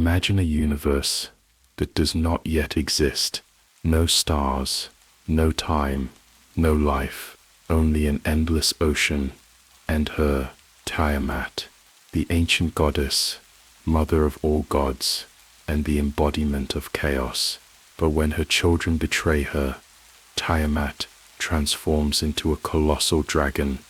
Imagine a universe that does not yet exist. No stars, no time, no life, only an endless ocean, and her, Tiamat, the ancient goddess, mother of all gods, and the embodiment of chaos. But when her children betray her, Tiamat transforms into a colossal dragon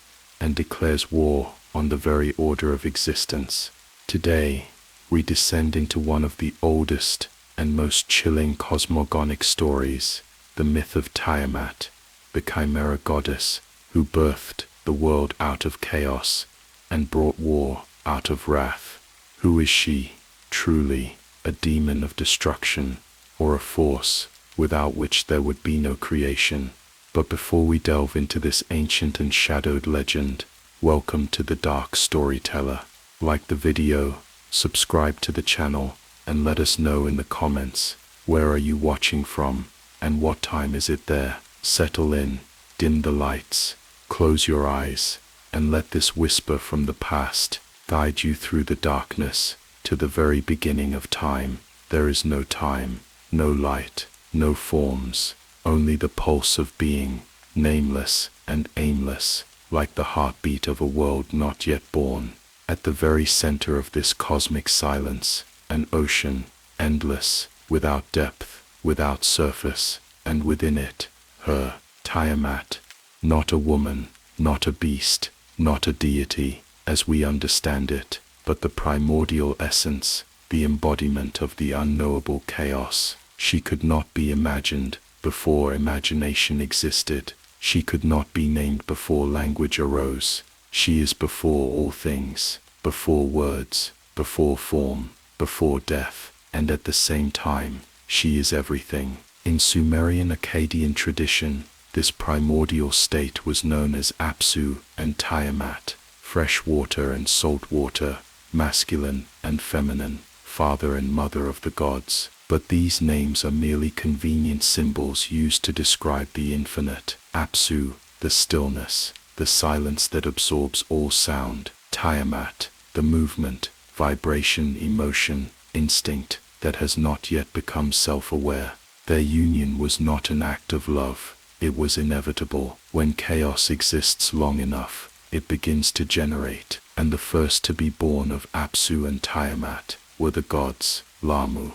and declares war on the very order of existence. Today, we descend into one of the oldest and most chilling cosmogonic stories, the myth of Tiamat, the chimera goddess who birthed the world out of chaos and brought war out of wrath. Who is she, truly, a demon of destruction, or a force without which there would be no creation? But before we delve into this ancient and shadowed legend, welcome to the Dark Storyteller. Like the video, subscribe to the channel, and let us know in the comments, where are you watching from, and what time is it there? Settle in, dim the lights, close your eyes, and let this whisper from the past guide you through the darkness to the very beginning of time. There is no time, no light, no forms, only the pulse of being, nameless and aimless, like the heartbeat of a world not yet born. At the very center of this cosmic silence, an ocean, endless, without depth, without surface, and within it, her, Tiamat, not a woman, not a beast, not a deity, as we understand it, but the primordial essence, the embodiment of the unknowable chaos. She could not be imagined before imagination existed. She could not be named before language arose. She is before all things, before words, before form, before death, and at the same time, she is everything. In Sumerian Akkadian tradition, this primordial state was known as Apsu and Tiamat, fresh water and salt water, masculine and feminine, father and mother of the gods. But these names are merely convenient symbols used to describe the infinite. Apsu, the stillness, the silence that absorbs all sound. Tiamat, the movement, vibration, emotion, instinct that has not yet become self-aware. Their union was not an act of love. It was inevitable. When chaos exists long enough, it begins to generate, and the first to be born of Apsu and Tiamat were the gods, Lamu,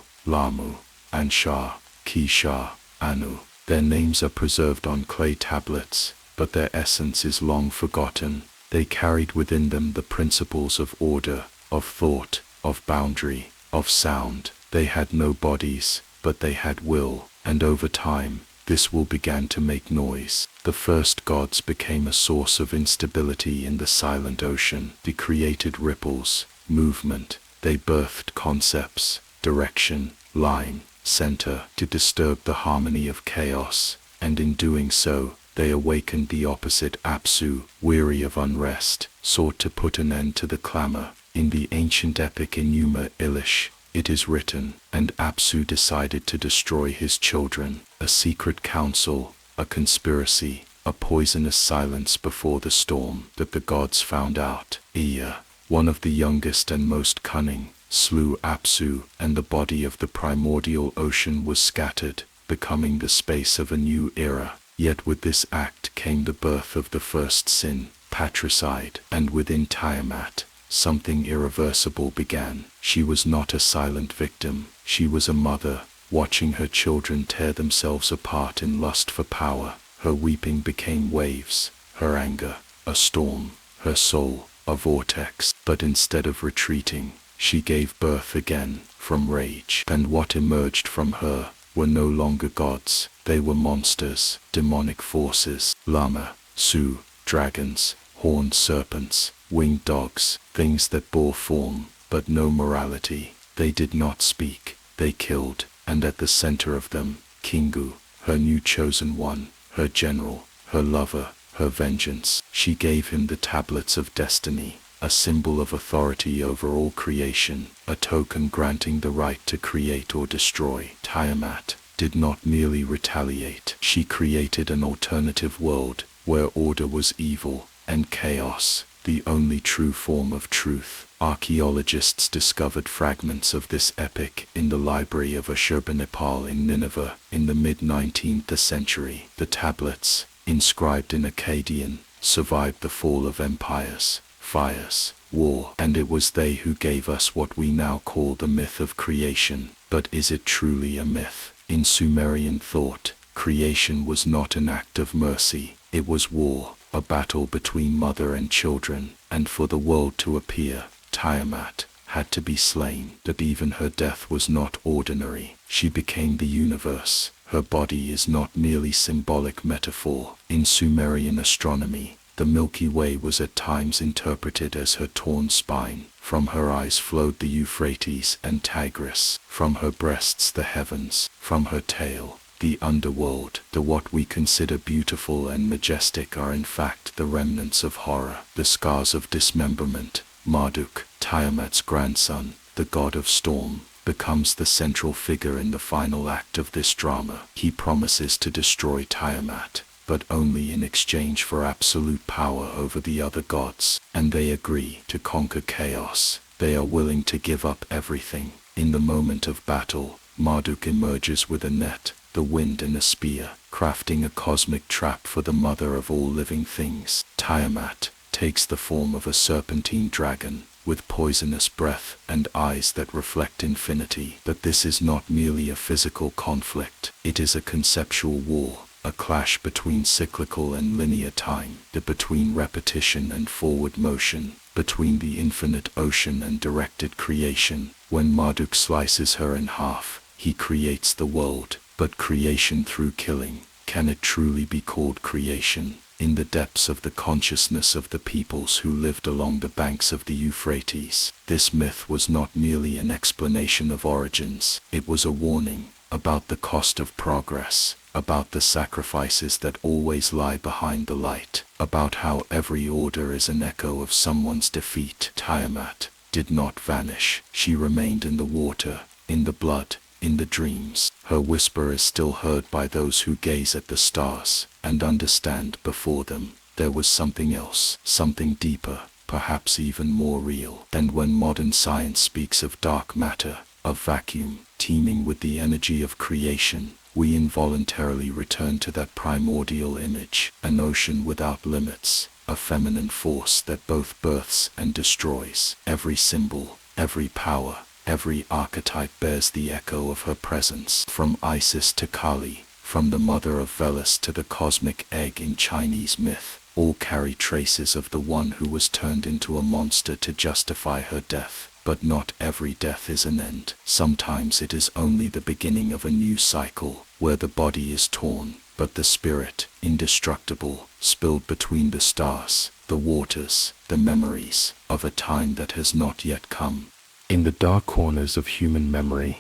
Anshar, Kishar, Anu. Their names are preserved on clay tablets, but their essence is long forgotten. They carried within them the principles of order, of thought, of boundary, of sound. They had no bodies, but they had will, and over time, this will began to make noise. The first gods became a source of instability in the silent ocean. They created ripples, movement. They birthed concepts, direction, line, center, to disturb the harmony of chaos, and in doing so, they awakened the opposite. Apsu, weary of unrest, sought to put an end to the clamor. In the ancient epic Enuma Elish, it is written, and Apsu decided to destroy his children. A secret council, a conspiracy, a poisonous silence before the storm that the gods found out. Ea, one of the youngest and most cunning, slew Apsu, and the body of the primordial ocean was scattered, becoming the space of a new era. Yet with this act came the birth of the first sin, patricide, and within Tiamat, something irreversible began. She was not a silent victim. She was a mother, watching her children tear themselves apart in lust for power. Her weeping became waves, her anger, a storm, her soul, a vortex. But instead of retreating, she gave birth again, from rage. And what emerged from her were no longer gods. They were monsters, demonic forces. Lama, Su, dragons, horned serpents, winged dogs, things that bore form, but no morality. They did not speak, they killed, and at the center of them, Kingu, her new chosen one, her general, her lover, her vengeance. She gave him the tablets of destiny, a symbol of authority over all creation, a token granting the right to create or destroy. Tiamat did not merely retaliate. She created an alternative world, where order was evil, and chaos, the only true form of truth. Archaeologists discovered fragments of this epic in the library of Ashurbanipal in Nineveh in the mid-19th century. The tablets, inscribed in Akkadian, survived the fall of empires, fires, war, and it was they who gave us what we now call the myth of creation. But is it truly a myth? In Sumerian thought, creation was not an act of mercy, it was war, a battle between mother and children, and for the world to appear, Tiamat had to be slain. That even her death was not ordinary. She became the universe. Her body is not merely symbolic metaphor. In Sumerian astronomy, the Milky Way was at times interpreted as her torn spine. From her eyes flowed the Euphrates and Tigris. From her breasts the heavens. From her tail, the underworld. The what we consider beautiful and majestic are in fact the remnants of horror, the scars of dismemberment. Marduk, Tiamat's grandson, the god of storm, becomes the central figure in the final act of this drama. He promises to destroy Tiamat, but only in exchange for absolute power over the other gods, and they agree to conquer chaos. They are willing to give up everything. In the moment of battle, Marduk emerges with a net, the wind and a spear, crafting a cosmic trap for the mother of all living things. Tiamat takes the form of a serpentine dragon, with poisonous breath and eyes that reflect infinity. But this is not merely a physical conflict, it is a conceptual war, a clash between cyclical and linear time, between repetition and forward motion, between the infinite ocean and directed creation. When Marduk slices her in half, he creates the world, but creation through killing, can it truly be called creation? In the depths of the consciousness of the peoples who lived along the banks of the Euphrates, this myth was not merely an explanation of origins, it was a warning about the cost of progress, about the sacrifices that always lie behind the light, about how every order is an echo of someone's defeat. Tiamat did not vanish, she remained in the water, in the blood, in the dreams. Her whisper is still heard by those who gaze at the stars and understand before them there was something else, something deeper, perhaps even more real. And when modern science speaks of dark matter, of vacuum, teeming with the energy of creation, we involuntarily return to that primordial image, an ocean without limits, a feminine force that both births and destroys. Every symbol, every power, every archetype bears the echo of her presence. From Isis to Kali, from the mother of Veles to the cosmic egg in Chinese myth, all carry traces of the one who was turned into a monster to justify her death. But not every death is an end. Sometimes it is only the beginning of a new cycle, where the body is torn, but the spirit, indestructible, spilled between the stars, the waters, the memories of a time that has not yet come. In the dark corners of human memory,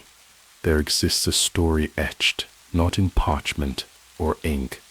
there exists a story etched, not in parchment or ink,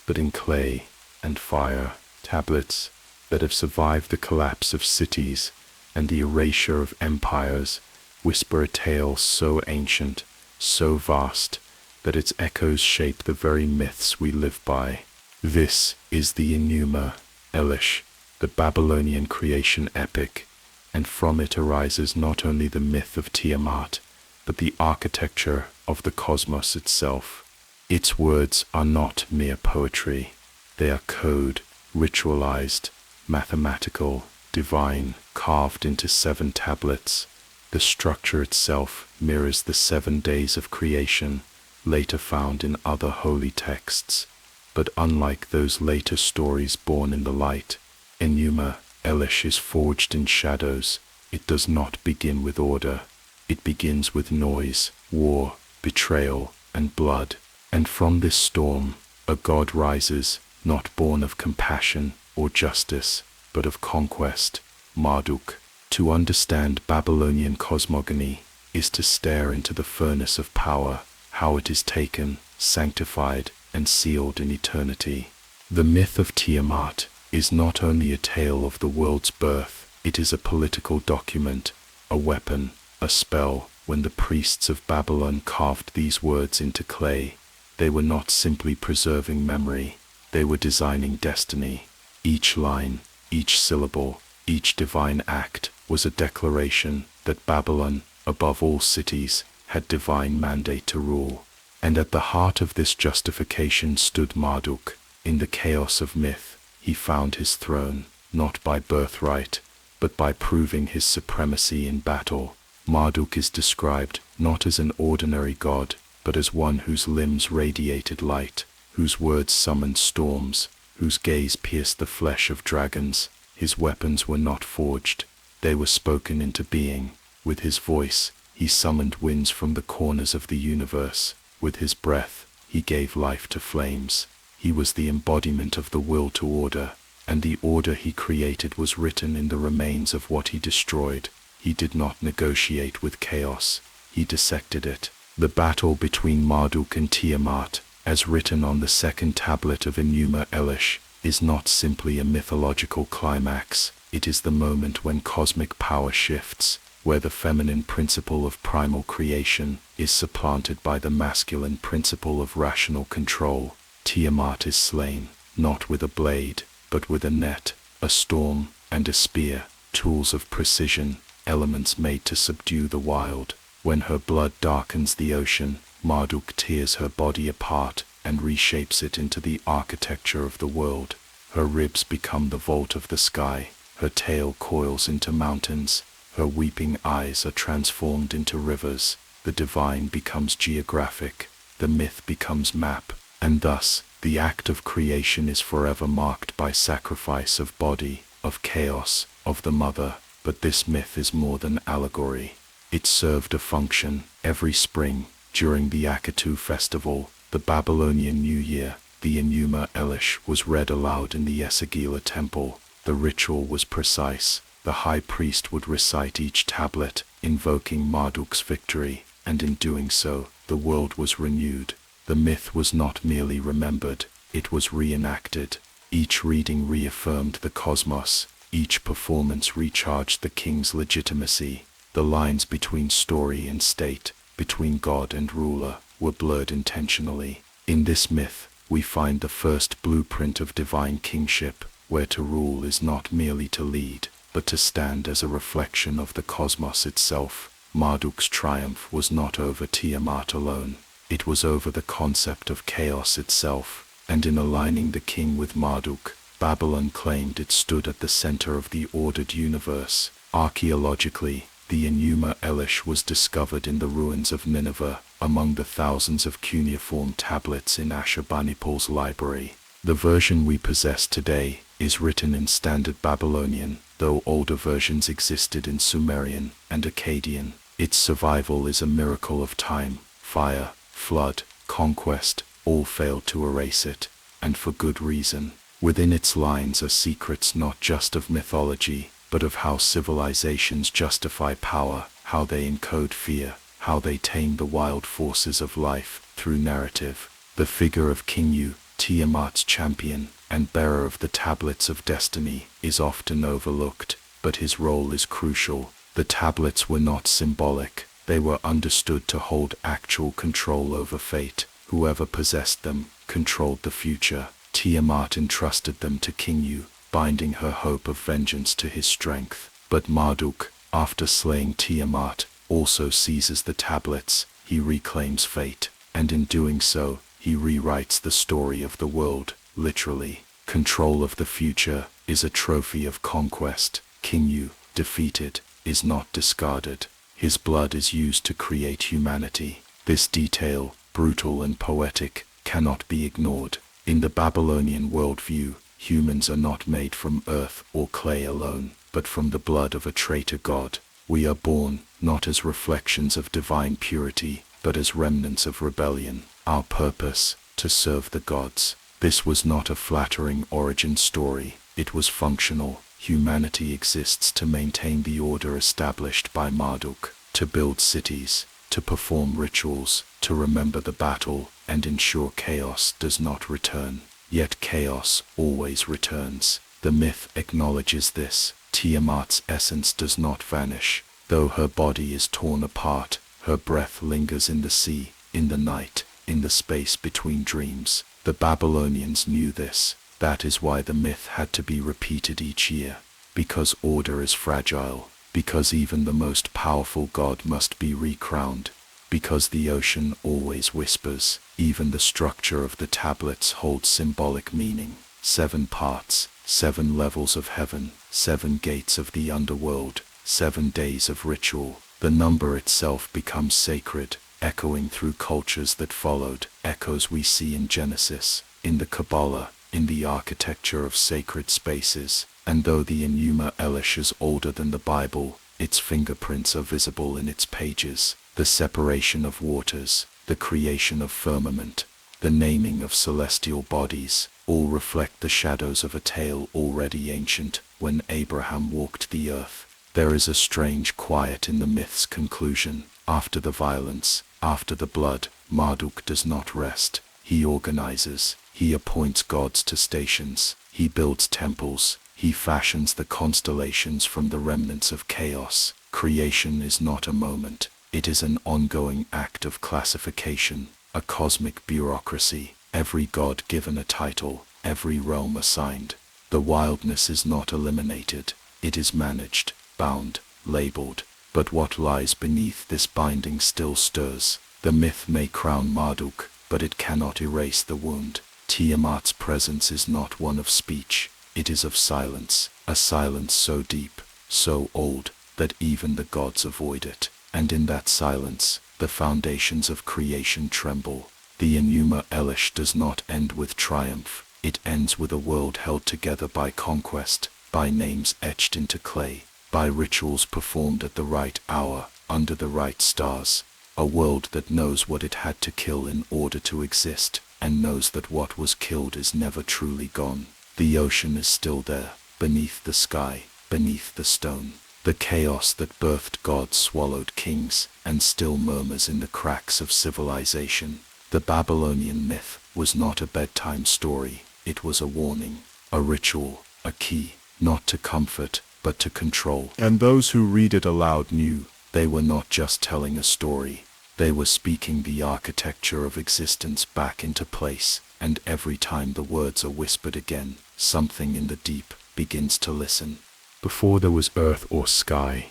but in clay and fire. Tablets that have survived the collapse of cities and the erasure of empires whisper a tale so ancient, so vast, that its echoes shape the very myths we live by. This is the Enuma Elish, the Babylonian creation epic, and from it arises not only the myth of Tiamat, but the architecture of the cosmos itself. Its words are not mere poetry, they are code, ritualized, mathematical, divine, carved into 7 tablets. The structure itself mirrors the 7 days of creation, later found in other holy texts. But unlike those later stories born in the light, Enuma Elish is forged in shadows. It does not begin with order. It begins with noise, war, betrayal, and blood. And from this storm, a god rises, not born of compassion or justice, but of conquest, Marduk. To understand Babylonian cosmogony is to stare into the furnace of power, how it is taken, sanctified, and sealed in eternity. The myth of Tiamat is not only a tale of the world's birth, it is a political document, a weapon, a spell. When the priests of Babylon carved these words into clay, they were not simply preserving memory, they were designing destiny. Each line, each syllable, each divine act was a declaration that Babylon, above all cities, had divine mandate to rule. And at the heart of this justification stood Marduk. In the chaos of myth, he found his throne, not by birthright, but by proving his supremacy in battle. Marduk is described not as an ordinary god, but as one whose limbs radiated light, whose words summoned storms, whose gaze pierced the flesh of dragons. His weapons were not forged, they were spoken into being. With his voice, he summoned winds from the corners of the universe. With his breath, he gave life to flames. He was the embodiment of the will to order, and the order he created was written in the remains of what he destroyed. He did not negotiate with chaos, he dissected it. The battle between Marduk and Tiamat, as written on the second tablet of Enuma Elish, is not simply a mythological climax. It is the moment when cosmic power shifts, where the feminine principle of primal creation is supplanted by the masculine principle of rational control. Tiamat is slain, not with a blade, but with a net, a storm, and a spear, tools of precision, elements made to subdue the wild. When her blood darkens the ocean, Marduk tears her body apart and reshapes it into the architecture of the world. Her ribs become the vault of the sky, her tail coils into mountains, her weeping eyes are transformed into rivers. The divine becomes geographic, the myth becomes map, and thus the act of creation is forever marked by sacrifice of body, of chaos, of the mother. But this myth is more than allegory. It served a function. Every spring, during the Akatu festival, the Babylonian New Year, the Enuma Elish was read aloud in the Esagila temple. The ritual was precise. The high priest would recite each tablet, invoking Marduk's victory, and in doing so, the world was renewed. The myth was not merely remembered, it was reenacted. Each reading reaffirmed the cosmos, each performance recharged the king's legitimacy. The lines between story and state, between god and ruler, were blurred intentionally. In this myth, we find the first blueprint of divine kingship, where to rule is not merely to lead, but to stand as a reflection of the cosmos itself. Marduk's triumph was not over Tiamat alone, it was over the concept of chaos itself, and in aligning the king with Marduk, Babylon claimed it stood at the center of the ordered universe. Archaeologically, the Enuma Elish was discovered in the ruins of Nineveh, among the thousands of cuneiform tablets in Ashurbanipal's library. The version we possess today is written in Standard Babylonian, though older versions existed in Sumerian and Akkadian. Its survival is a miracle of time. Fire, flood, conquest, all failed to erase it, and for good reason. Within its lines are secrets not just of mythology, but of how civilizations justify power, how they encode fear, how they tame the wild forces of life through narrative. The figure of Kingu, Tiamat's champion and bearer of the tablets of destiny, is often overlooked, but his role is crucial. The tablets were not symbolic, they were understood to hold actual control over fate. Whoever possessed them controlled the future. Tiamat entrusted them to Kingu, binding her hope of vengeance to his strength. But Marduk, after slaying Tiamat, also seizes the tablets. He reclaims fate, and in doing so, he rewrites the story of the world, literally. Control of the future is a trophy of conquest. Kingu, defeated, is not discarded. His blood is used to create humanity. This detail, brutal and poetic, cannot be ignored. In the Babylonian worldview, humans are not made from earth or clay alone, but from the blood of a traitor god. We are born, not as reflections of divine purity, but as remnants of rebellion. Our purpose, to serve the gods. This was not a flattering origin story, it was functional. Humanity exists to maintain the order established by Marduk, to build cities, to perform rituals, to remember the battle, and ensure chaos does not return. Yet chaos always returns. The myth acknowledges this. Tiamat's essence does not vanish. Though her body is torn apart, her breath lingers in the sea, in the night, in the space between dreams. The Babylonians knew this. That is why the myth had to be repeated each year. Because order is fragile, because even the most powerful god must be recrowned, because the ocean always whispers. Even the structure of the tablets holds symbolic meaning. 7 parts, 7 levels of heaven, 7 gates of the underworld, 7 days of ritual. The number itself becomes sacred, echoing through cultures that followed, echoes we see in Genesis, in the Kabbalah, in the architecture of sacred spaces. And though the Enuma Elish is older than the Bible, its fingerprints are visible in its pages. The separation of waters, the creation of firmament, the naming of celestial bodies, all reflect the shadows of a tale already ancient. When Abraham walked the earth, there is a strange quiet in the myth's conclusion. After the violence, after the blood, Marduk does not rest. He organizes, he appoints gods to stations, he builds temples, he fashions the constellations from the remnants of chaos. Creation is not a moment, it is an ongoing act of classification, a cosmic bureaucracy, every god given a title, every realm assigned. The wildness is not eliminated, it is managed, bound, labeled. But what lies beneath this binding still stirs. The myth may crown Marduk, but it cannot erase the wound. Tiamat's presence is not one of speech, it is of silence, a silence so deep, so old, that even the gods avoid it. And in that silence, the foundations of creation tremble. The Enuma Elish does not end with triumph, it ends with a world held together by conquest, by names etched into clay, by rituals performed at the right hour, under the right stars. A world that knows what it had to kill in order to exist, and knows that what was killed is never truly gone. The ocean is still there, beneath the sky, beneath the stone. The chaos that birthed gods swallowed kings, and still murmurs in the cracks of civilization. The Babylonian myth was not a bedtime story, it was a warning, a ritual, a key, not to comfort, but to control. And those who read it aloud knew, they were not just telling a story, they were speaking the architecture of existence back into place. And every time the words are whispered again, something in the deep begins to listen. Before there was earth or sky,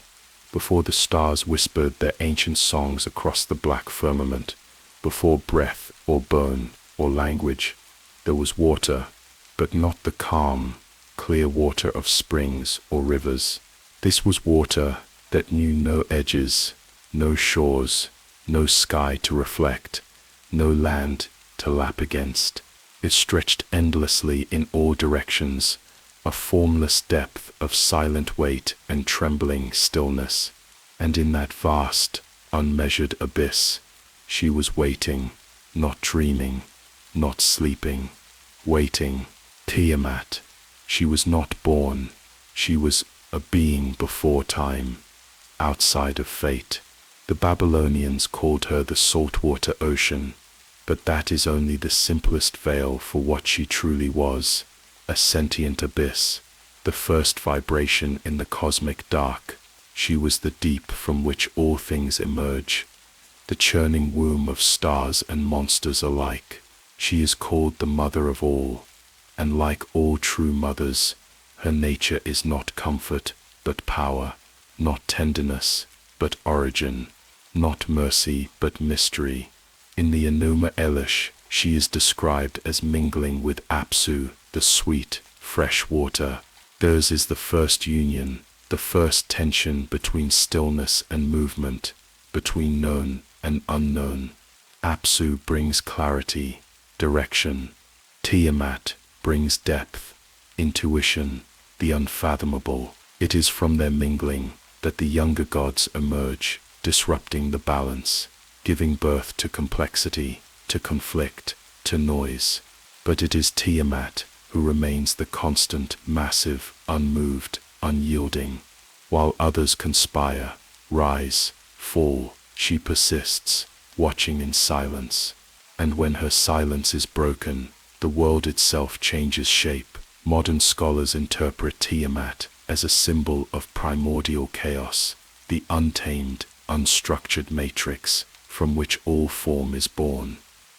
before the stars whispered their ancient songs across the black firmament, before breath or bone or language, there was water, but not the calm, clear water of springs or rivers. This was water that knew no edges, no shores, no sky to reflect, no land to lap against. It stretched endlessly in all directions, a formless depth of silent weight and trembling stillness. And in that vast, unmeasured abyss, she was waiting, not dreaming, not sleeping, waiting. Tiamat. She was not born, she was a being before time, outside of fate. The Babylonians called her the saltwater ocean, but that is only the simplest veil for what she truly was, a sentient abyss, the first vibration in the cosmic dark. She was the deep from which all things emerge, the churning womb of stars and monsters alike. She is called the mother of all, and like all true mothers, her nature is not comfort, but power, not tenderness, but origin, not mercy, but mystery. In the Enuma Elish, she is described as mingling with Apsu, the sweet, fresh water. Theirs is the first union, the first tension between stillness and movement, between known and unknown. Apsu brings clarity, direction. Tiamat brings depth, intuition, the unfathomable. It is from their mingling that the younger gods emerge, disrupting the balance, giving birth to complexity, to conflict, to noise. But it is Tiamat who remains the constant, massive, unmoved, unyielding. While others conspire, rise, fall, she persists, watching in silence. And when her silence is broken, the world itself changes shape. Modern scholars interpret Tiamat as a symbol of primordial chaos, the untamed, unstructured matrix from which all form is born.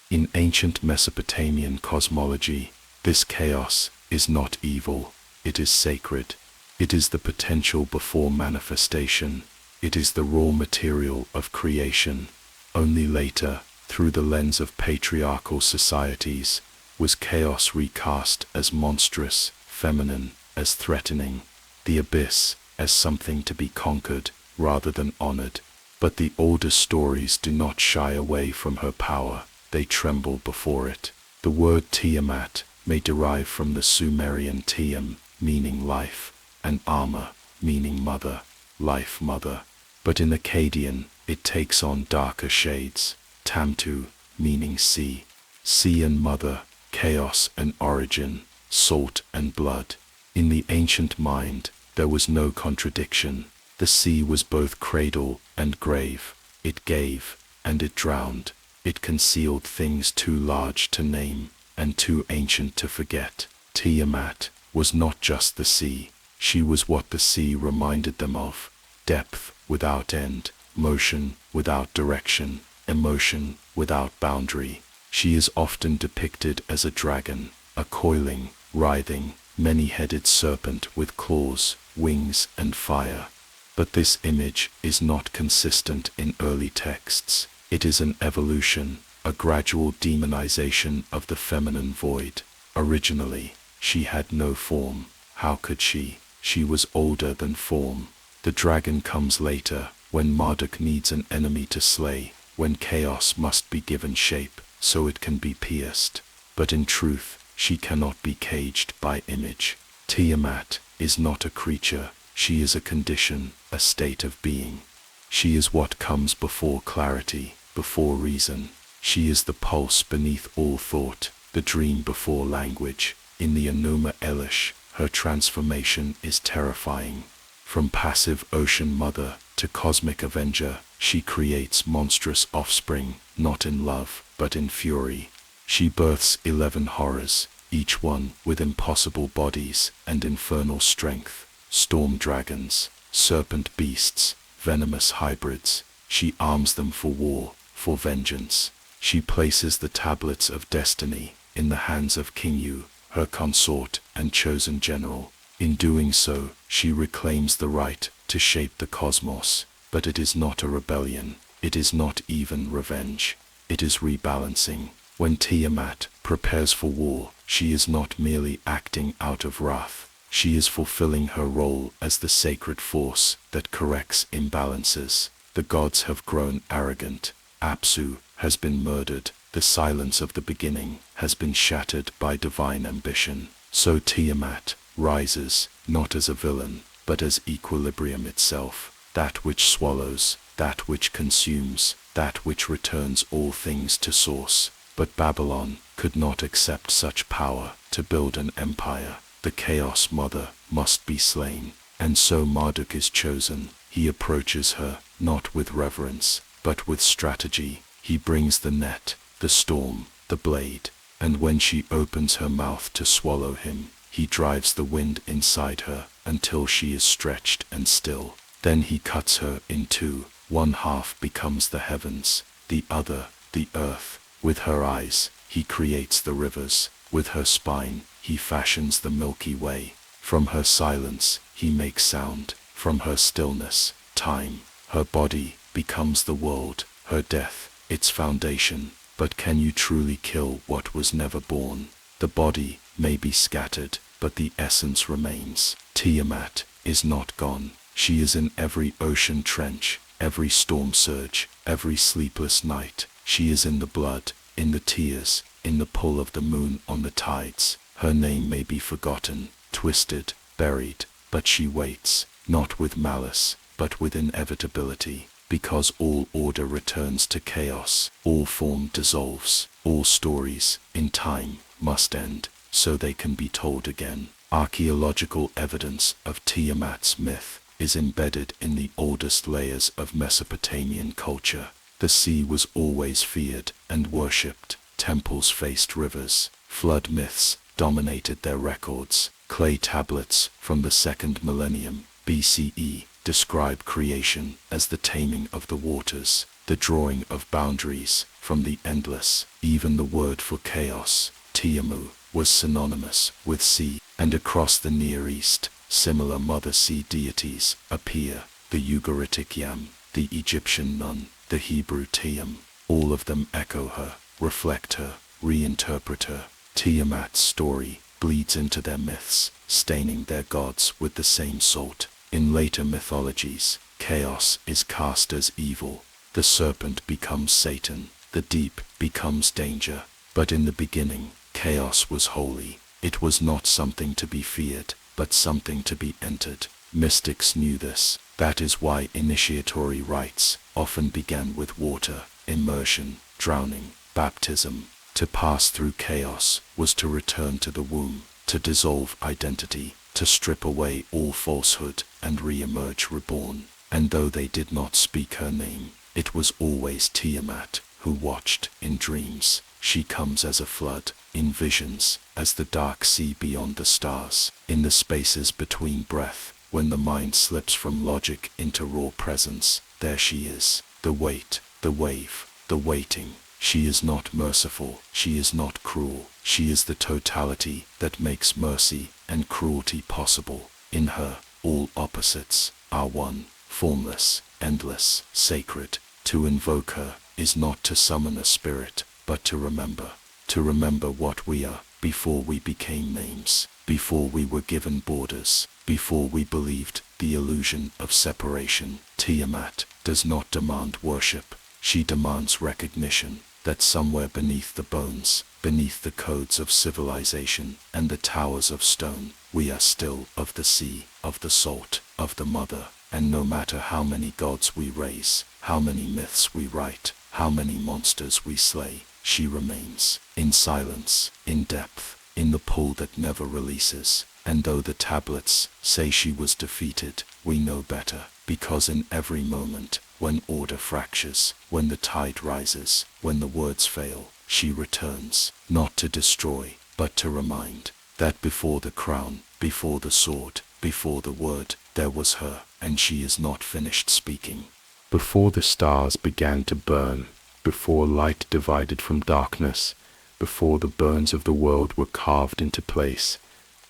In ancient Mesopotamian cosmology, this chaos is not evil, it is sacred. It is the potential before manifestation. It is the raw material of creation. Only later, through the lens of patriarchal societies, was chaos recast as monstrous, feminine, as threatening, the abyss as something to be conquered rather than honored. But the older stories do not shy away from her power, they tremble before it. The word Tiamat may derive from the Sumerian Tiam, meaning life, and Ama, meaning mother, life mother. But in Akkadian, it takes on darker shades. Tamtu, meaning sea. Sea and mother, chaos and origin, salt and blood. In the ancient mind, there was no contradiction. The sea was both cradle and grave. It gave, and it drowned. It concealed things too large to name, and too ancient to forget. Tiamat was not just the sea. She was what the sea reminded them of. Depth without end, motion without direction, emotion without boundary. She is often depicted as a dragon, a coiling, writhing, many-headed serpent with claws, wings, and fire. But this image is not consistent in early texts. It is an evolution, a gradual demonization of the feminine void. Originally, she had no form. How could she? She was older than form. The dragon comes later, when Marduk needs an enemy to slay, when chaos must be given shape, so it can be pierced. But in truth, she cannot be caged by image. Tiamat is not a creature, she is a condition, a state of being. She is what comes before clarity, before reason. She is the pulse beneath all thought, the dream before language. In the Enuma Elish, her transformation is terrifying. From passive ocean mother to cosmic avenger, she creates monstrous offspring, not in love, but in fury. She births 11 horrors, each one with impossible bodies and infernal strength. Storm dragons, serpent beasts, venomous hybrids. She arms them for war, for vengeance. She places the tablets of destiny in the hands of Kingu, her consort and chosen general. In doing so, she reclaims the right to shape the cosmos. But it is not a rebellion. It is not even revenge. It is rebalancing. When Tiamat prepares for war, she is not merely acting out of wrath. She is fulfilling her role as the sacred force that corrects imbalances. The gods have grown arrogant. Apsu has been murdered. The silence of the beginning has been shattered by divine ambition. So Tiamat rises, not as a villain, but as equilibrium itself, that which swallows, that which consumes, that which returns all things to source. But Babylon could not accept such power to build an empire. The Chaos Mother must be slain, and so Marduk is chosen. He approaches her, not with reverence, but with strategy. He brings the net, the storm, the blade, and when she opens her mouth to swallow him, he drives the wind inside her until she is stretched and still. Then he cuts her in two. One half becomes the heavens, the other, the earth. With her eyes, he creates the rivers. With her spine, he fashions the Milky Way. From her silence, he makes sound. From her stillness, time. Her body becomes the world, her death, its foundation. But can you truly kill what was never born? The body may be scattered, but the essence remains. Tiamat is not gone. She is in every ocean trench, every storm surge, every sleepless night. She is in the blood, in the tears, in the pull of the moon on the tides. Her name may be forgotten, twisted, buried, but she waits, not with malice, but with inevitability. Because all order returns to chaos, all form dissolves, all stories, in time, must end, so they can be told again. Archaeological evidence of Tiamat's myth is embedded in the oldest layers of Mesopotamian culture. The sea was always feared and worshipped. Temples faced rivers. Flood myths dominated their records. Clay tablets from the 2nd millennium BCE describe creation as the taming of the waters, the drawing of boundaries from the endless. Even the word for chaos, Tiamu, was synonymous with sea. And across the Near East, Similar mother sea deities appear: the Ugaritic Yam, the Egyptian Nun, the Hebrew Tiam. All of them echo her, reflect her, reinterpret her. Tiamat's story bleeds into their myths, staining their gods with the same salt. In later mythologies, chaos is cast as evil. The serpent becomes Satan, the deep becomes danger. But in the beginning, chaos was holy. It was not something to be feared, but something to be entered. Mystics knew this. That is why initiatory rites often began with water, immersion, drowning, baptism. To pass through chaos was to return to the womb, to dissolve identity, to strip away all falsehood and re-emerge reborn. And though they did not speak her name, it was always Tiamat who watched in dreams. She comes as a flood, in visions, as the dark sea beyond the stars, in the spaces between breath, when the mind slips from logic into raw presence. There she is, the weight, the wave, the waiting. She is not merciful, she is not cruel, she is the totality that makes mercy and cruelty possible. In her, all opposites are one, formless, endless, sacred. To invoke her is not to summon a spirit, but to remember what we are, before we became names, before we were given borders, before we believed the illusion of separation. Tiamat does not demand worship, she demands recognition, that somewhere beneath the bones, beneath the codes of civilization and the towers of stone, we are still of the sea, of the salt, of the mother. And no matter how many gods we raise, how many myths we write, how many monsters we slay, she remains, in silence, in depth, in the pull that never releases. And though the tablets say she was defeated, we know better, because in every moment, when order fractures, when the tide rises, when the words fail, she returns, not to destroy, but to remind, that before the crown, before the sword, before the word, there was her, and she is not finished speaking. Before the stars began to burn, before light divided from darkness, before the bones of the world were carved into place,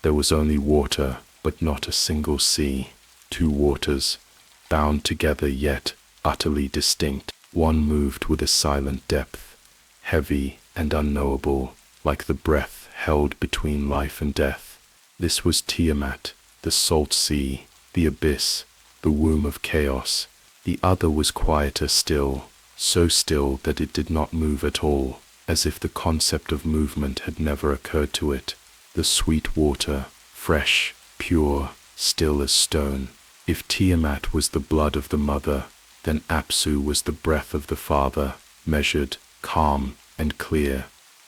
there was only water, but not a single sea. Two waters, bound together yet utterly distinct. One moved with a silent depth, heavy and unknowable, like the breath held between life and death. This was Tiamat, the salt sea, the abyss, the womb of chaos. The other was quieter still, so still that it did not move at all, as if the concept of movement had never occurred to it. The sweet water, fresh, pure, still as stone. If Tiamat was the blood of the mother, then Apsu was the breath of the father, measured, calm, and clear.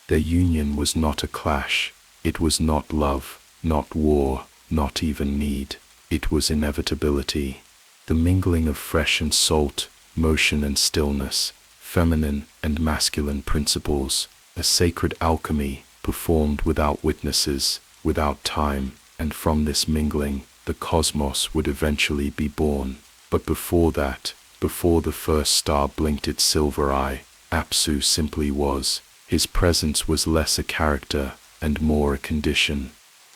Their union was not a clash. It was not love, not war, not even need. It was inevitability. The mingling of fresh and salt, motion and stillness, feminine and masculine principles, a sacred alchemy performed without witnesses, without time, and from this mingling, the cosmos would eventually be born. But before that, before the first star blinked its silver eye, Apsu simply was. His presence was less a character and more a condition.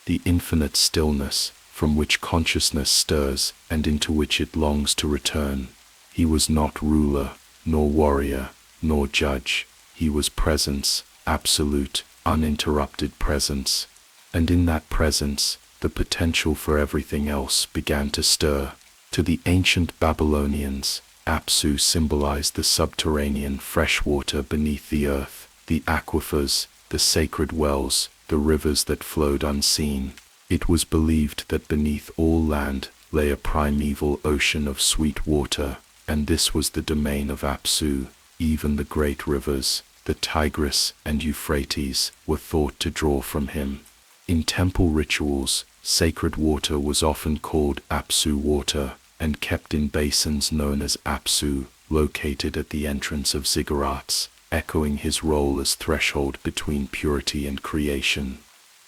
The infinite stillness from which consciousness stirs and into which it longs to return. He was not ruler, nor warrior, nor judge. He was presence, absolute, uninterrupted presence. And in that presence, the potential for everything else began to stir. To the ancient Babylonians, Apsu symbolized the subterranean fresh water beneath the earth, the aquifers, the sacred wells, the rivers that flowed unseen. It was believed that beneath all land lay a primeval ocean of sweet water, and this was the domain of Apsu. Even the great rivers, the Tigris and Euphrates, were thought to draw from him. In temple rituals, sacred water was often called Apsu water, and kept in basins known as Apsu, located at the entrance of ziggurats, echoing his role as threshold between purity and creation.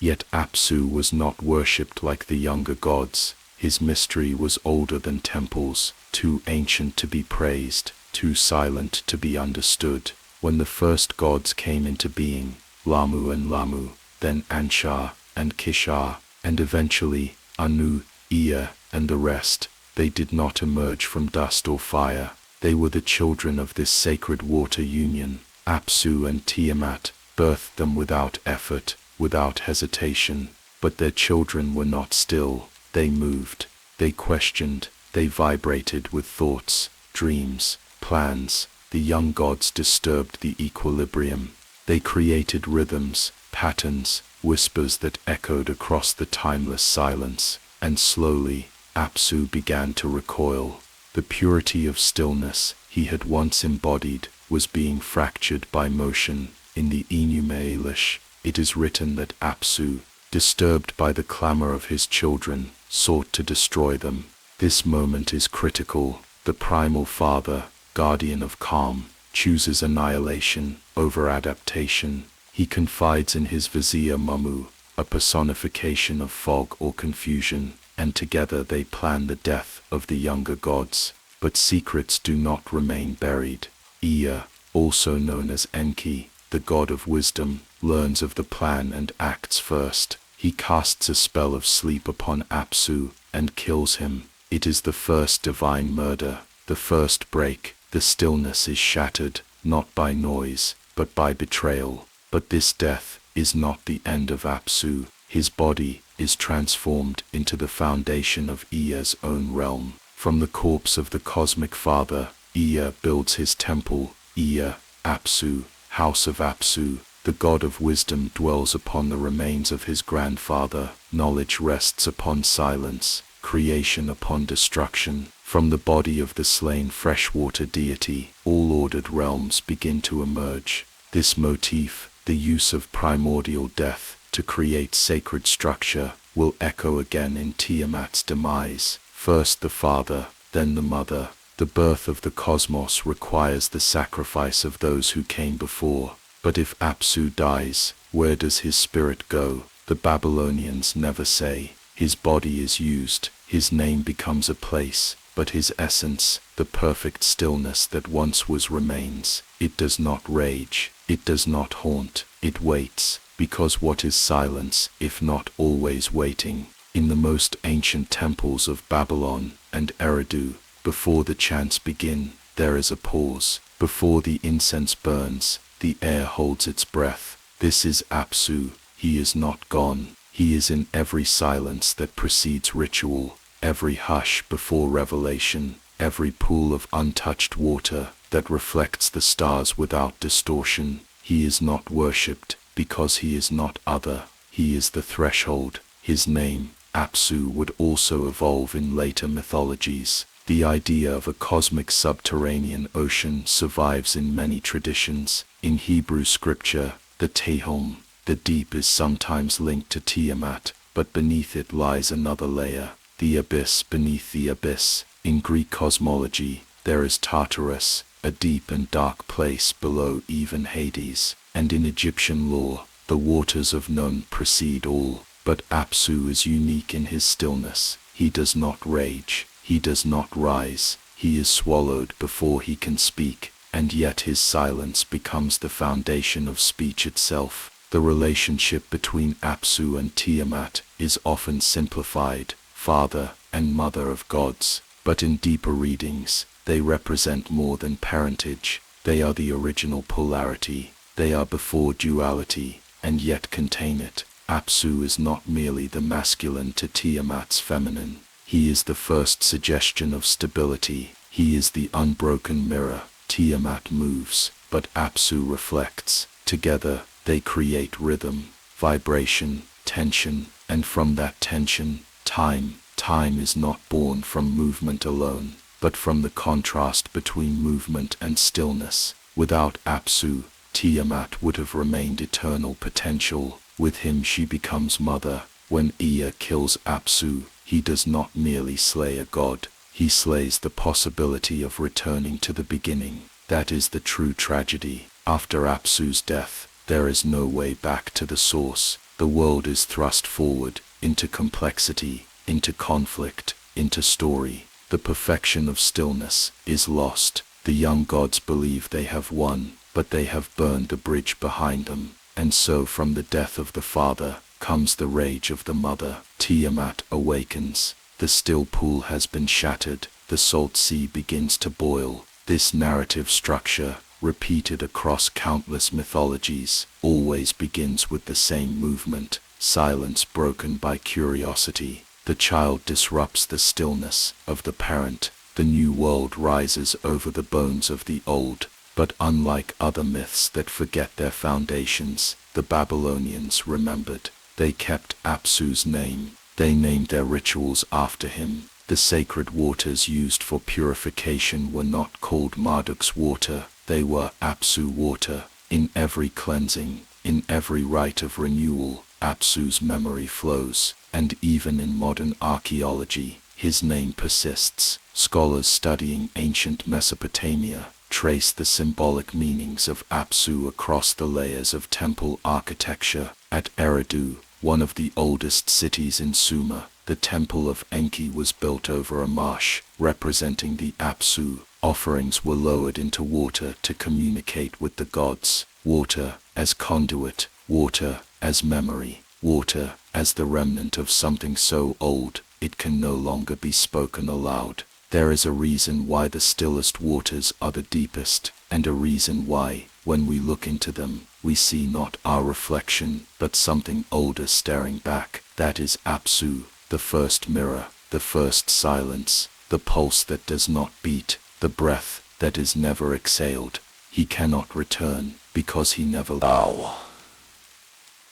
Yet Apsu was not worshipped like the younger gods. His mystery was older than temples, too ancient to be praised, too silent to be understood. When the first gods came into being, Lamu and Lamu, then Anshar and Kishar, and eventually Anu, Ea, and the rest, they did not emerge from dust or fire. They were the children of this sacred water union. Apsu and Tiamat birthed them without effort, without hesitation. But their children were not still. They moved, they questioned, they vibrated with thoughts, dreams, plans. The young gods disturbed the equilibrium. They created rhythms, patterns, whispers that echoed across the timeless silence. And slowly, Apsu began to recoil. The purity of stillness he had once embodied was being fractured by motion. In the Enuma Elish, it is written that Apsu, disturbed by the clamor of his children, sought to destroy them. This moment is critical. The primal father, guardian of calm, chooses annihilation over adaptation. He confides in his vizier Mummu, a personification of fog or confusion, and together they plan the death of the younger gods. But secrets do not remain buried. Ea, also known as Enki, the god of wisdom, learns of the plan and acts first. He casts a spell of sleep upon Apsu and kills him. It is the first divine murder, the first break. The stillness is shattered, not by noise, but by betrayal. But this death is not the end of Apsu. His body is transformed into the foundation of Ea's own realm. From the corpse of the cosmic father, Ea builds his temple. Ea, Apsu, house of Apsu, the god of wisdom dwells upon the remains of his grandfather. Knowledge rests upon silence, creation upon destruction. From the body of the slain freshwater deity, all ordered realms begin to emerge. This motif, the use of primordial death to create sacred structure, will echo again in Tiamat's demise. First the father, then the mother. The birth of the cosmos requires the sacrifice of those who came before. But if Apsu dies, where does his spirit go? The Babylonians never say. His body is used, his name becomes a place, but his essence, the perfect stillness that once was, remains. It does not rage, it does not haunt, it waits, because what is silence, if not always waiting? In the most ancient temples of Babylon and Eridu, before the chants begin, there is a pause. Before the incense burns, the air holds its breath. This is Apsu. He is not gone. He is in every silence that precedes ritual, every hush before revelation, every pool of untouched water that reflects the stars without distortion. He is not worshipped because he is not other. He is the threshold. His name, Apsu, would also evolve in later mythologies. The idea of a cosmic subterranean ocean survives in many traditions. In Hebrew scripture, the Tehom, the deep, is sometimes linked to Tiamat, but beneath it lies another layer, the abyss beneath the abyss. In Greek cosmology, there is Tartarus, a deep and dark place below even Hades, and in Egyptian lore, the waters of Nun precede all. But Apsu is unique in his stillness. He does not rage. He does not rise. He is swallowed before he can speak, and yet his silence becomes the foundation of speech itself. The relationship between Apsu and Tiamat is often simplified, father and mother of gods, but in deeper readings, they represent more than parentage. They are the original polarity. They are before duality, and yet contain it. Apsu is not merely the masculine to Tiamat's feminine. He is the first suggestion of stability. He is the unbroken mirror. Tiamat moves, but Apsu reflects. Together, they create rhythm, vibration, tension, and from that tension, time. Time is not born from movement alone, but from the contrast between movement and stillness. Without Apsu, Tiamat would have remained eternal potential. With him she becomes mother. When Ea kills Apsu, he does not merely slay a god, he slays the possibility of returning to the beginning. That is the true tragedy. After Apsu's death, there is no way back to the source. The world is thrust forward, into complexity, into conflict, into story. The perfection of stillness is lost. The young gods believe they have won, but they have burned the bridge behind them. And so from the death of the father comes the rage of the mother. Tiamat awakens. The still pool has been shattered, the salt sea begins to boil. This narrative structure, repeated across countless mythologies, always begins with the same movement, silence broken by curiosity. The child disrupts the stillness of the parent. The new world rises over the bones of the old. But unlike other myths that forget their foundations, the Babylonians remembered. They kept Apsu's name. They named their rituals after him. The sacred waters used for purification were not called Marduk's water, they were Apsu water. In every cleansing, in every rite of renewal, Apsu's memory flows, and even in modern archaeology, his name persists. Scholars studying ancient Mesopotamia trace the symbolic meanings of Apsu across the layers of temple architecture. At Eridu, one of the oldest cities in Sumer, the temple of Enki was built over a marsh, representing the Apsu. Offerings were lowered into water to communicate with the gods. Water as conduit, water as memory, water as the remnant of something so old, it can no longer be spoken aloud. There is a reason why the stillest waters are the deepest, and a reason why, when we look into them, we see not our reflection, but something older staring back. That is Apsu, the first mirror, the first silence, the pulse that does not beat, the breath that is never exhaled. He cannot return, because he never will.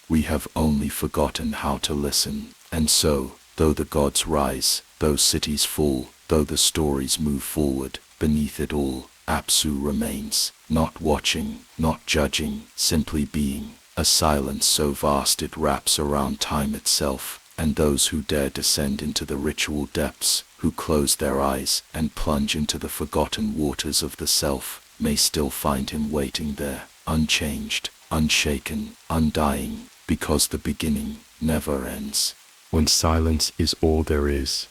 We have only forgotten how to listen, and so, though the gods rise, though cities fall, though the stories move forward, beneath it all, Apsu remains, not watching, not judging, simply being, a silence so vast it wraps around time itself, and those who dare descend into the ritual depths, who close their eyes and plunge into the forgotten waters of the self, may still find him waiting there, unchanged, unshaken, undying, because the beginning never ends. When silence is all there is,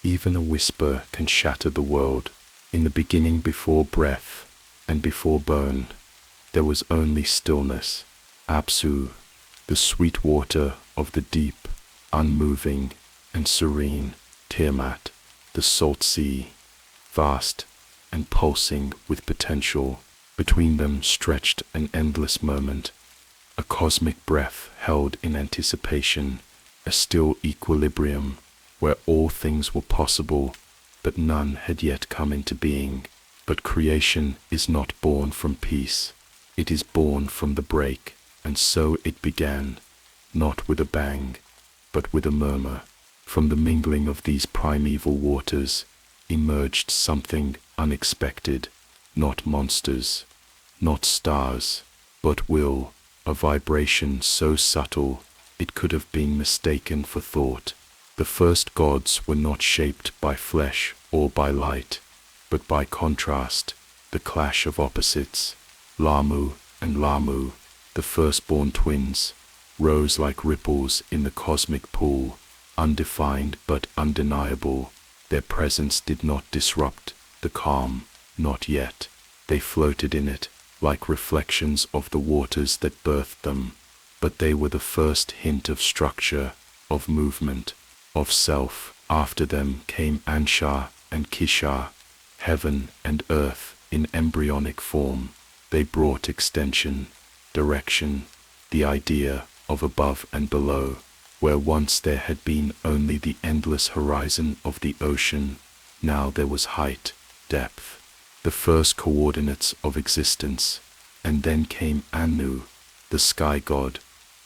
even a whisper can shatter the world. In the beginning, before breath and before bone, there was only stillness. Apsu, the sweet water of the deep, unmoving and serene. Tiamat, the salt sea, vast and pulsing with potential. Between them stretched an endless moment, a cosmic breath held in anticipation, a still equilibrium where all things were possible, but none had yet come into being. But creation is not born from peace, it is born from the break, and so it began, not with a bang, but with a murmur. From the mingling of these primeval waters emerged something unexpected, not monsters, not stars, but will, a vibration so subtle it could have been mistaken for thought. The first gods were not shaped by flesh or by light, but by contrast, the clash of opposites. Lamu and Lamu, the firstborn twins, rose like ripples in the cosmic pool, undefined but undeniable. Their presence did not disrupt the calm, not yet. They floated in it, like reflections of the waters that birthed them, but they were the first hint of structure, of movement, of self. After them came Ansha and Kisha, heaven and earth in embryonic form. They brought extension, direction, the idea of above and below. Where once there had been only the endless horizon of the ocean, now there was height, depth, the first coordinates of existence. And then came Anu, the sky god,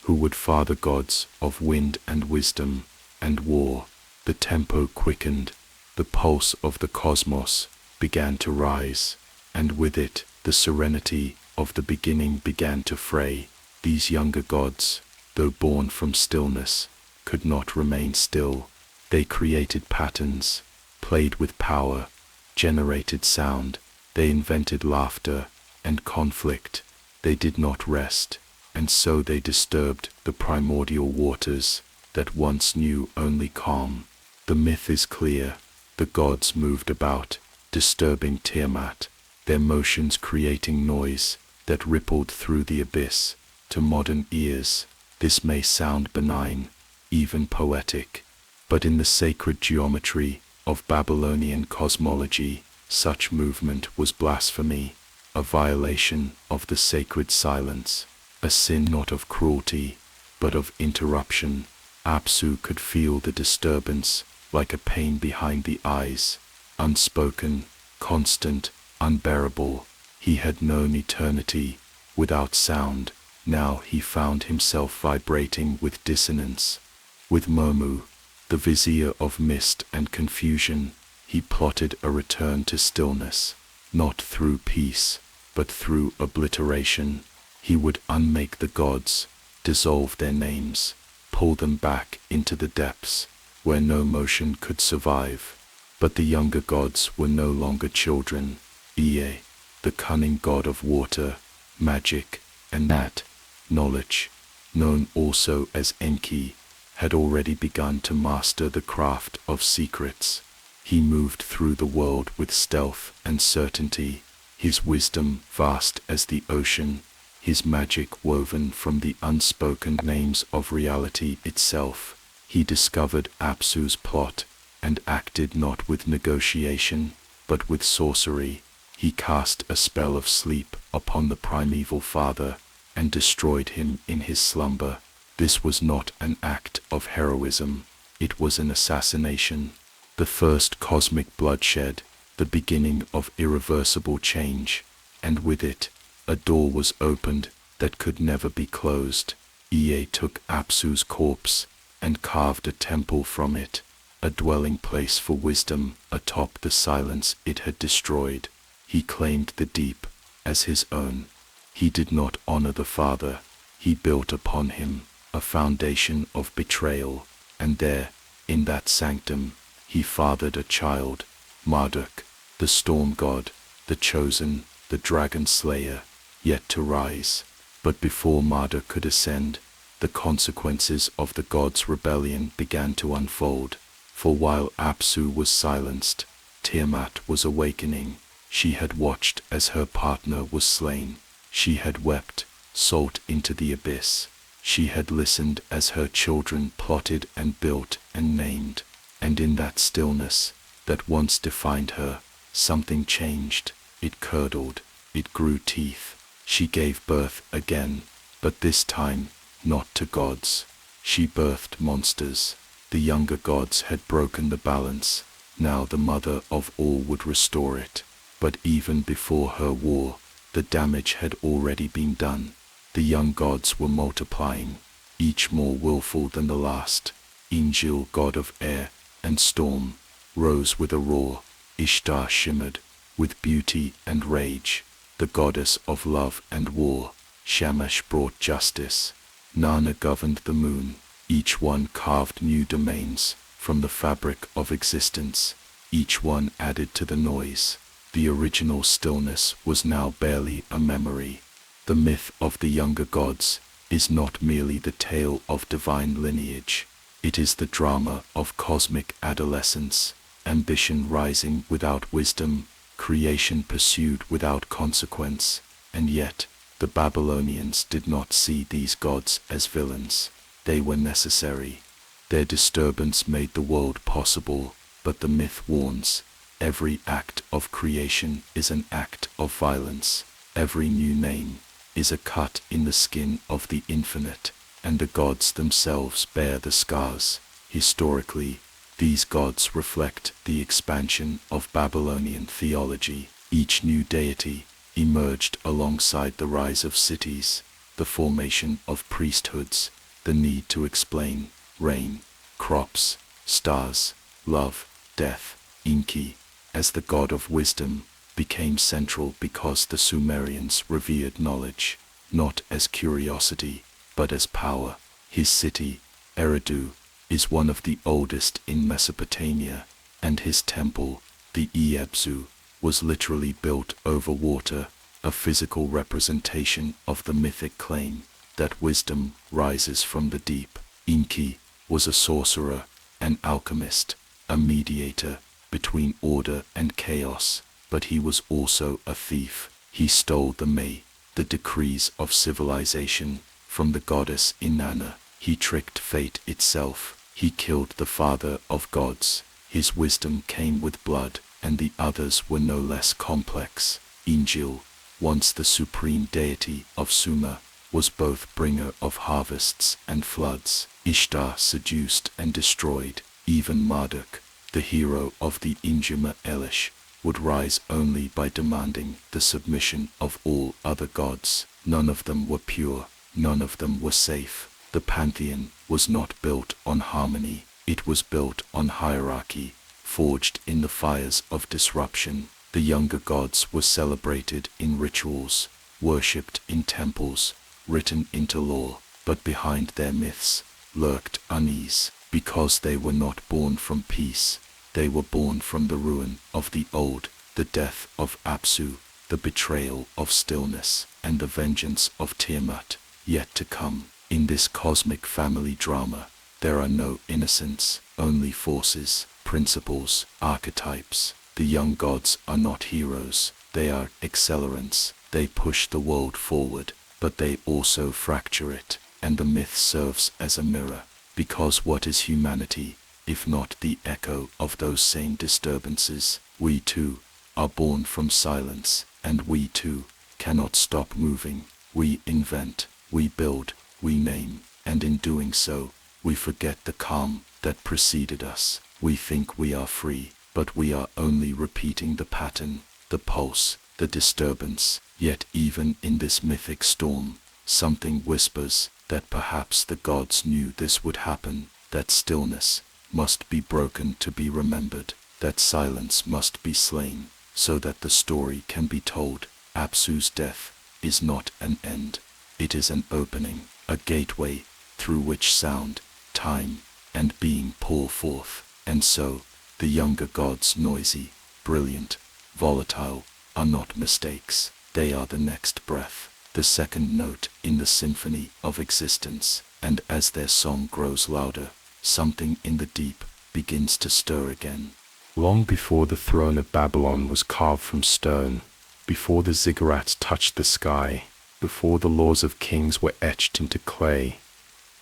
who would father gods of wind and wisdom and war. The tempo quickened, the pulse of the cosmos began to rise, and with it the serenity of the beginning began to fray. These younger gods, though born from stillness, could not remain still. They created patterns, played with power, generated sound. They invented laughter and conflict. They did not rest, and so they disturbed the primordial waters that once knew only calm. The myth is clear. The gods moved about, disturbing Tiamat, their motions creating noise that rippled through the abyss. To modern ears, this may sound benign, even poetic, But in the sacred geometry of Babylonian cosmology, such movement was blasphemy, a violation of the sacred silence, a sin not of cruelty, but of interruption. Apsu could feel the disturbance, like a pain behind the eyes, unspoken, constant, unbearable. He had known eternity without sound. Now he found himself vibrating with dissonance. With Momu, the vizier of mist and confusion, he plotted a return to stillness, not through peace, but through obliteration. He would unmake the gods, dissolve their names, pull them back into the depths, where no motion could survive. But the younger gods were no longer children. Ie, the cunning god of water, magic, and that knowledge, known also as Enki, had already begun to master the craft of secrets. He moved through the world with stealth and certainty, his wisdom vast as the ocean, his magic woven from the unspoken names of reality itself. He discovered Apsu's plot and acted not with negotiation, but with sorcery. He cast a spell of sleep upon the primeval father and destroyed him in his slumber. This was not an act of heroism, it was an assassination. The first cosmic bloodshed, the beginning of irreversible change, and with it, a door was opened that could never be closed. Ie took Apsu's corpse and carved a temple from it, a dwelling place for wisdom atop the silence it had destroyed. He claimed the deep as his own. He did not honor the father, he built upon him a foundation of betrayal, and there, in that sanctum, he fathered a child, Marduk, the storm god, the chosen, the dragon slayer, yet to rise. But before Marduk could ascend, the consequences of the gods' rebellion began to unfold. For while Apsu was silenced, Tiamat was awakening. She had watched as her partner was slain. She had wept, salt into the abyss. She had listened as her children plotted and built and named. And in that stillness that once defined her, something changed. It curdled, it grew teeth. She gave birth again, but this time not to gods. She birthed monsters. The younger gods had broken the balance. Now the mother of all would restore it. But even before her war, the damage had already been done. The young gods were multiplying, each more willful than the last. Injil, god of air and storm, rose with a roar. Ishtar shimmered with beauty and rage. The goddess of love and war, Shamash, brought justice. Nana governed the moon. Each one carved new domains from the fabric of existence. Each one added to the noise. The original stillness was now barely a memory. The myth of the younger gods is not merely the tale of divine lineage. It is the drama of cosmic adolescence, ambition rising without wisdom, creation pursued without consequence. And yet, the Babylonians did not see these gods as villains. They were necessary. Their disturbance made the world possible, but the myth warns, every act of creation is an act of violence. Every new name is a cut in the skin of the infinite, and the gods themselves bear the scars. Historically, these gods reflect the expansion of Babylonian theology. Each new deity emerged alongside the rise of cities, the formation of priesthoods, the need to explain rain, crops, stars, love, death. Enki, as the god of wisdom, became central because the Sumerians revered knowledge, not as curiosity, but as power. His city, Eridu, is one of the oldest in Mesopotamia, and his temple, the Iebzu, was literally built over water, a physical representation of the mythic claim that wisdom rises from the deep. Enki was a sorcerer, an alchemist, a mediator between order and chaos, but he was also a thief. He stole the May, the decrees of civilization, from the goddess Inanna. He tricked fate itself, He killed the father of gods. His wisdom came with blood, and the others were no less complex. Injil, once the supreme deity of Sumer, was both bringer of harvests and floods. Ishtar seduced and destroyed. Even Marduk, the hero of the Injuma Elish, would rise only by demanding the submission of all other gods. None of them were pure, none of them were safe. The pantheon was not built on harmony, it was built on hierarchy, forged in the fires of disruption. The younger gods were celebrated in rituals, worshipped in temples, written into law, but behind their myths lurked unease, because they were not born from peace. They were born from the ruin of the old, the death of Apsu, the betrayal of stillness, and the vengeance of Tiamat, yet to come. In this cosmic family drama, there are no innocents, only forces, principles, archetypes. The young gods are not heroes, they are accelerants. They push the world forward, but they also fracture it, and the myth serves as a mirror, because what is humanity, if not the echo of those same disturbances? We too are born from silence, and we too cannot stop moving. We invent, we build, we name, and in doing so, we forget the calm that preceded us. We think we are free, but we are only repeating the pattern, the pulse, the disturbance. Yet even in this mythic storm, something whispers that perhaps the gods knew this would happen, that stillness must be broken to be remembered, that silence must be slain, so that the story can be told. Apsu's death is not an end, it is an opening, a gateway through which sound, time, and being pour forth. And so, the younger gods, noisy, brilliant, volatile, are not mistakes. They are the next breath, the second note in the symphony of existence, and as their song grows louder, something in the deep begins to stir again. Long before the throne of Babylon was carved from stone, before the ziggurats touched the sky, before the laws of kings were etched into clay,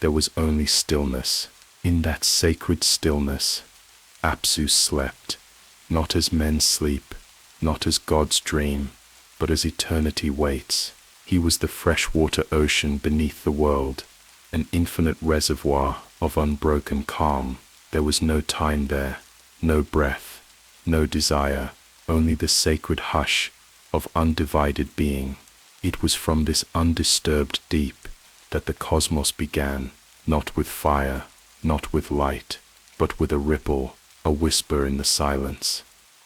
there was only stillness. In that sacred stillness, Apsu slept, not as men sleep, not as gods dream, but as eternity waits. He was the freshwater ocean beneath the world, an infinite reservoir of unbroken calm. There was no time there, no breath, no desire, only the sacred hush of undivided being. It was from this undisturbed deep that the cosmos began, not with fire, not with light, but with a ripple, a whisper in the silence,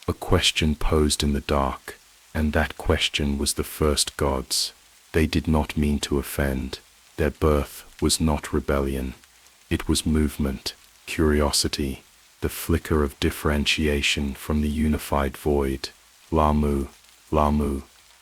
a question posed in the dark. And that question was the first gods. They did not mean to offend. Their birth was not rebellion. It was movement, curiosity, the flicker of differentiation from the unified void. Lamu, Lamu,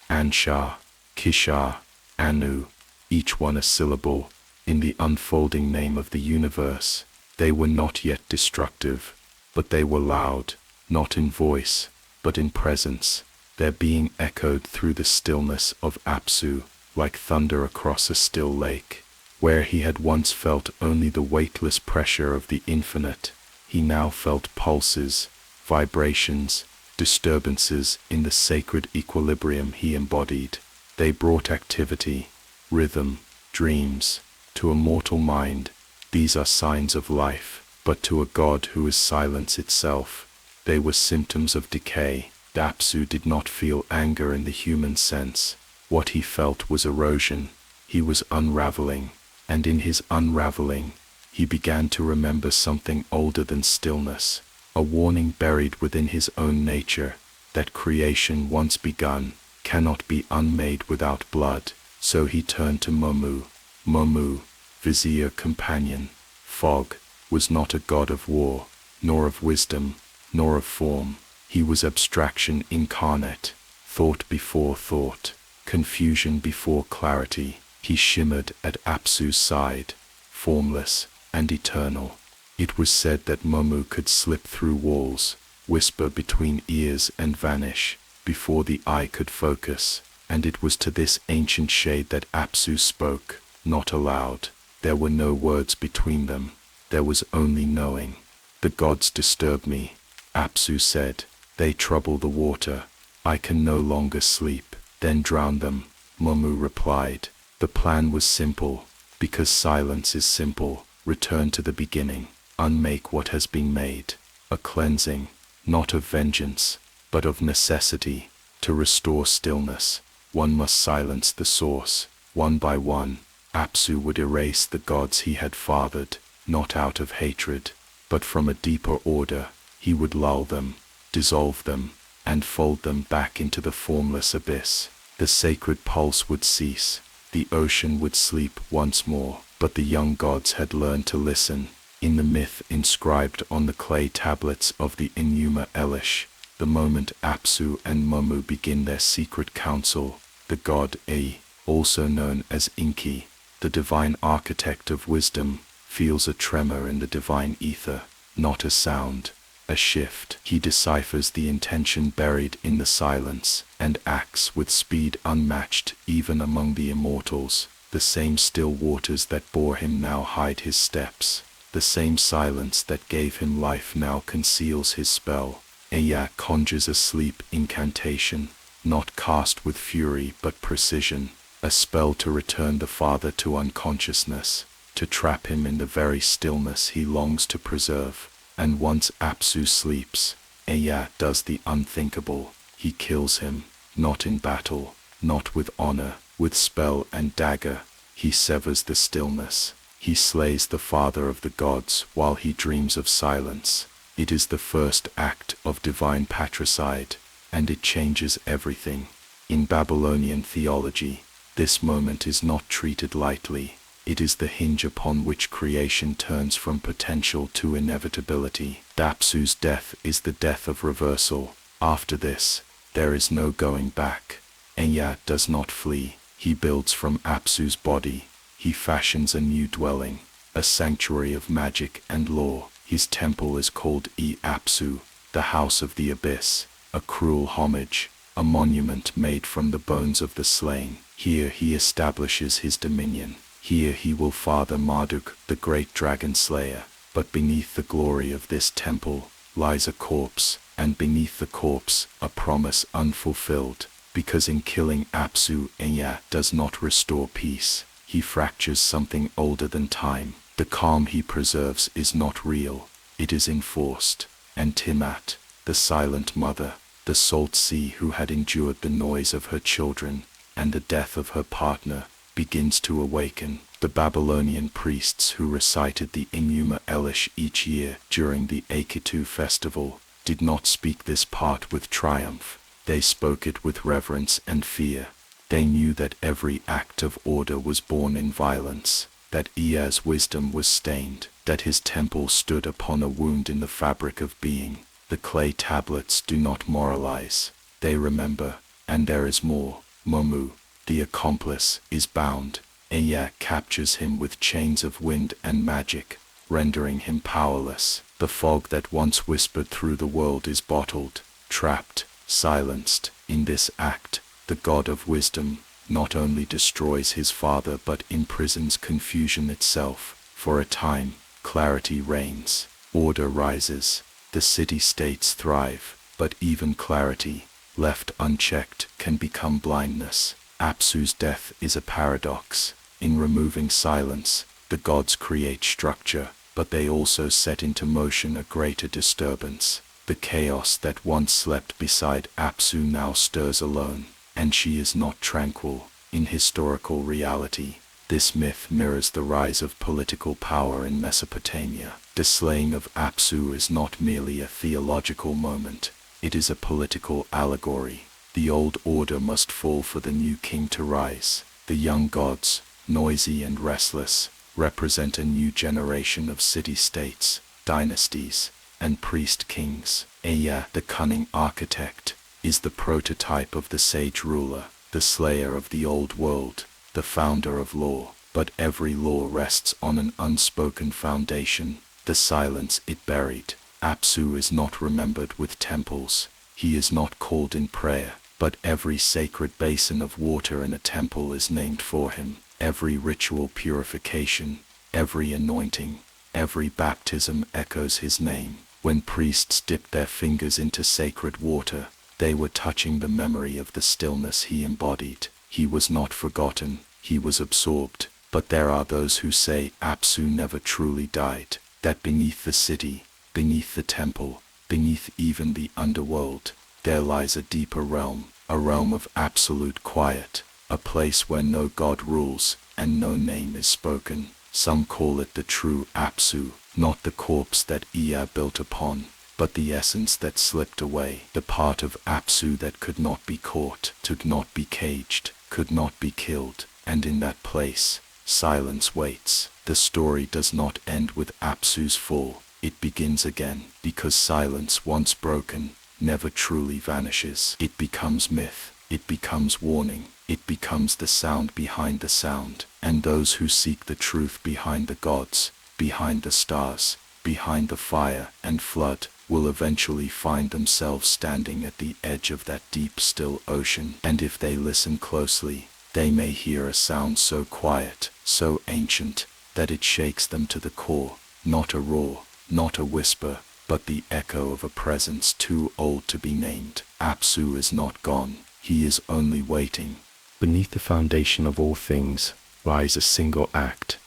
Ansha, Kishar, Anu, each one a syllable, in the unfolding name of the universe. They were not yet destructive, but they were loud, not in voice, but in presence. Their being echoed through the stillness of Apsu, like thunder across a still lake. Where he had once felt only the weightless pressure of the infinite, he now felt pulses, vibrations, disturbances in the sacred equilibrium he embodied. They brought activity, rhythm, dreams. To a mortal mind, these are signs of life, but to a god who is silence itself, they were symptoms of decay. Apsu did not feel anger in the human sense. What he felt was erosion. He was unraveling, and in his unraveling, he began to remember something older than stillness, a warning buried within his own nature, that creation once begun cannot be unmade without blood. So he turned to Momu. Momu, vizier companion. Fog was not a god of war, nor of wisdom, nor of form. He was abstraction incarnate, thought before thought, confusion before clarity. He shimmered at Apsu's side, formless and eternal. It was said that Momu could slip through walls, whisper between ears and vanish, before the eye could focus, and it was to this ancient shade that Apsu spoke, not aloud. There were no words between them, There was only knowing. The gods disturb me, Apsu said. They trouble the water. I can no longer sleep. Then drown them, Momu replied. The plan was simple, because silence is simple. Return to the beginning. Unmake what has been made. A cleansing, not of vengeance, but of necessity. To restore stillness, one must silence the source. One by one, Apsu would erase the gods he had fathered, not out of hatred, but from a deeper order. He would lull them, dissolve them, and fold them back into the formless abyss. The sacred pulse would cease. The ocean would sleep once more. But the young gods had learned to listen. In the myth inscribed on the clay tablets of the Enuma Elish, the moment Apsu and Momu begin their secret council, the god Ea, also known as Inki, the divine architect of wisdom, feels a tremor in the divine ether, not a sound, a shift. He deciphers the intention buried in the silence, and acts with speed unmatched even among the immortals. The same still waters that bore him now hide his steps. The same silence that gave him life now conceals his spell. Ea conjures a sleep incantation, not cast with fury but precision, a spell to return the father to unconsciousness, to trap him in the very stillness he longs to preserve. And once Apsu sleeps, Ea does the unthinkable. He kills him, not in battle, not with honor, with spell and dagger. He severs the stillness. He slays the father of the gods while he dreams of silence. It is the first act of divine patricide, and it changes everything. In Babylonian theology, this moment is not treated lightly. It is the hinge upon which creation turns from potential to inevitability. Apsu's death is the death of reversal. After this, there is no going back. Ea does not flee. He builds from Apsu's body. He fashions a new dwelling, a sanctuary of magic and law. His temple is called Apsu, the house of the abyss, a cruel homage, a monument made from the bones of the slain. Here he establishes his dominion. Here he will father Marduk, the great dragon slayer. But beneath the glory of this temple lies a corpse, and beneath the corpse a promise unfulfilled. Because in killing Apsu, Ea does not restore peace. He fractures something older than time. The calm he preserves is not real. It is enforced. And Tiamat, the silent mother, the salt sea who had endured the noise of her children and the death of her partner, begins to awaken. The Babylonian priests who recited the Enuma Elish each year during the Akitu festival did not speak this part with triumph. They spoke it with reverence and fear. They knew that every act of order was born in violence, that Ea's wisdom was stained, that his temple stood upon a wound in the fabric of being. The clay tablets do not moralize. They remember, and there is more. Momu, the accomplice, is bound. Ea captures him with chains of wind and magic, rendering him powerless. The fog that once whispered through the world is bottled, trapped, silenced. In this act, the god of wisdom not only destroys his father but imprisons confusion itself. For a time, clarity reigns, order rises, the city-states thrive, but even clarity, left unchecked, can become blindness. Apsu's death is a paradox. In removing silence, the gods create structure, but they also set into motion a greater disturbance. The chaos that once slept beside Apsu now stirs alone, and she is not tranquil. In historical reality, this myth mirrors the rise of political power in Mesopotamia. The slaying of Apsu is not merely a theological moment, it is a political allegory. The old order must fall for the new king to rise. The young gods, noisy and restless, represent a new generation of city-states, dynasties, and priest-kings. Ea, the cunning architect, is the prototype of the sage ruler, the slayer of the old world, the founder of law. But every law rests on an unspoken foundation, the silence it buried. Apsu is not remembered with temples. He is not called in prayer, but every sacred basin of water in a temple is named for him. Every ritual purification, every anointing, Every baptism echoes his name. When priests dipped their fingers into sacred water, they were touching the memory of the stillness he embodied. He was not forgotten, he was absorbed. But there are those who say Apsu never truly died, that beneath the city, beneath the temple, beneath even the underworld, there lies a deeper realm, a realm of absolute quiet, a place where no god rules and no name is spoken. Some call it the true Apsu, not the corpse that Ea built upon, but the essence that slipped away, the part of Apsu that could not be caught, could not be caged, could not be killed. And in that place, silence waits. The story does not end with Apsu's fall, it begins again, because silence once broken never truly vanishes. It becomes myth, it becomes warning, it becomes the sound behind the sound. And those who seek the truth behind the gods, behind the stars, behind the fire and flood, will eventually find themselves standing at the edge of that deep still ocean. And if they listen closely, they may hear a sound so quiet, so ancient, that it shakes them to the core. Not a roar, not a whisper, but the echo of a presence too old to be named. Apsu is not gone, he is only waiting. Beneath the foundation of all things lies a single act,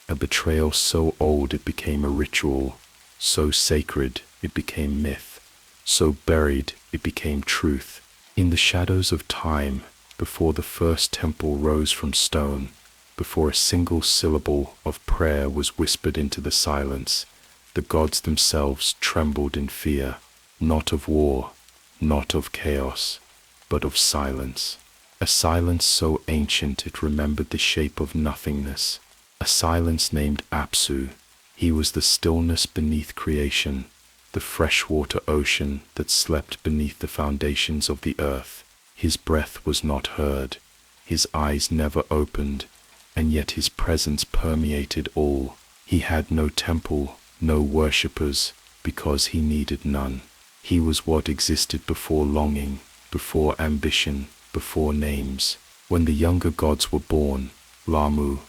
a betrayal so old it became a ritual, so sacred it became myth, so buried it became truth. In the shadows of time, before the first temple rose from stone, before a single syllable of prayer was whispered into the silence, the gods themselves trembled in fear, not of war, not of chaos, but of silence. A silence so ancient it remembered the shape of nothingness. A silence named Apsu. He was the stillness beneath creation, the freshwater ocean that slept beneath the foundations of the earth. His breath was not heard, his eyes never opened, and yet his presence permeated all. He had no temple, no worshippers, because he needed none. He was what existed before longing, before ambition, before names. When the younger gods were born, Lamu,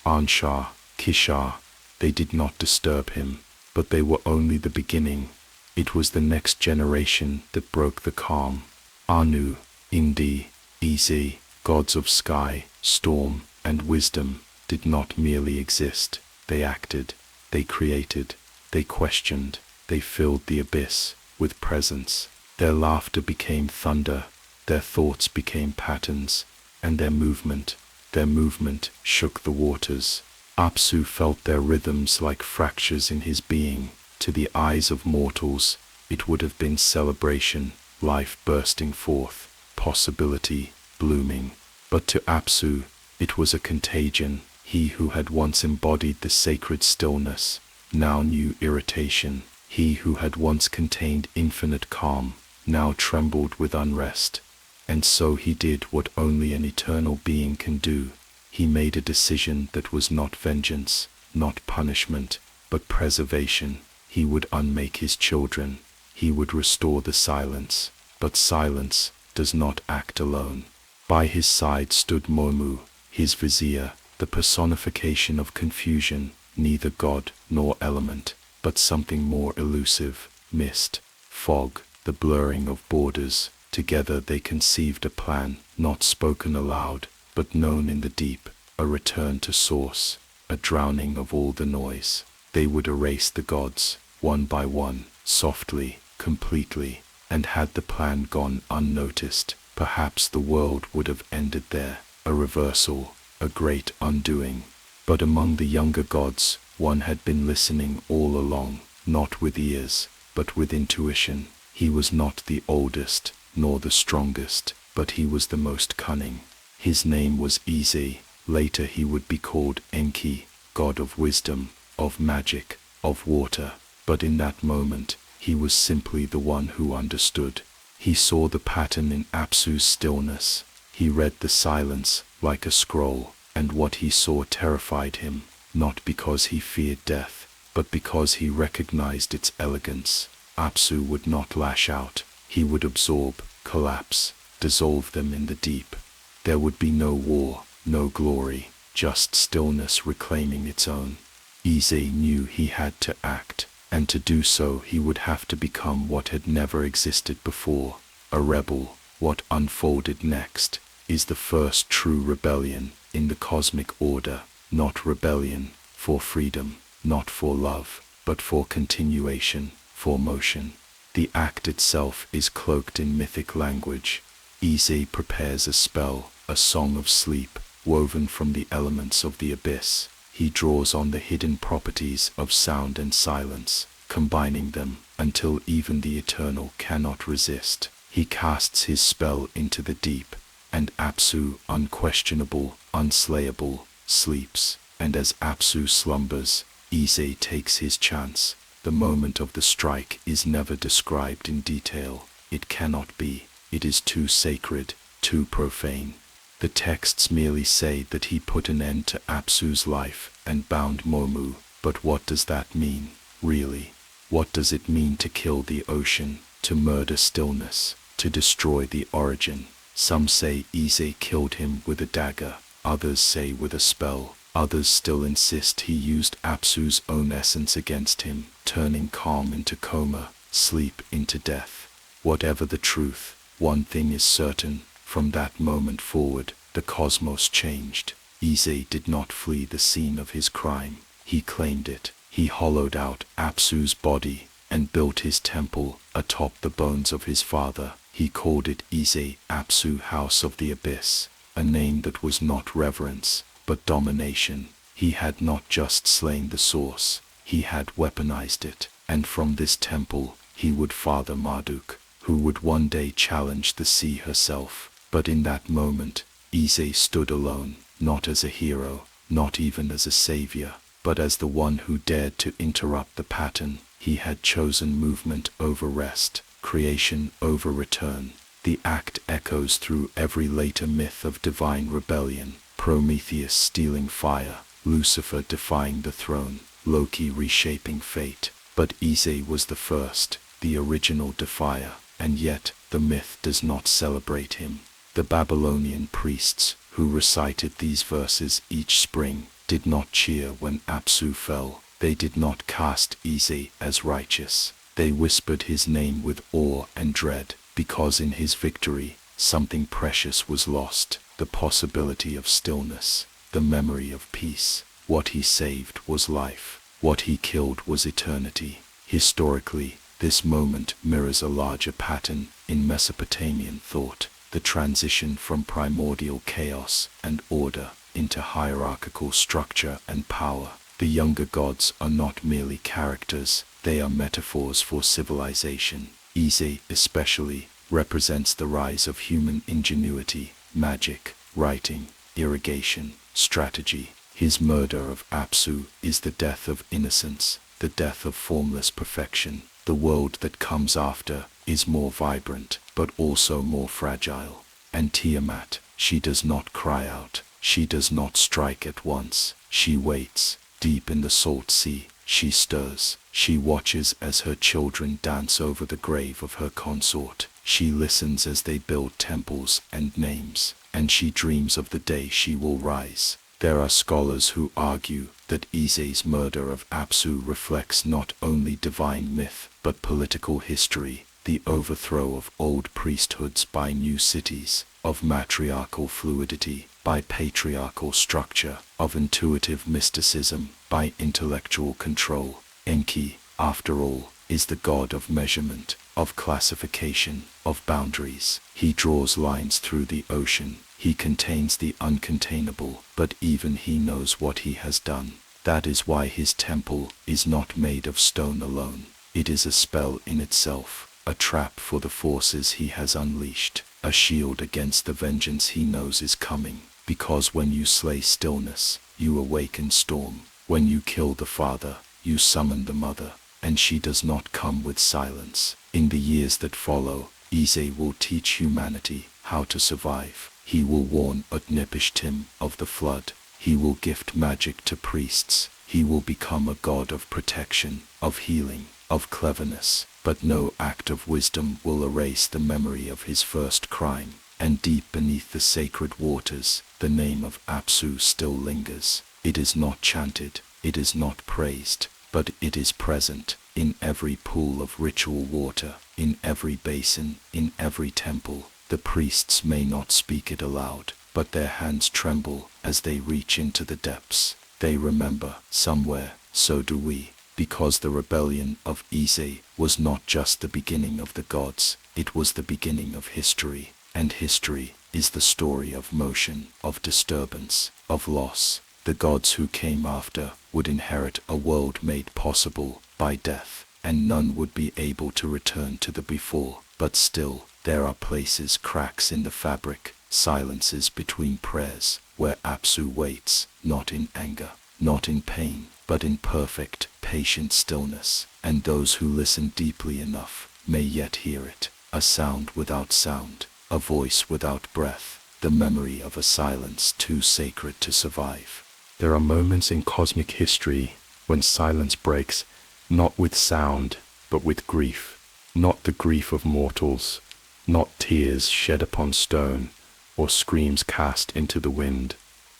Ansha, Kishar, they did not disturb him, but they were only the beginning. It was the next generation that broke the calm. Anu, Indi, Izi, gods of sky, storm, and wisdom, did not merely exist. They acted, they created, they questioned, they filled the abyss with presence. Their laughter became thunder, their thoughts became patterns, and their movement shook the waters. Apsu felt their rhythms like fractures in his being. To the eyes of mortals, it would have been celebration, life bursting forth, possibility blooming. But to Apsu, it was a contagion. He who had once embodied the sacred stillness, now knew irritation. He who had once contained infinite calm, now trembled with unrest. And so he did what only an eternal being can do. He made a decision that was not vengeance, not punishment, but preservation. He would unmake his children. He would restore the silence. But silence does not act alone. By his side stood Momu, his vizier, the personification of confusion, neither god nor element, but something more elusive, mist, fog, the blurring of borders. Together they conceived a plan, not spoken aloud, but known in the deep, a return to source, a drowning of all the noise. They would erase the gods, one by one, softly, completely, and had the plan gone unnoticed, perhaps the world would have ended there, a reversal, a great undoing. But among the younger gods, one had been listening all along, not with ears, but with intuition. He was not the oldest, nor the strongest, but he was the most cunning. His name was Izi. Later he would be called Enki, god of wisdom, of magic, of water. But in that moment, he was simply the one who understood. He saw the pattern in Apsu's stillness. He read the silence like a scroll, and what he saw terrified him, not because he feared death, but because he recognized its elegance. Apsu would not lash out. He would absorb, collapse, dissolve them in the deep. There would be no war, no glory, just stillness reclaiming its own. Ise knew he had to act, and to do so he would have to become what had never existed before, a rebel. What unfolded next is the first true rebellion in the cosmic order, not rebellion for freedom, not for love, but for continuation, for motion. The act itself is cloaked in mythic language. Ise prepares a spell, a song of sleep, woven from the elements of the abyss. He draws on the hidden properties of sound and silence, combining them until even the eternal cannot resist. He casts his spell into the deep, and Apsu, unquestionable, unslayable, sleeps. And as Apsu slumbers, Ise takes his chance. The moment of the strike is never described in detail. It cannot be. It is too sacred, too profane. The texts merely say that he put an end to Apsu's life and bound Momu. But what does that mean, really? What does it mean to kill the ocean, to murder stillness, to destroy the origin? Some say Ise killed him with a dagger, others say with a spell, others still insist he used Apsu's own essence against him, turning calm into coma, sleep into death. Whatever the truth, one thing is certain, from that moment forward, the cosmos changed. Ise did not flee the scene of his crime, he claimed it. He hollowed out Apsu's body and built his temple atop the bones of his father. He called it Ise Apsu, House of the Abyss, a name that was not reverence, but domination. He had not just slain the source, he had weaponized it, and from this temple he would father Marduk, who would one day challenge the sea herself. But in that moment, Ise stood alone, not as a hero, not even as a savior, but as the one who dared to interrupt the pattern. He had chosen movement over rest, creation over return. The act echoes through every later myth of divine rebellion: Prometheus stealing fire, Lucifer defying the throne, Loki reshaping fate. But Ise was the first, the original defier, and yet the myth does not celebrate him. The Babylonian priests, who recited these verses each spring, did not cheer when Apsu fell. They did not cast Ise as righteous. They whispered his name with awe and dread, because in his victory, something precious was lost: the possibility of stillness, the memory of peace. What he saved was life. What he killed was eternity. Historically, this moment mirrors a larger pattern in Mesopotamian thought: the transition from primordial chaos and order into hierarchical structure and power. The younger gods are not merely characters, they are metaphors for civilization. Ise, especially, represents the rise of human ingenuity, magic, writing, irrigation, strategy. His murder of Apsu is the death of innocence, the death of formless perfection. The world that comes after is more vibrant, but also more fragile. And Tiamat, she does not cry out, she does not strike at once, she waits. Deep in the salt sea, she stirs, she watches as her children dance over the grave of her consort. She listens as they build temples and names, and she dreams of the day she will rise. There are scholars who argue that Ise's murder of Apsu reflects not only divine myth, but political history, the overthrow of old priesthoods by new cities, of matriarchal fluidity by patriarchal structure, of intuitive mysticism by intellectual control. Enki, after all, is the god of measurement, of classification, of boundaries. He draws lines through the ocean. He contains the uncontainable, but even he knows what he has done. That is why his temple is not made of stone alone. It is a spell in itself, a trap for the forces he has unleashed, a shield against the vengeance he knows is coming. Because when you slay stillness, you awaken storm. When you kill the father, you summon the mother, and she does not come with silence. In the years that follow, Ise will teach humanity how to survive. He will warn Utnapishtim of the flood. He will gift magic to priests. He will become a god of protection, of healing, of cleverness. But no act of wisdom will erase the memory of his first crime. And deep beneath the sacred waters, the name of Apsu still lingers. It is not chanted, It is not praised, but it is present in every pool of ritual water, in every basin, in every temple. The priests may not speak it aloud, but their hands tremble as they reach into the depths. They remember somewhere, so do we, because the rebellion of Ise was not just the beginning of the gods, it was the beginning of history, and history is the story of motion, of disturbance, of loss. The gods who came after would inherit a world made possible by death, and none would be able to return to the before. But still, there are places, cracks in the fabric, silences between prayers, where Apsu waits, not in anger, not in pain, but in perfect, patient stillness, and those who listen deeply enough may yet hear it. A sound without sound, a voice without breath, the memory of a silence too sacred to survive. There are moments in cosmic history when silence breaks, not with sound, but with grief. Not the grief of mortals, not tears shed upon stone, or screams cast into the wind,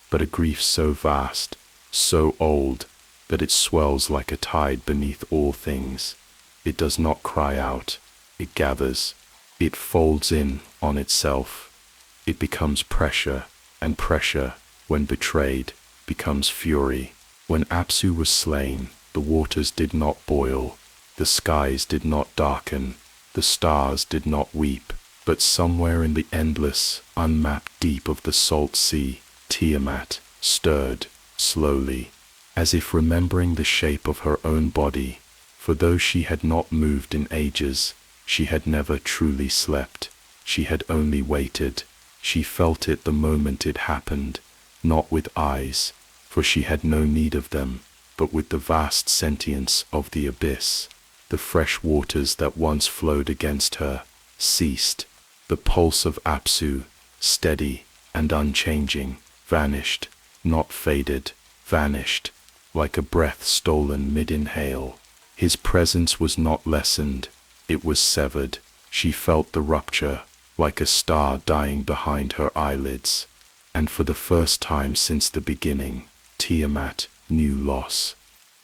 but a grief so vast, so old, that it swells like a tide beneath all things. It does not cry out, it gathers, it folds in on itself. It becomes pressure, and pressure, when betrayed, becomes fury. When Apsu was slain, the waters did not boil, the skies did not darken, the stars did not weep, but somewhere in the endless, unmapped deep of the salt sea, Tiamat stirred, slowly, as if remembering the shape of her own body, for though she had not moved in ages, she had never truly slept, she had only waited. She felt it the moment it happened, not with eyes, for she had no need of them, but with the vast sentience of the abyss. The fresh waters that once flowed against her ceased. The pulse of Apsu, steady and unchanging, vanished, not faded, vanished, like a breath stolen mid-inhale. His presence was not lessened, it was severed. She felt the rupture, like a star dying behind her eyelids. And for the first time since the beginning, Tiamat knew loss.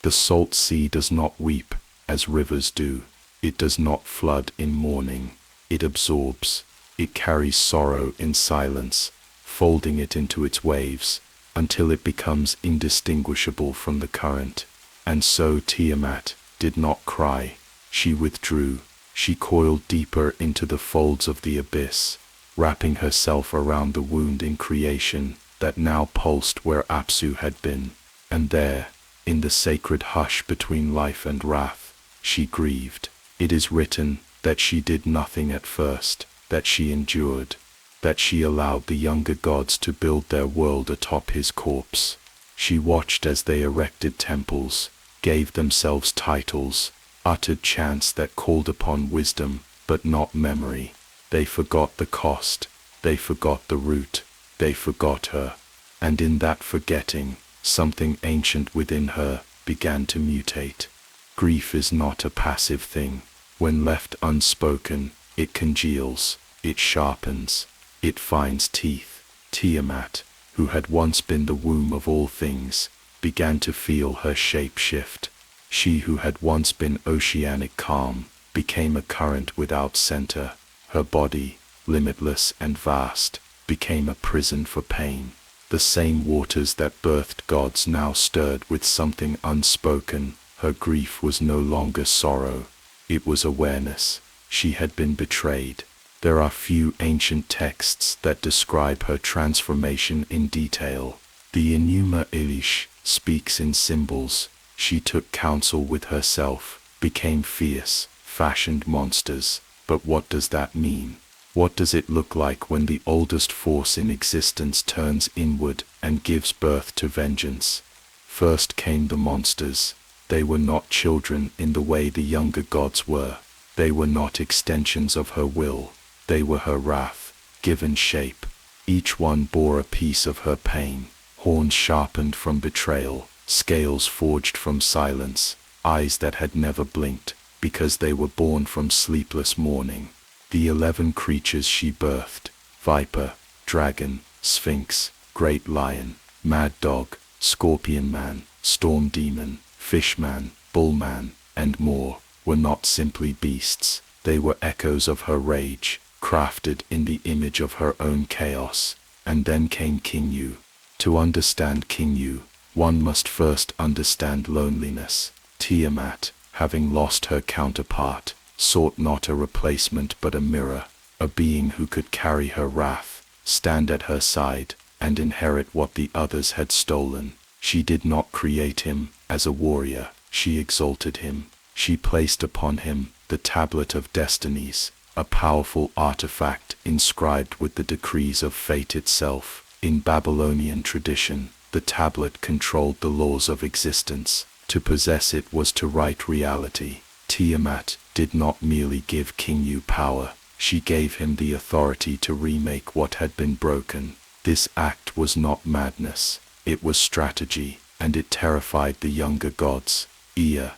The salt sea does not weep, as rivers do. It does not flood in mourning. It absorbs. It carries sorrow in silence, folding it into its waves, until it becomes indistinguishable from the current. And so Tiamat did not cry. She withdrew. She coiled deeper into the folds of the abyss, wrapping herself around the wound in creation that now pulsed where Apsu had been. And there, in the sacred hush between life and wrath, she grieved. It is written that she did nothing at first, that she endured, that she allowed the younger gods to build their world atop his corpse. She watched as they erected temples, gave themselves titles, uttered chants that called upon wisdom, but not memory. They forgot the cost, they forgot the root, they forgot her. And in that forgetting, something ancient within her began to mutate. Grief is not a passive thing. When left unspoken, it congeals, it sharpens, it finds teeth. Tiamat, who had once been the womb of all things, began to feel her shape shift. She who had once been oceanic calm, became a current without center. Her body, limitless and vast, became a prison for pain. The same waters that birthed gods now stirred with something unspoken. Her grief was no longer sorrow. It was awareness. She had been betrayed. There are few ancient texts that describe her transformation in detail. The Enuma Elish speaks in symbols. She took counsel with herself, became fierce, fashioned monsters. But what does that mean? What does it look like when the oldest force in existence turns inward and gives birth to vengeance? First came the monsters. They were not children in the way the younger gods were. They were not extensions of her will. They were her wrath, given shape. Each one bore a piece of her pain, horns sharpened from betrayal, scales forged from silence, eyes that had never blinked, because they were born from sleepless mourning. The 11 creatures she birthed, viper, dragon, sphinx, great lion, mad dog, Scorpion Man, Storm Demon, Fish Man, Bull Man, and more, were not simply beasts. They were echoes of her rage, crafted in the image of her own chaos. And then came King Yu. To understand King Yu, one must first understand loneliness. Tiamat, having lost her counterpart, sought not a replacement but a mirror, a being who could carry her wrath, stand at her side, and inherit what the others had stolen. She did not create him as a warrior, she exalted him. She placed upon him the tablet of destinies, a powerful artifact inscribed with the decrees of fate itself. In Babylonian tradition, the tablet controlled the laws of existence. To possess it was to write reality. Tiamat did not merely give King Yu power, she gave him the authority to remake what had been broken. This act was not madness, it was strategy, and it terrified the younger gods. Ea,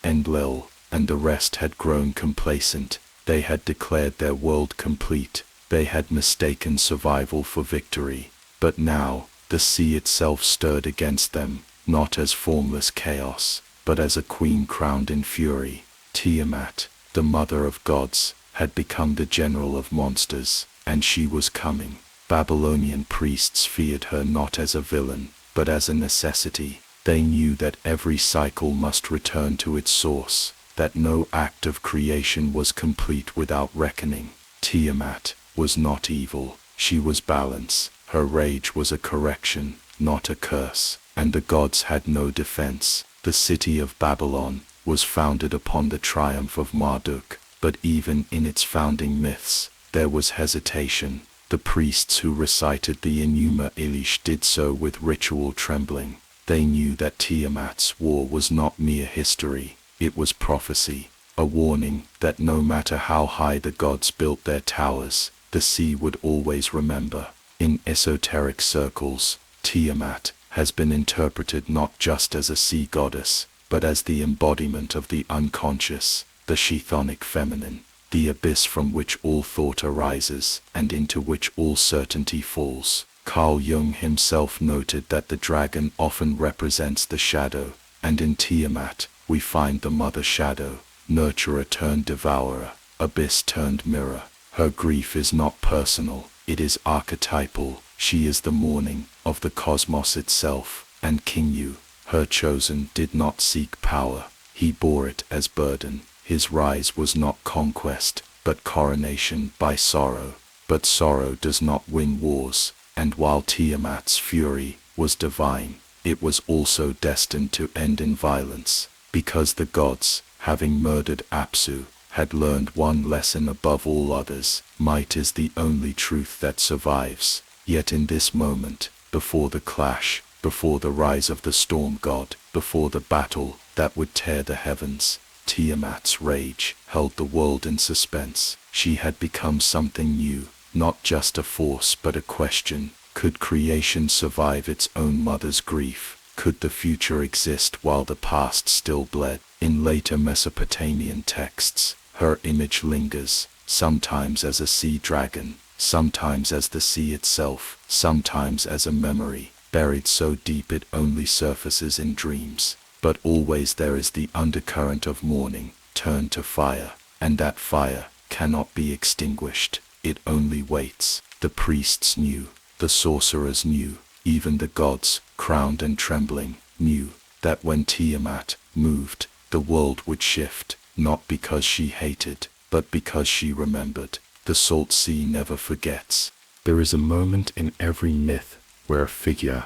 Enlil, and the rest had grown complacent. They had declared their world complete. They had mistaken survival for victory. But now, the sea itself stirred against them, not as formless chaos, but as a queen crowned in fury. Tiamat, the mother of gods, had become the general of monsters, and she was coming. Babylonian priests feared her not as a villain, but as a necessity. They knew that every cycle must return to its source, that no act of creation was complete without reckoning. Tiamat was not evil, she was balance. Her rage was a correction, not a curse, and the gods had no defense. The city of Babylon was founded upon the triumph of Marduk, but even in its founding myths, there was hesitation. The priests who recited the Enuma Elish did so with ritual trembling. They knew that Tiamat's war was not mere history, it was prophecy, a warning that no matter how high the gods built their towers, the sea would always remember. In esoteric circles, Tiamat has been interpreted not just as a sea goddess, but as the embodiment of the unconscious, the chthonic feminine, the abyss from which all thought arises and into which all certainty falls. Carl Jung himself noted that the dragon often represents the shadow, and in Tiamat we find the mother shadow, nurturer turned devourer, abyss turned mirror. Her grief is not personal, it is archetypal. She is the mourning of the cosmos itself, and King Yu, her chosen, did not seek power, he bore it as burden. His rise was not conquest, but coronation by sorrow. But sorrow does not win wars, and while Tiamat's fury was divine, it was also destined to end in violence, because the gods, having murdered Apsu, had learned one lesson above all others: might is the only truth that survives. Yet in this moment, before the clash, before the rise of the storm god, before the battle that would tear the heavens, Tiamat's rage held the world in suspense. She had become something new, not just a force but a question. Could creation survive its own mother's grief? Could the future exist while the past still bled? In later Mesopotamian texts, her image lingers, sometimes as a sea dragon, sometimes as the sea itself, sometimes as a memory, buried so deep it only surfaces in dreams. But always there is the undercurrent of mourning, turned to fire, and that fire cannot be extinguished, it only waits. The priests knew, the sorcerers knew, even the gods, crowned and trembling, knew that when Tiamat moved, the world would shift, not because she hated, but because she remembered. The salt sea never forgets. There is a moment in every myth where a figure,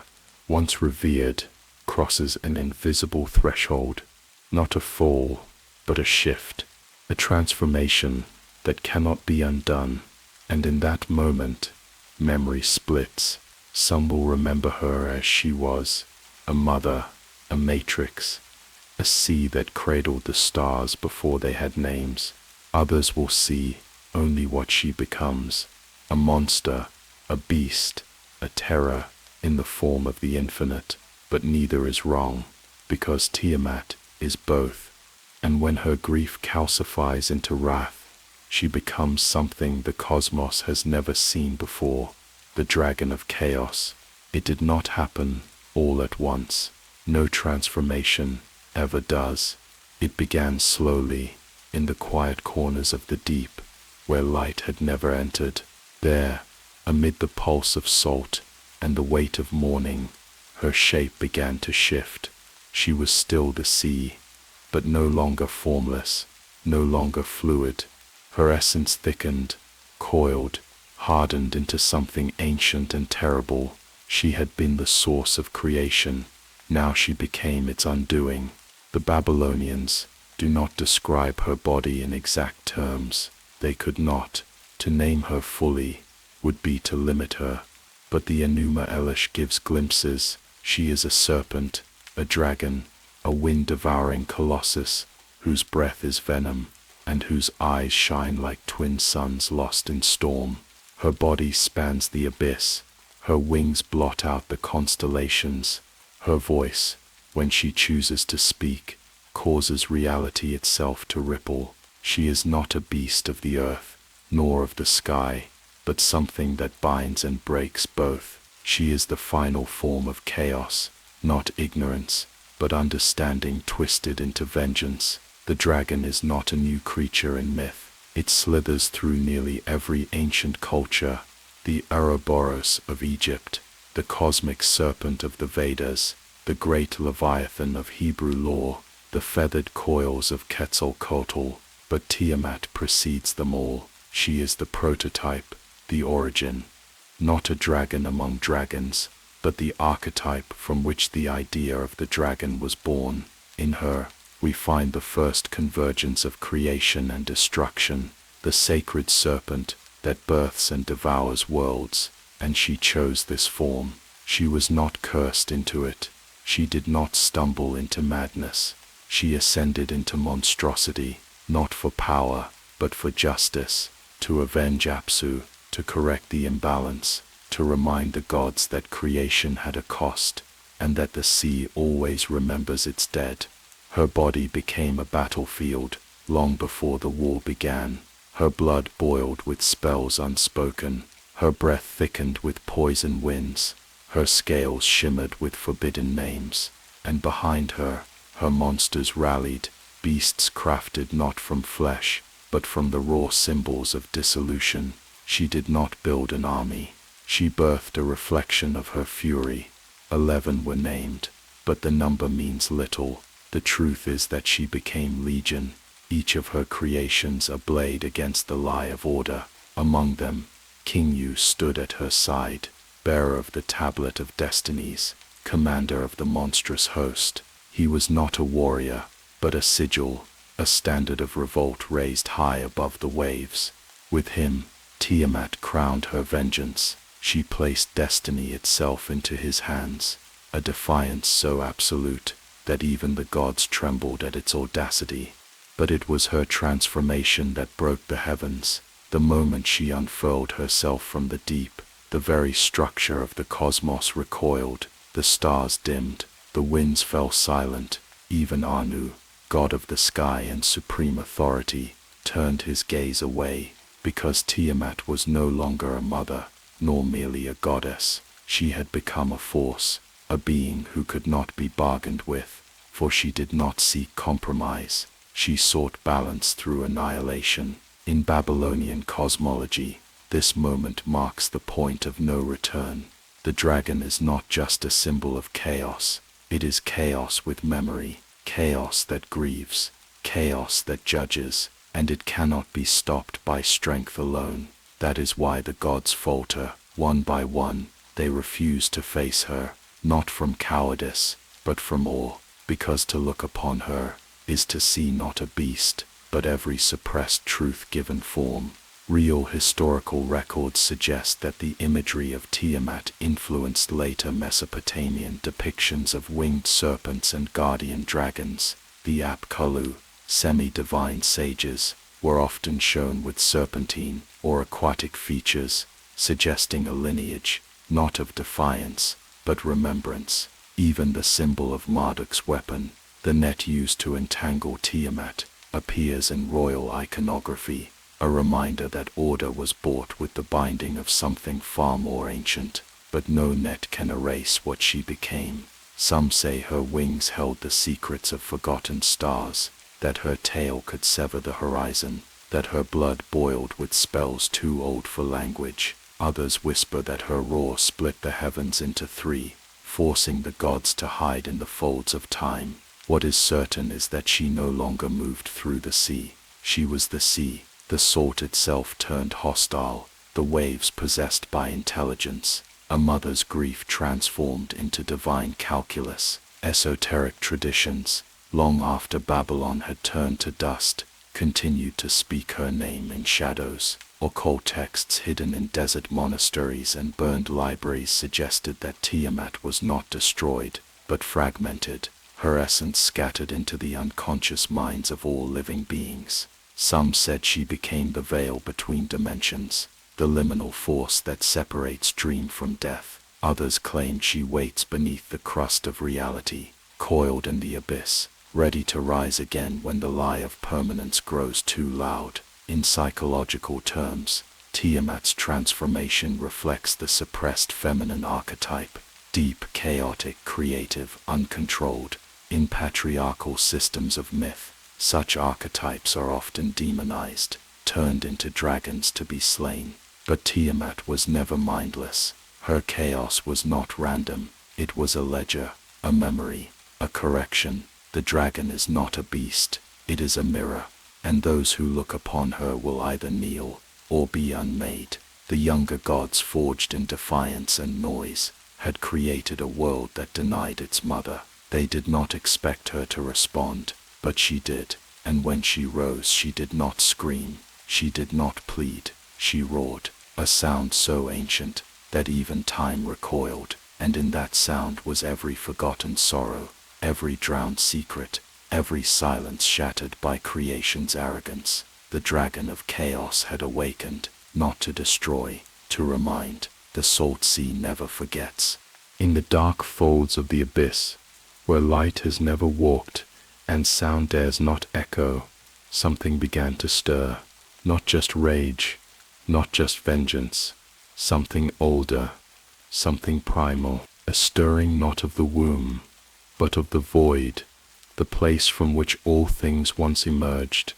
once revered, crosses an invisible threshold, not a fall, but a shift, a transformation that cannot be undone. And in that moment, memory splits. Some will remember her as she was, a mother, a matrix, a sea that cradled the stars before they had names. Others will see only what she becomes, a monster, a beast, a terror in the form of the infinite. But neither is wrong, because Tiamat is both. And when her grief calcifies into wrath, she becomes something the cosmos has never seen before, the dragon of chaos. It did not happen all at once. No transformation ever does. It began slowly, in the quiet corners of the deep, where light had never entered. There, amid the pulse of salt and the weight of morning, her shape began to shift. She was still the sea, but no longer formless, no longer fluid. Her essence thickened, coiled, hardened into something ancient and terrible. She had been the source of creation. Now she became its undoing. The Babylonians do not describe her body in exact terms. They could not. To name her fully would be to limit her. But the Enuma Elish gives glimpses. She is a serpent, a dragon, a wind-devouring colossus, whose breath is venom, and whose eyes shine like twin suns lost in storm. Her body spans the abyss. Her wings blot out the constellations. Her voice, when she chooses to speak, causes reality itself to ripple. She is not a beast of the earth, nor of the sky, but something that binds and breaks both. She is the final form of chaos, not ignorance, but understanding twisted into vengeance. The dragon is not a new creature in myth. It slithers through nearly every ancient culture. The Ouroboros of Egypt, the cosmic serpent of the Vedas, the great Leviathan of Hebrew lore, the feathered coils of Quetzalcoatl. But Tiamat precedes them all. She is the prototype, the origin. Not a dragon among dragons, but the archetype from which the idea of the dragon was born. In her, we find the first convergence of creation and destruction, the sacred serpent that births and devours worlds, and she chose this form. She was not cursed into it. She did not stumble into madness. She ascended into monstrosity, not for power, but for justice, to avenge Apsu, to correct the imbalance, to remind the gods that creation had a cost, and that the sea always remembers its dead. Her body became a battlefield long before the war began. Her blood boiled with spells unspoken. Her breath thickened with poison winds. Her scales shimmered with forbidden names. And behind her, her monsters rallied, beasts crafted not from flesh, but from the raw symbols of dissolution. She did not build an army. She birthed a reflection of her fury. 11 were named, but the number means little. The truth is that she became legion, each of her creations a blade against the lie of order. Among them, King Yu stood at her side, bearer of the tablet of destinies, commander of the monstrous host. He was not a warrior, but a sigil, a standard of revolt raised high above the waves. With him, Tiamat crowned her vengeance. She placed destiny itself into his hands, a defiance so absolute that even the gods trembled at its audacity. But it was her transformation that broke the heavens. The moment she unfurled herself from the deep, the very structure of the cosmos recoiled, the stars dimmed, the winds fell silent. Even Anu, god of the sky and supreme authority, turned his gaze away, because Tiamat was no longer a mother, nor merely a goddess. She had become a force, a being who could not be bargained with, for she did not seek compromise. She sought balance through annihilation. In Babylonian cosmology, this moment marks the point of no return. The dragon is not just a symbol of chaos. It is chaos with memory, chaos that grieves, chaos that judges, and it cannot be stopped by strength alone. That is why the gods falter. One by one, they refuse to face her, not from cowardice, but from awe, because to look upon her is to see not a beast, but every suppressed truth given form. Real historical records suggest that the imagery of Tiamat influenced later Mesopotamian depictions of winged serpents and guardian dragons. The Apkallu, semi-divine sages, were often shown with serpentine or aquatic features, suggesting a lineage, not of defiance, but remembrance. Even the symbol of Marduk's weapon, the net used to entangle Tiamat, appears in royal iconography, a reminder that order was bought with the binding of something far more ancient. but no net can erase what she became. Some say her wings held the secrets of forgotten stars, that her tail could sever the horizon, that her blood boiled with spells too old for language. Others whisper that her roar split the heavens into three, forcing the gods to hide in the folds of time. What is certain is that she no longer moved through the sea. She was the sea. The salt itself turned hostile, the waves possessed by intelligence, a mother's grief transformed into divine calculus. Esoteric traditions, long after Babylon had turned to dust, continued to speak her name in shadows. Occult texts hidden in desert monasteries and burned libraries suggested that Tiamat was not destroyed, but fragmented, her essence scattered into the unconscious minds of all living beings. Some said she became the veil between dimensions, the liminal force that separates dream from death. Others claimed she waits beneath the crust of reality, coiled in the abyss, ready to rise again when the lie of permanence grows too loud. In psychological terms, Tiamat's transformation reflects the suppressed feminine archetype, deep, chaotic, creative, uncontrolled. In patriarchal systems of myth, such archetypes are often demonized, turned into dragons to be slain. But Tiamat was never mindless. Her chaos was not random. It was a ledger, a memory, a correction. The dragon is not a beast, it is a mirror, and those who look upon her will either kneel or be unmade. The younger gods, forged in defiance and noise, had created a world that denied its mother. They did not expect her to respond, but she did, and when she rose she did not scream, she did not plead, she roared, a sound so ancient that even time recoiled, and in that sound was every forgotten sorrow, every drowned secret, every silence shattered by creation's arrogance. The dragon of chaos had awakened, not to destroy, to remind. The salt sea never forgets. In the dark folds of the abyss, where light has never walked and sound dares not echo, something began to stir. Not just rage, not just vengeance, something older, something primal, a stirring not of the womb, but of the void, the place from which all things once emerged,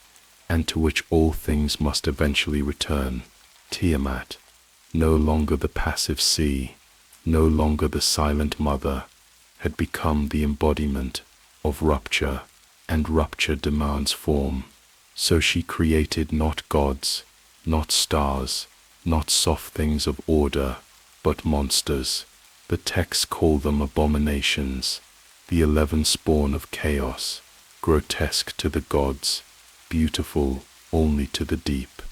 and to which all things must eventually return. Tiamat, no longer the passive sea, no longer the silent mother, had become the embodiment of rupture, and rupture demands form. So she created not gods, not stars, not soft things of order, but monsters. The texts call them abominations, the 11 spawn of chaos, grotesque to the gods, beautiful only to the deep.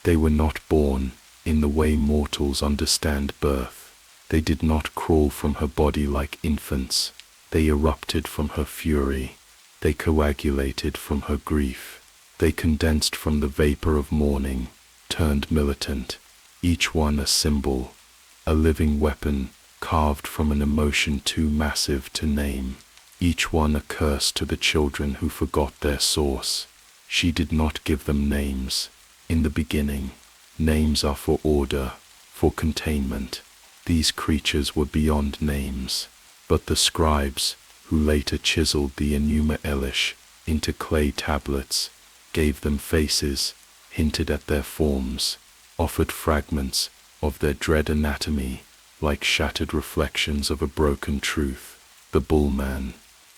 They were not born in the way mortals understand birth. They did not crawl from her body like infants. They erupted from her fury. They coagulated from her grief. They condensed from the vapor of morning, turned militant, each one a symbol, a living weapon carved from an emotion too massive to name, each one a curse to the children who forgot their source. She did not give them names. In the beginning, names are for order, for containment. These creatures were beyond names, but the scribes, who later chiseled the Enuma Elish into clay tablets, gave them faces, hinted at their forms, offered fragments of their dread anatomy, like shattered reflections of a broken truth. The bull man,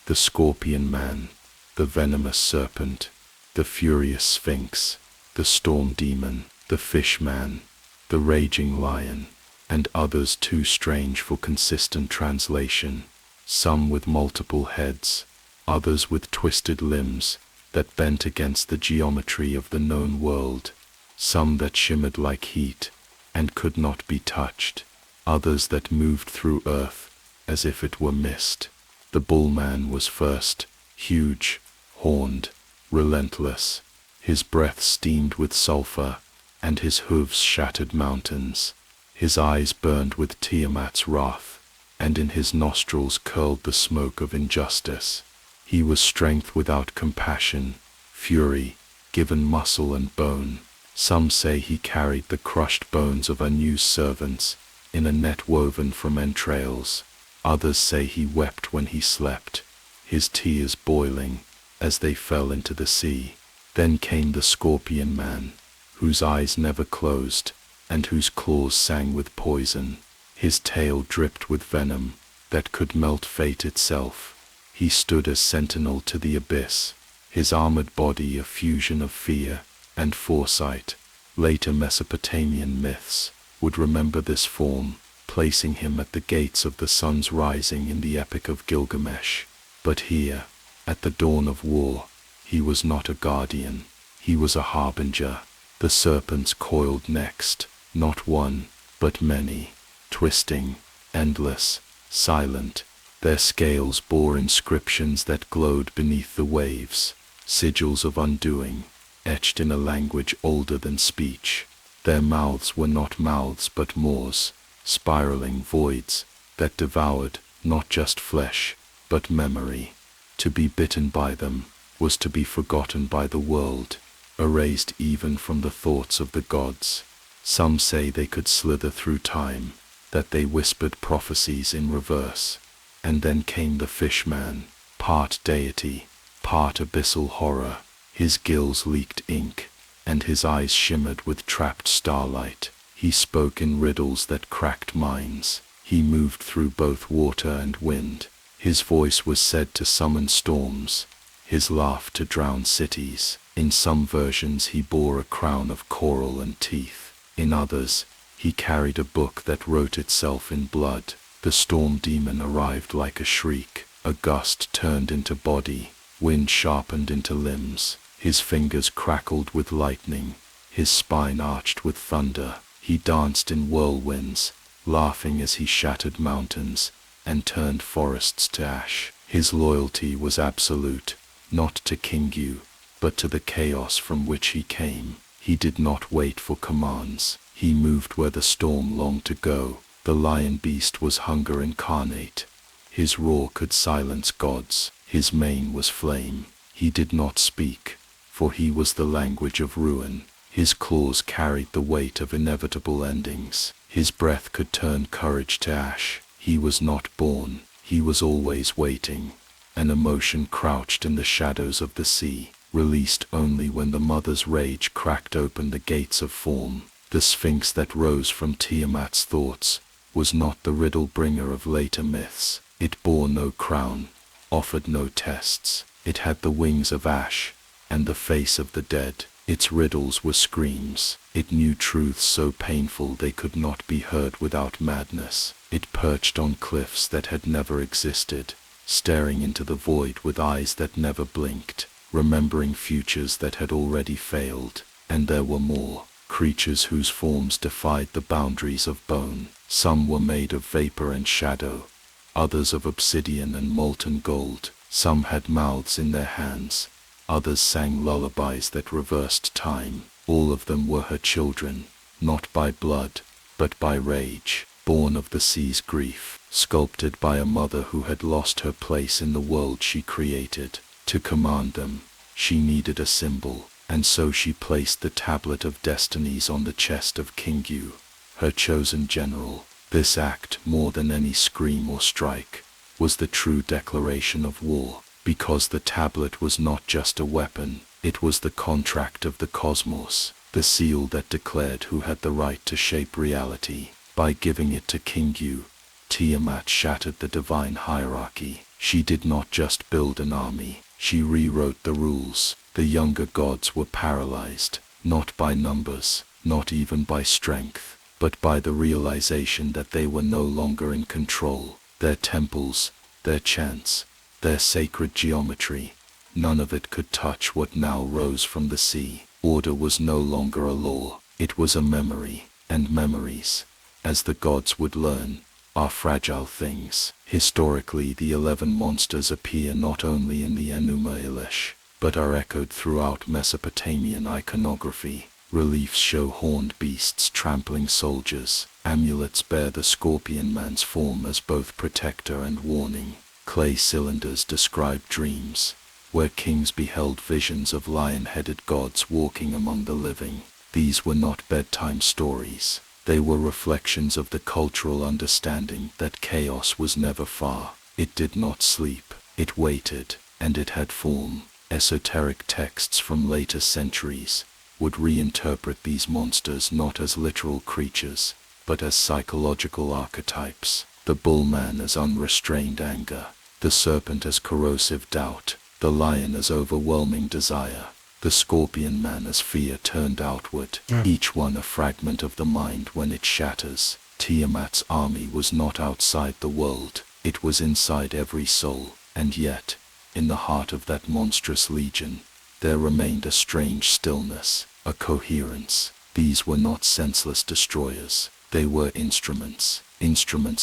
the scorpion man, the venomous serpent, the furious sphinx, the storm demon, the fish man, the raging lion, and others too strange for consistent translation, some with multiple heads, others with twisted limbs that bent against the geometry of the known world, some that shimmered like heat and could not be touched, others that moved through earth as if it were mist. The bullman was first, huge, horned, relentless. His breath steamed with sulfur, and his hooves shattered mountains. His eyes burned with Tiamat's wrath, and in his nostrils curled the smoke of injustice. He was strength without compassion, fury, given muscle and bone. Some say he carried the crushed bones of unused servants, in a net woven from entrails. Others say he wept when he slept, his tears boiling as they fell into the sea. Then came the scorpion man, whose eyes never closed, and whose claws sang with poison. His tail dripped with venom that could melt fate itself. He stood as sentinel to the abyss, his armored body a fusion of fear and foresight. Later Mesopotamian myths would remember this form, placing him at the gates of the sun's rising in the Epic of Gilgamesh. But here, at the dawn of war, he was not a guardian, he was a harbinger. The serpents coiled next, not one, but many, twisting, endless, silent. Their scales bore inscriptions that glowed beneath the waves, sigils of undoing, etched in a language older than speech. Their mouths were not mouths but maws, spiraling voids that devoured not just flesh, but memory. To be bitten by them was to be forgotten by the world, erased even from the thoughts of the gods. Some say they could slither through time, that they whispered prophecies in reverse. And then came the fishman, part deity, part abyssal horror. His gills leaked ink, and his eyes shimmered with trapped starlight. He spoke in riddles that cracked minds. He moved through both water and wind. His voice was said to summon storms, his laugh to drown cities. In some versions he bore a crown of coral and teeth. In others, he carried a book that wrote itself in blood. The storm demon arrived like a shriek. A gust turned into body, wind sharpened into limbs. His fingers crackled with lightning, his spine arched with thunder. He danced in whirlwinds, laughing as he shattered mountains and turned forests to ash. His loyalty was absolute, not to Kingu, but to the chaos from which he came. He did not wait for commands. He moved where the storm longed to go. The lion beast was hunger incarnate. His roar could silence gods. His mane was flame. He did not speak, for he was the language of ruin. His claws carried the weight of inevitable endings. His breath could turn courage to ash. He was not born. He was always waiting. An emotion crouched in the shadows of the sea, released only when the mother's rage cracked open the gates of form. The sphinx that rose from Tiamat's thoughts was not the riddle bringer of later myths. It bore no crown, offered no tests. It had the wings of ash and the face of the dead. Its riddles were screams. It knew truths so painful they could not be heard without madness. It perched on cliffs that had never existed, staring into the void with eyes that never blinked, remembering futures that had already failed. And there were more, creatures whose forms defied the boundaries of bone. Some were made of vapor and shadow, others of obsidian and molten gold. Some had mouths in their hands, others sang lullabies that reversed time. All of them were her children, not by blood, but by rage, born of the sea's grief, sculpted by a mother who had lost her place in the world she created. To command them, she needed a symbol, and so she placed the tablet of destinies on the chest of Kingu, her chosen general. This act, more than any scream or strike, was the true declaration of war, because the tablet was not just a weapon, it was the contract of the cosmos, the seal that declared who had the right to shape reality. By giving it to Kingu, Tiamat shattered the divine hierarchy. She did not just build an army, she rewrote the rules. The younger gods were paralyzed, not by numbers, not even by strength, but by the realization that they were no longer in control. Their temples, their chants, their sacred geometry, none of it could touch what now rose from the sea. Order was no longer a law, it was a memory, and memories, as the gods would learn, are fragile things. Historically, the 11 monsters appear not only in the Enuma Elish, but are echoed throughout Mesopotamian iconography. Reliefs show horned beasts trampling soldiers. Amulets bear the scorpion man's form as both protector and warning. Clay cylinders describe dreams, where kings beheld visions of lion-headed gods walking among the living. These were not bedtime stories. They were reflections of the cultural understanding that chaos was never far. It did not sleep, it waited, and it had form. Esoteric texts from later centuries would reinterpret these monsters not as literal creatures, but as psychological archetypes. The bullman as unrestrained anger, the serpent as corrosive doubt, the lion as overwhelming desire, the scorpion man as fear turned outward, each one a fragment of the mind when it shatters. Tiamat's army was not outside the world, it was inside every soul, and yet, in the heart of that monstrous legion, there remained a strange stillness, a coherence. These were not senseless destroyers, they were instruments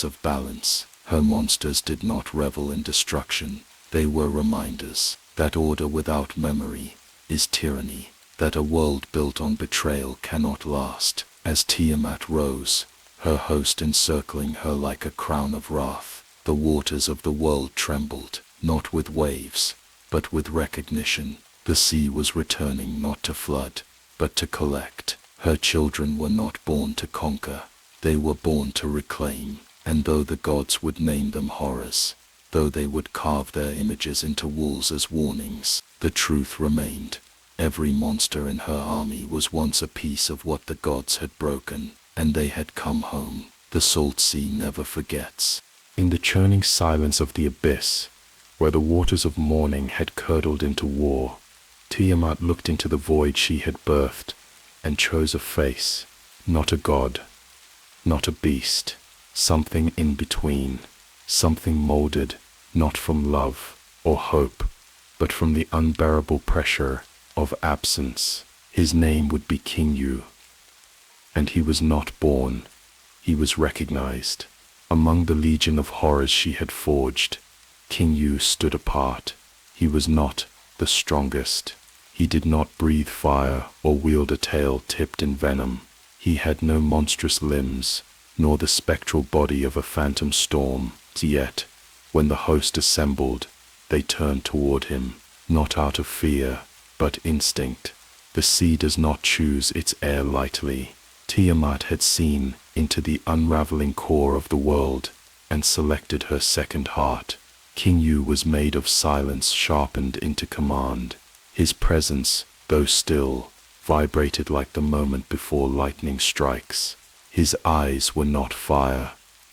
of balance. Her monsters did not revel in destruction, they were reminders that order without memory is tyranny, that a world built on betrayal cannot last. As Tiamat rose, her host encircling her like a crown of wrath, the waters of the world trembled, not with waves, but with recognition. The sea was returning not to flood, but to collect. Her children were not born to conquer, they were born to reclaim. And though the gods would name them horrors, though they would carve their images into walls as warnings, the truth remained. Every monster in her army was once a piece of what the gods had broken, and they had come home. The salt sea never forgets. In the churning silence of the abyss, where the waters of mourning had curdled into war, Tiamat looked into the void she had birthed, and chose a face, not a god, not a beast, something in between, something molded, not from love or hope, but from the unbearable pressure of absence. His name would be King Yu. And he was not born, he was recognized. Among the legion of horrors she had forged, King Yu stood apart. He was not the strongest. He did not breathe fire or wield a tail tipped in venom. He had no monstrous limbs, nor the spectral body of a phantom storm. Yet, when the host assembled, they turned toward him, not out of fear, but instinct. The sea does not choose its air lightly. Tiamat had seen into the unraveling core of the world, and selected her second heart. King Yu was made of silence sharpened into command. His presence, though still, vibrated like the moment before lightning strikes. His eyes were not fire,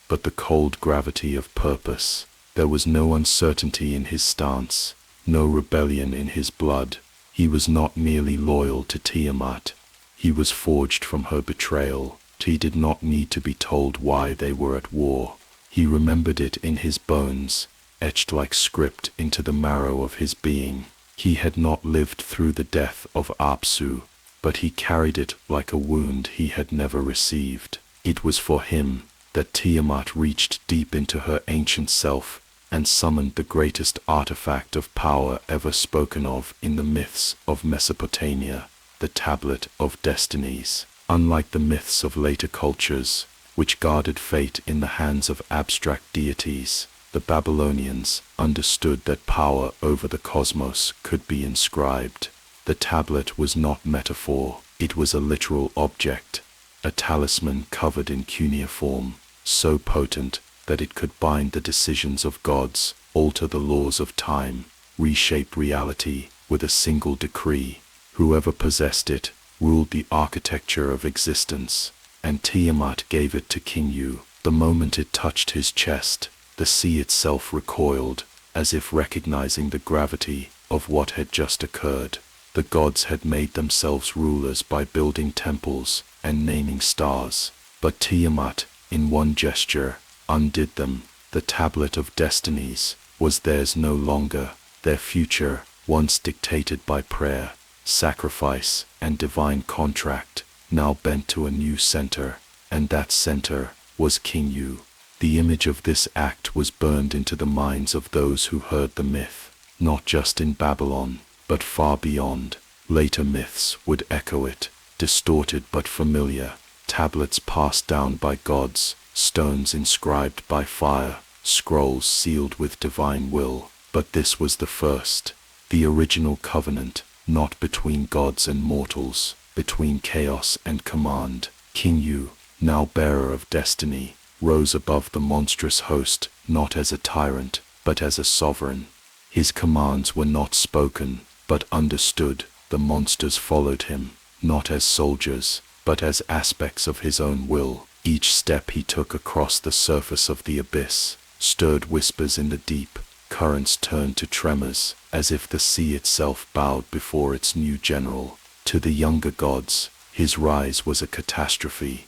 but the cold gravity of purpose. There was no uncertainty in his stance, no rebellion in his blood. He was not merely loyal to Tiamat, he was forged from her betrayal. He did not need to be told why they were at war. He remembered it in his bones, etched like script into the marrow of his being. He had not lived through the death of Apsu, but he carried it like a wound he had never received. It was for him that Tiamat reached deep into her ancient self and summoned the greatest artifact of power ever spoken of in the myths of Mesopotamia, the Tablet of Destinies. Unlike the myths of later cultures, which guarded fate in the hands of abstract deities, the Babylonians understood that power over the cosmos could be inscribed. The tablet was not metaphor, it was a literal object, a talisman covered in cuneiform, so potent that it could bind the decisions of gods, alter the laws of time, reshape reality with a single decree. Whoever possessed it ruled the architecture of existence, and Tiamat gave it to King Yu. The moment it touched his chest, the sea itself recoiled, as if recognizing the gravity of what had just occurred. The gods had made themselves rulers by building temples and naming stars, but Tiamat, in one gesture, undid them. The Tablet of Destinies was theirs no longer. Their future, once dictated by prayer, sacrifice, and divine contract, now bent to a new center, and that center was King Yu. The image of this act was burned into the minds of those who heard the myth, not just in Babylon, but far beyond. Later myths would echo it, distorted but familiar, tablets passed down by gods, stones inscribed by fire, scrolls sealed with divine will. But this was the first, the original covenant, not between gods and mortals, between chaos and command. King Yu, now bearer of destiny, rose above the monstrous host, not as a tyrant, but as a sovereign. His commands were not spoken, but understood. The monsters followed him, not as soldiers, but as aspects of his own will. Each step he took across the surface of the abyss stirred whispers in the deep. Currents turned to tremors, as if the sea itself bowed before its new general. To the younger gods, his rise was a catastrophe.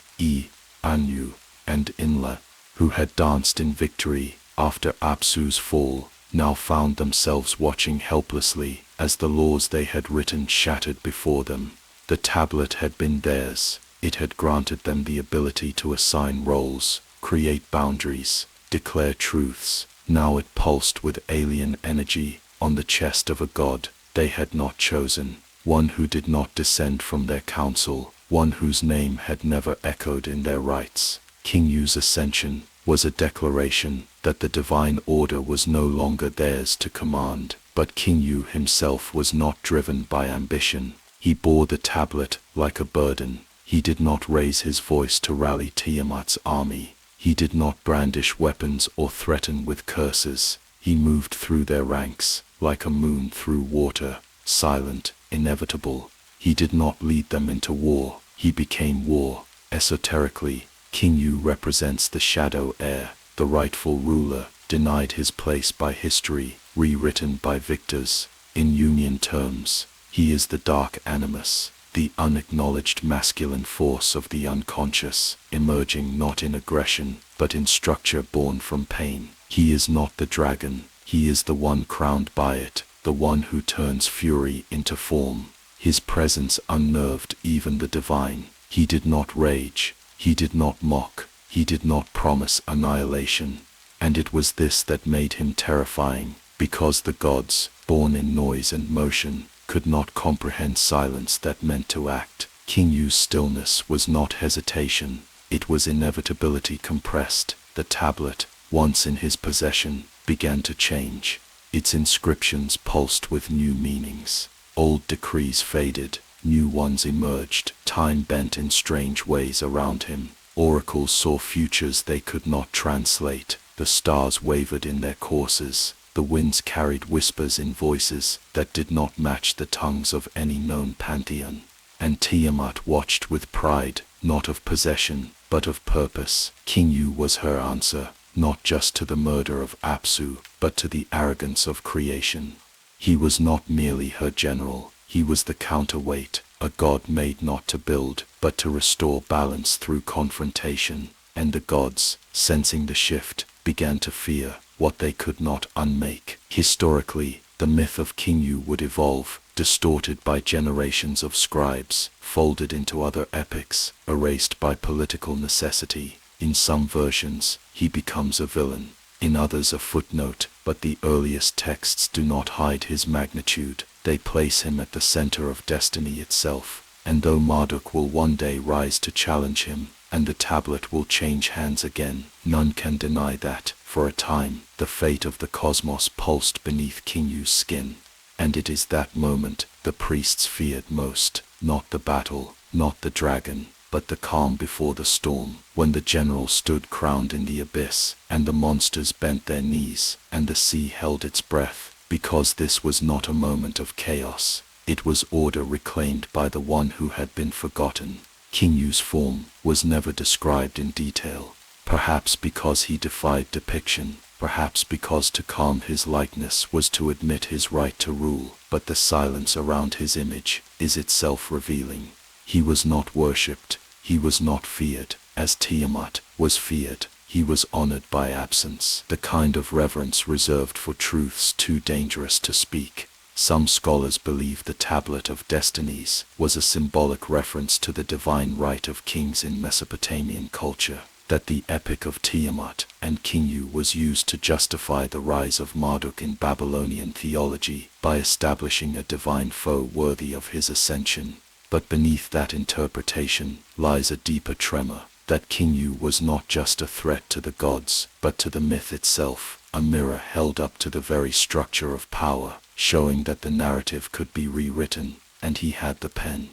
Anu and Inla, who had danced in victory after Apsu's fall, now found themselves watching helplessly as the laws they had written shattered before them. The tablet had been theirs. It had granted them the ability to assign roles, create boundaries, declare truths. Now it pulsed with alien energy on the chest of a god they had not chosen, one who did not descend from their council, one whose name had never echoed in their rites. King Yu's ascension was a declaration that the divine order was no longer theirs to command. But King Yu himself was not driven by ambition. He bore the tablet like a burden. He did not raise his voice to rally Tiamat's army. He did not brandish weapons or threaten with curses. He moved through their ranks like a moon through water, silent, inevitable. He did not lead them into war. He became war. Esoterically, King Yu represents the shadow heir, the rightful ruler, denied his place by history, rewritten by victors. In Jungian terms, he is the dark animus, the unacknowledged masculine force of the unconscious, emerging not in aggression, but in structure born from pain. He is not the dragon, he is the one crowned by it, the one who turns fury into form. His presence unnerved even the divine. He did not rage, he did not mock, he did not promise annihilation. And it was this that made him terrifying, because the gods, born in noise and motion, could not comprehend silence that meant to act. King Yu's stillness was not hesitation, it was inevitability compressed. The tablet, once in his possession, began to change. Its inscriptions pulsed with new meanings. Old decrees faded, new ones emerged. Time bent in strange ways around him. Oracles saw futures they could not translate. The stars wavered in their courses. The winds carried whispers in voices that did not match the tongues of any known pantheon. And Tiamat watched with pride, not of possession, but of purpose. King Yu was her answer, not just to the murder of Apsu, but to the arrogance of creation. He was not merely her general, he was the counterweight, a god made not to build, but to restore balance through confrontation. And the gods, sensing the shift, began to fear what they could not unmake. Historically, the myth of King Yu would evolve, distorted by generations of scribes, folded into other epics, erased by political necessity. In some versions, he becomes a villain, in others a footnote, but the earliest texts do not hide his magnitude. They place him at the center of destiny itself. And though Marduk will one day rise to challenge him, and the tablet will change hands again, none can deny that, for a time, the fate of the cosmos pulsed beneath King Yu's skin. And it is that moment the priests feared most, not the battle, not the dragon, but the calm before the storm, when the general stood crowned in the abyss, and the monsters bent their knees, and the sea held its breath, because this was not a moment of chaos. It was order reclaimed by the one who had been forgotten. King Yu's form was never described in detail, perhaps because he defied depiction, perhaps because to calm his likeness was to admit his right to rule, but the silence around his image is itself revealing. He was not worshipped, he was not feared, as Tiamat was feared. He was honored by absence, the kind of reverence reserved for truths too dangerous to speak. Some scholars believe the Tablet of Destinies was a symbolic reference to the divine right of kings in Mesopotamian culture, that the epic of Tiamat and King Yu was used to justify the rise of Marduk in Babylonian theology by establishing a divine foe worthy of his ascension. But beneath that interpretation lies a deeper tremor, that King Yu was not just a threat to the gods, but to the myth itself, a mirror held up to the very structure of power, showing that the narrative could be rewritten, and he had the pen.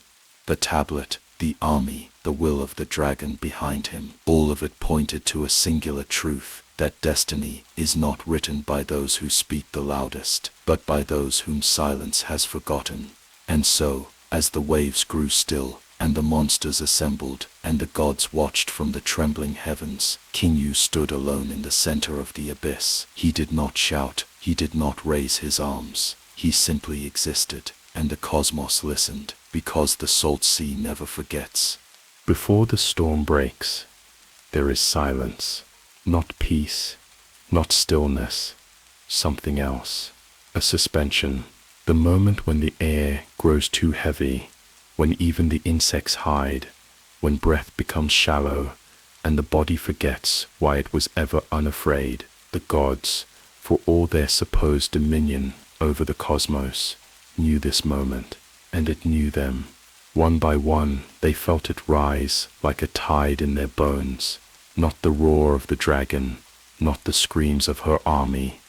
The tablet, the army, the will of the dragon behind him. All of it pointed to a singular truth, that destiny is not written by those who speak the loudest, but by those whom silence has forgotten. And so, as the waves grew still, and the monsters assembled, and the gods watched from the trembling heavens, King Yu stood alone in the center of the abyss. He did not shout, he did not raise his arms, he simply existed, and the cosmos listened, because the salt sea never forgets. Before the storm breaks, there is silence. Not peace, not stillness, something else. A suspension. The moment when the air grows too heavy, when even the insects hide, when breath becomes shallow, and the body forgets why it was ever unafraid. The gods, for all their supposed dominion over the cosmos, knew this moment, and it knew them. One by one, they felt it rise like a tide in their bones. Not the roar of the dragon, not the screams of her army,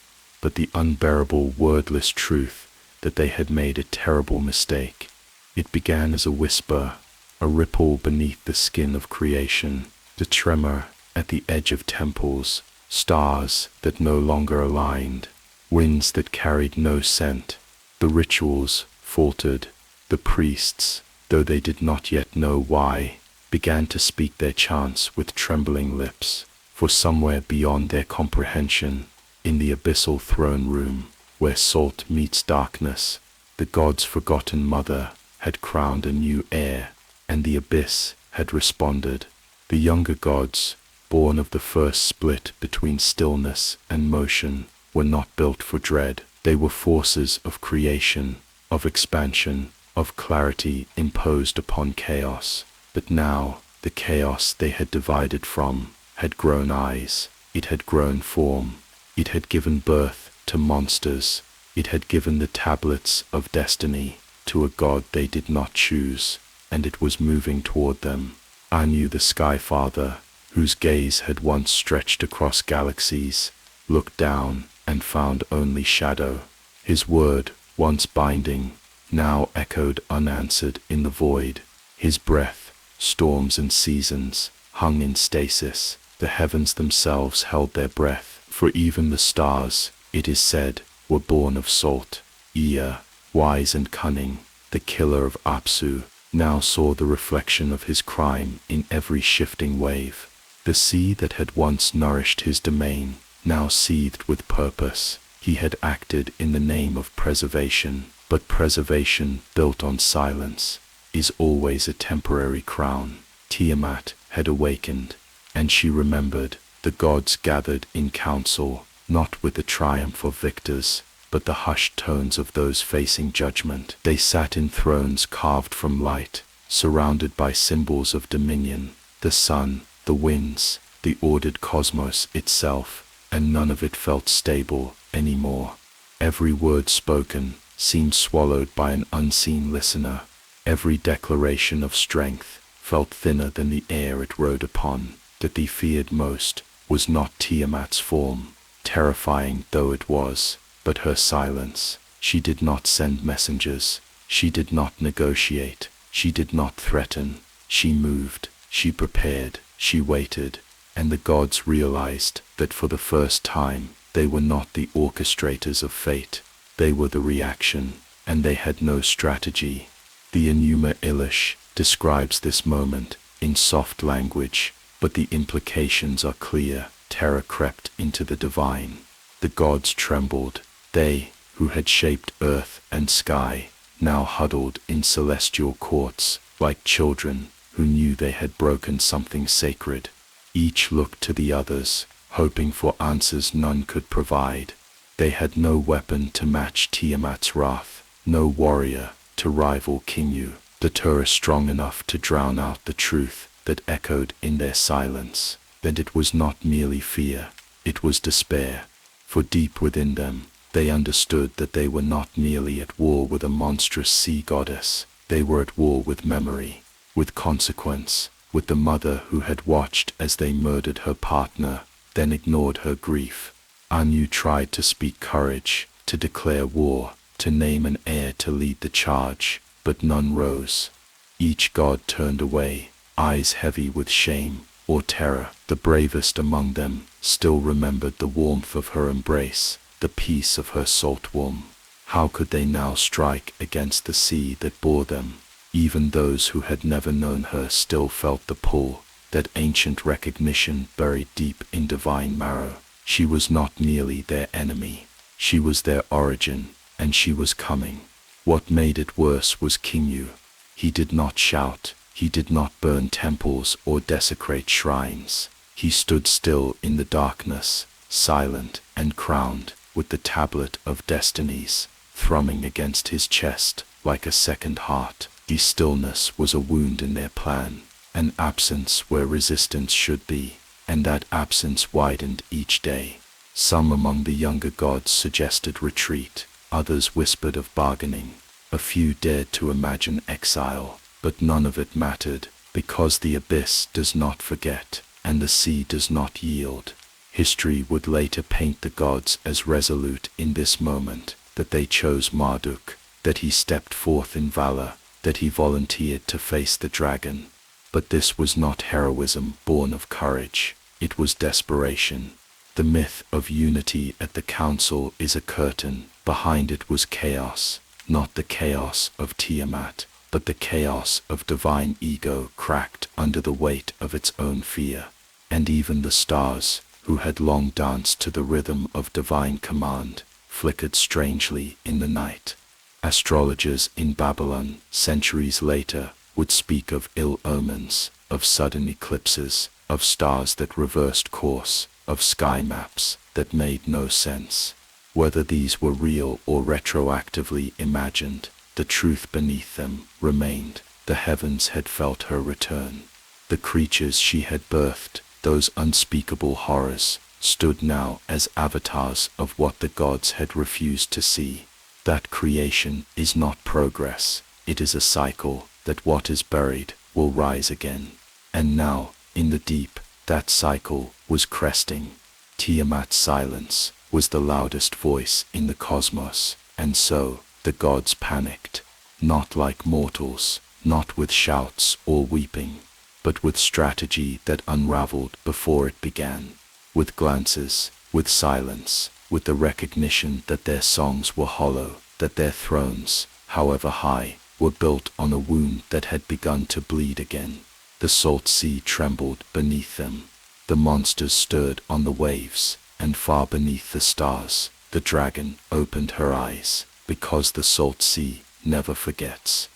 but the unbearable wordless truth that they had made a terrible mistake. It began as a whisper, a ripple beneath the skin of creation, the tremor at the edge of temples, stars that no longer aligned, winds that carried no scent. The rituals faltered. The priests, though they did not yet know why, began to speak their chants with trembling lips, for somewhere beyond their comprehension, in the abyssal throne room, where salt meets darkness, the gods' forgotten mother had crowned a new heir, and the abyss had responded. The younger gods, born of the first split between stillness and motion, were not built for dread. They were forces of creation, of expansion, of clarity imposed upon chaos. But now, the chaos they had divided from had grown eyes, it had grown form, it had given birth to monsters, it had given the tablets of destiny to a god they did not choose, and it was moving toward them. Anu the Sky Father, whose gaze had once stretched across galaxies, looked down and found only shadow. His word, once binding, now echoed unanswered in the void. His breath, storms and seasons, hung in stasis. The heavens themselves held their breath, for even the stars, it is said, were born of salt. Ea, wise and cunning, the killer of Apsu, now saw the reflection of his crime in every shifting wave. The sea that had once nourished his domain, now seethed with purpose. He had acted in the name of preservation, but preservation built on silence is always a temporary crown. Tiamat had awakened, and she remembered. The gods gathered in council, not with the triumph of victors, but the hushed tones of those facing judgment. They sat in thrones carved from light, surrounded by symbols of dominion, the sun, the winds, the ordered cosmos itself, and none of it felt stable anymore. Every word spoken seemed swallowed by an unseen listener. Every declaration of strength felt thinner than the air it rode upon. That they feared most was not Tiamat's form, terrifying though it was, but her silence. She did not send messengers, she did not negotiate, she did not threaten. She moved, she prepared, she waited, and the gods realized that for the first time they were not the orchestrators of fate, they were the reaction, and they had no strategy. The Enuma Elish describes this moment in soft language, but the implications are clear. Terror crept into the divine. The gods trembled. They, who had shaped earth and sky, now huddled in celestial courts, like children who knew they had broken something sacred. Each looked to the others, hoping for answers none could provide. They had no weapon to match Tiamat's wrath, no warrior to rival King Yu, the terror strong enough to drown out the truth that echoed in their silence. And it was not merely fear, it was despair, for deep within them, they understood that they were not merely at war with a monstrous sea goddess, they were at war with memory, with consequence, with the mother who had watched as they murdered her partner, then ignored her grief. Anu tried to speak courage, to declare war, to name an heir to lead the charge, but none rose. Each god turned away, eyes heavy with shame or terror. The bravest among them still remembered the warmth of her embrace, the peace of her salt womb. How could they now strike against the sea that bore them? Even those who had never known her still felt the pull, that ancient recognition buried deep in divine marrow. She was not merely their enemy, she was their origin, and she was coming. What made it worse was Kingu. He did not shout, he did not burn temples or desecrate shrines. He stood still in the darkness, silent and crowned, with the tablet of destinies thrumming against his chest like a second heart. His stillness was a wound in their plan, an absence where resistance should be, and that absence widened each day. Some among the younger gods suggested retreat, others whispered of bargaining. A few dared to imagine exile, but none of it mattered, because the abyss does not forget, and the sea does not yield. History would later paint the gods as resolute in this moment, that they chose Marduk, that he stepped forth in valor, that he volunteered to face the dragon. But this was not heroism born of courage, it was desperation. The myth of unity at the council is a curtain, behind it was chaos, not the chaos of Tiamat, but the chaos of divine ego cracked under the weight of its own fear. And even the stars, who had long danced to the rhythm of divine command, flickered strangely in the night. Astrologers in Babylon, centuries later, would speak of ill omens, of sudden eclipses, of stars that reversed course, of sky maps that made no sense. Whether these were real or retroactively imagined, the truth beneath them remained. The heavens had felt her return. The creatures she had birthed, those unspeakable horrors, stood now as avatars of what the gods had refused to see. That creation is not progress, it is a cycle, that what is buried will rise again. And now, in the deep, that cycle was cresting. Tiamat's silence was the loudest voice in the cosmos, and so the gods panicked, not like mortals, not with shouts or weeping, but with strategy that unraveled before it began, with glances, with silence, with the recognition that their songs were hollow, that their thrones, however high, were built on a wound that had begun to bleed again. The salt sea trembled beneath them. The monsters stirred on the waves, and far beneath the stars, the dragon opened her eyes, because the salt sea never forgets.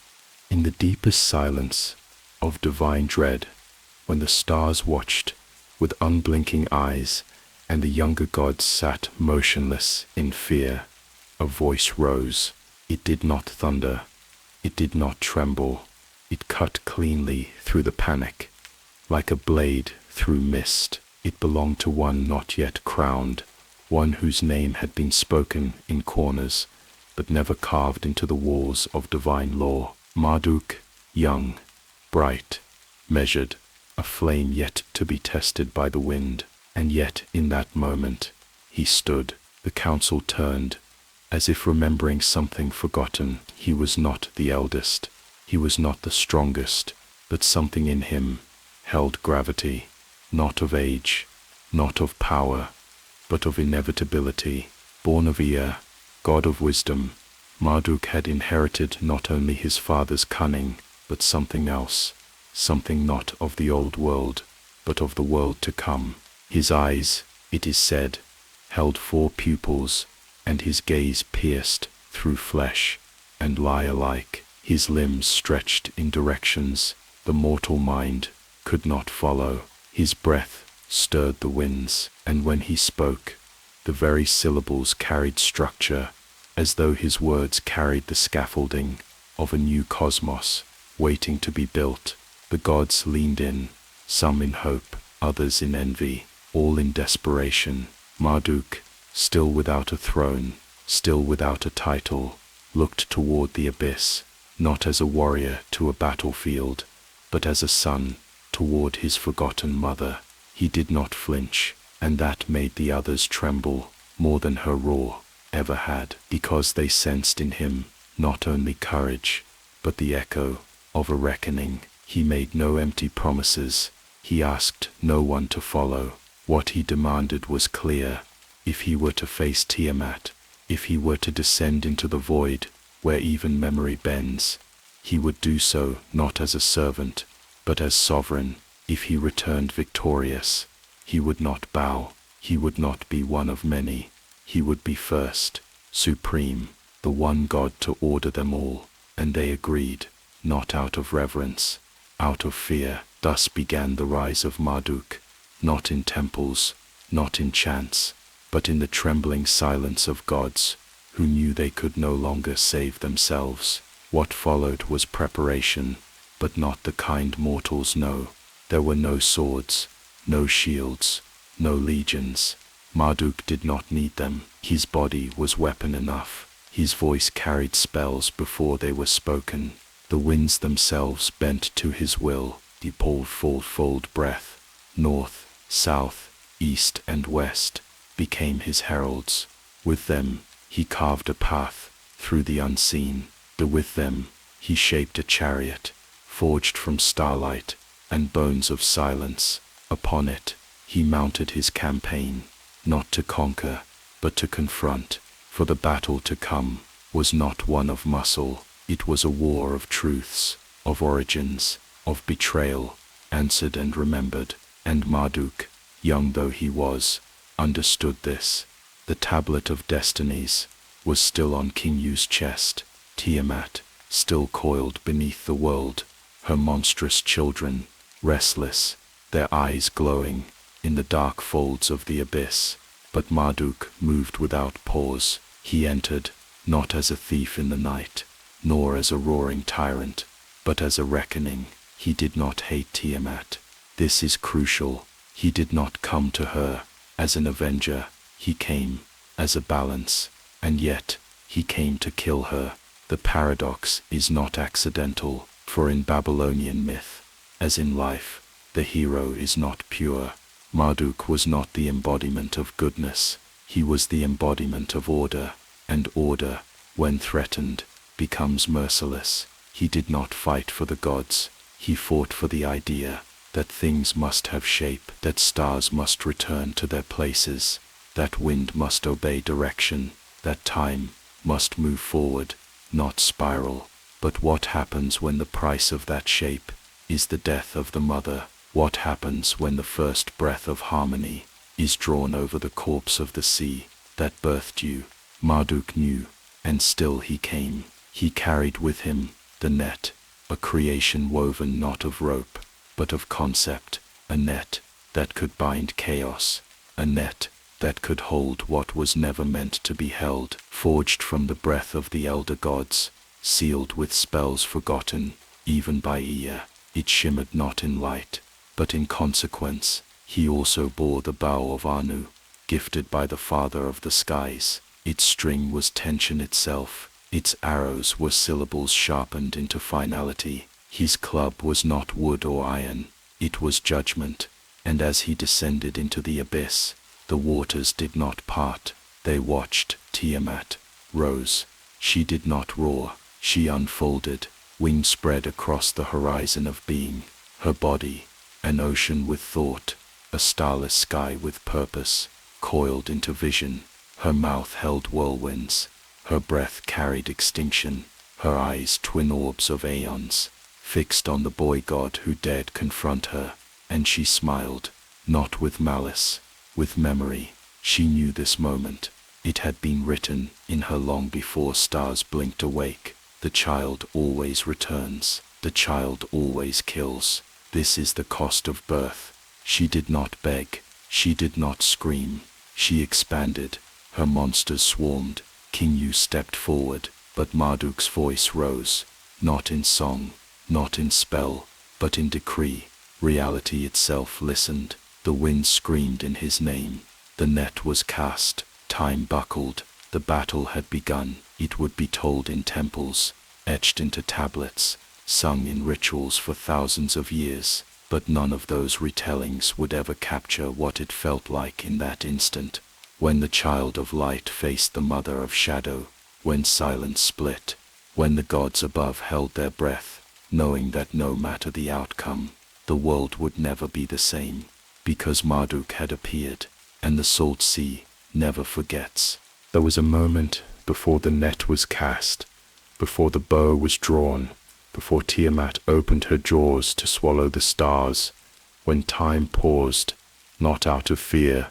In the deepest silence of divine dread, when the stars watched with unblinking eyes, and the younger gods sat motionless in fear, a voice rose. It did not thunder, it did not tremble, it cut cleanly through the panic, like a blade through mist. It belonged to one not yet crowned, one whose name had been spoken in corners, but never carved into the walls of divine law. Marduk, young, bright, measured, a flame yet to be tested by the wind. And yet in that moment, he stood. The council turned, as if remembering something forgotten. He was not the eldest, he was not the strongest, but something in him held gravity, not of age, not of power, but of inevitability. Born of Ea, god of wisdom, Marduk had inherited not only his father's cunning, but something else, something not of the old world, but of the world to come. His eyes, it is said, held 4 pupils, and his gaze pierced through flesh and lie alike. His limbs stretched in directions the mortal mind could not follow. His breath stirred the winds, and when he spoke, the very syllables carried structure, as though his words carried the scaffolding of a new cosmos waiting to be built. The gods leaned in, some in hope, others in envy, all in desperation. Marduk, still without a throne, still without a title, looked toward the abyss, not as a warrior to a battlefield, but as a son toward his forgotten mother. He did not flinch, and that made the others tremble more than her roar ever had, because they sensed in him not only courage, but the echo of a reckoning. He made no empty promises. He asked no one to follow. What he demanded was clear. If he were to face Tiamat, if he were to descend into the void, where even memory bends, he would do so not as a servant, but as sovereign. If he returned victorious, he would not bow. He would not be one of many. He would be first, supreme, the one God to order them all. And they agreed, not out of reverence, out of fear. Thus began the rise of Marduk, not in temples, not in chants, but in the trembling silence of gods, who knew they could no longer save themselves. What followed was preparation, but not the kind mortals know. There were no swords, no shields, no legions. Marduk did not need them. His body was weapon enough. His voice carried spells before they were spoken. The winds themselves bent to his will. The fold breath, north, south, east and west, became his heralds. With them, he carved a path through the unseen. With them, he shaped a chariot, forged from starlight and bones of silence. Upon it, he mounted his campaign, not to conquer, but to confront. For the battle to come was not one of muscle. It was a war of truths, of origins, of betrayal, answered and remembered. And Marduk, young though he was, understood this. The tablet of destinies was still on King Yu's chest. Tiamat, still coiled beneath the world, her monstrous children, restless, their eyes glowing, in the dark folds of the abyss. But Marduk moved without pause. He entered, not as a thief in the night, nor as a roaring tyrant, but as a reckoning. He did not hate Tiamat. This is crucial. He did not come to her as an avenger. He came as a balance, and yet he came to kill her. The paradox is not accidental, for in Babylonian myth, as in life, the hero is not pure. Marduk was not the embodiment of goodness. He was the embodiment of order, and order, when threatened, becomes merciless. He did not fight for the gods. He fought for the idea that things must have shape, that stars must return to their places, that wind must obey direction, that time must move forward, not spiral. But what happens when the price of that shape is the death of the mother? What happens when the first breath of harmony is drawn over the corpse of the sea that birthed you? Marduk knew, and still he came. He carried with him the net, a creation woven not of rope, but of concept, a net that could bind chaos, a net that could hold what was never meant to be held, forged from the breath of the elder gods, sealed with spells forgotten, even by Ea. It shimmered not in light, but in consequence. He also bore the bow of Anu, gifted by the Father of the skies. Its string was tension itself. Its arrows were syllables sharpened into finality. His club was not wood or iron, it was judgment. And as he descended into the abyss, the waters did not part. They watched. Tiamat rose. She did not roar. She unfolded, wings spread across the horizon of being. Her body, an ocean with thought, a starless sky with purpose, coiled into vision. Her mouth held whirlwinds. Her breath carried extinction. Her eyes twin orbs of aeons, fixed on the boy god who dared confront her. And she smiled, not with malice, with memory. She knew this moment. It had been written in her long before stars blinked awake. The child always returns. The child always kills. This is the cost of birth. She did not beg. She did not scream. She expanded. Her monsters swarmed. King Yu stepped forward, but Marduk's voice rose, not in song, not in spell, but in decree. Reality itself listened. The wind screamed in his name. The net was cast. Time buckled. The battle had begun. It would be told in temples, etched into tablets, sung in rituals for thousands of years. But none of those retellings would ever capture what it felt like in that instant, when the child of light faced the mother of shadow, when silence split, when the gods above held their breath, knowing that no matter the outcome, the world would never be the same, because Marduk had appeared, and the salt sea never forgets. There was a moment before the net was cast, before the bow was drawn, before Tiamat opened her jaws to swallow the stars, when time paused, not out of fear,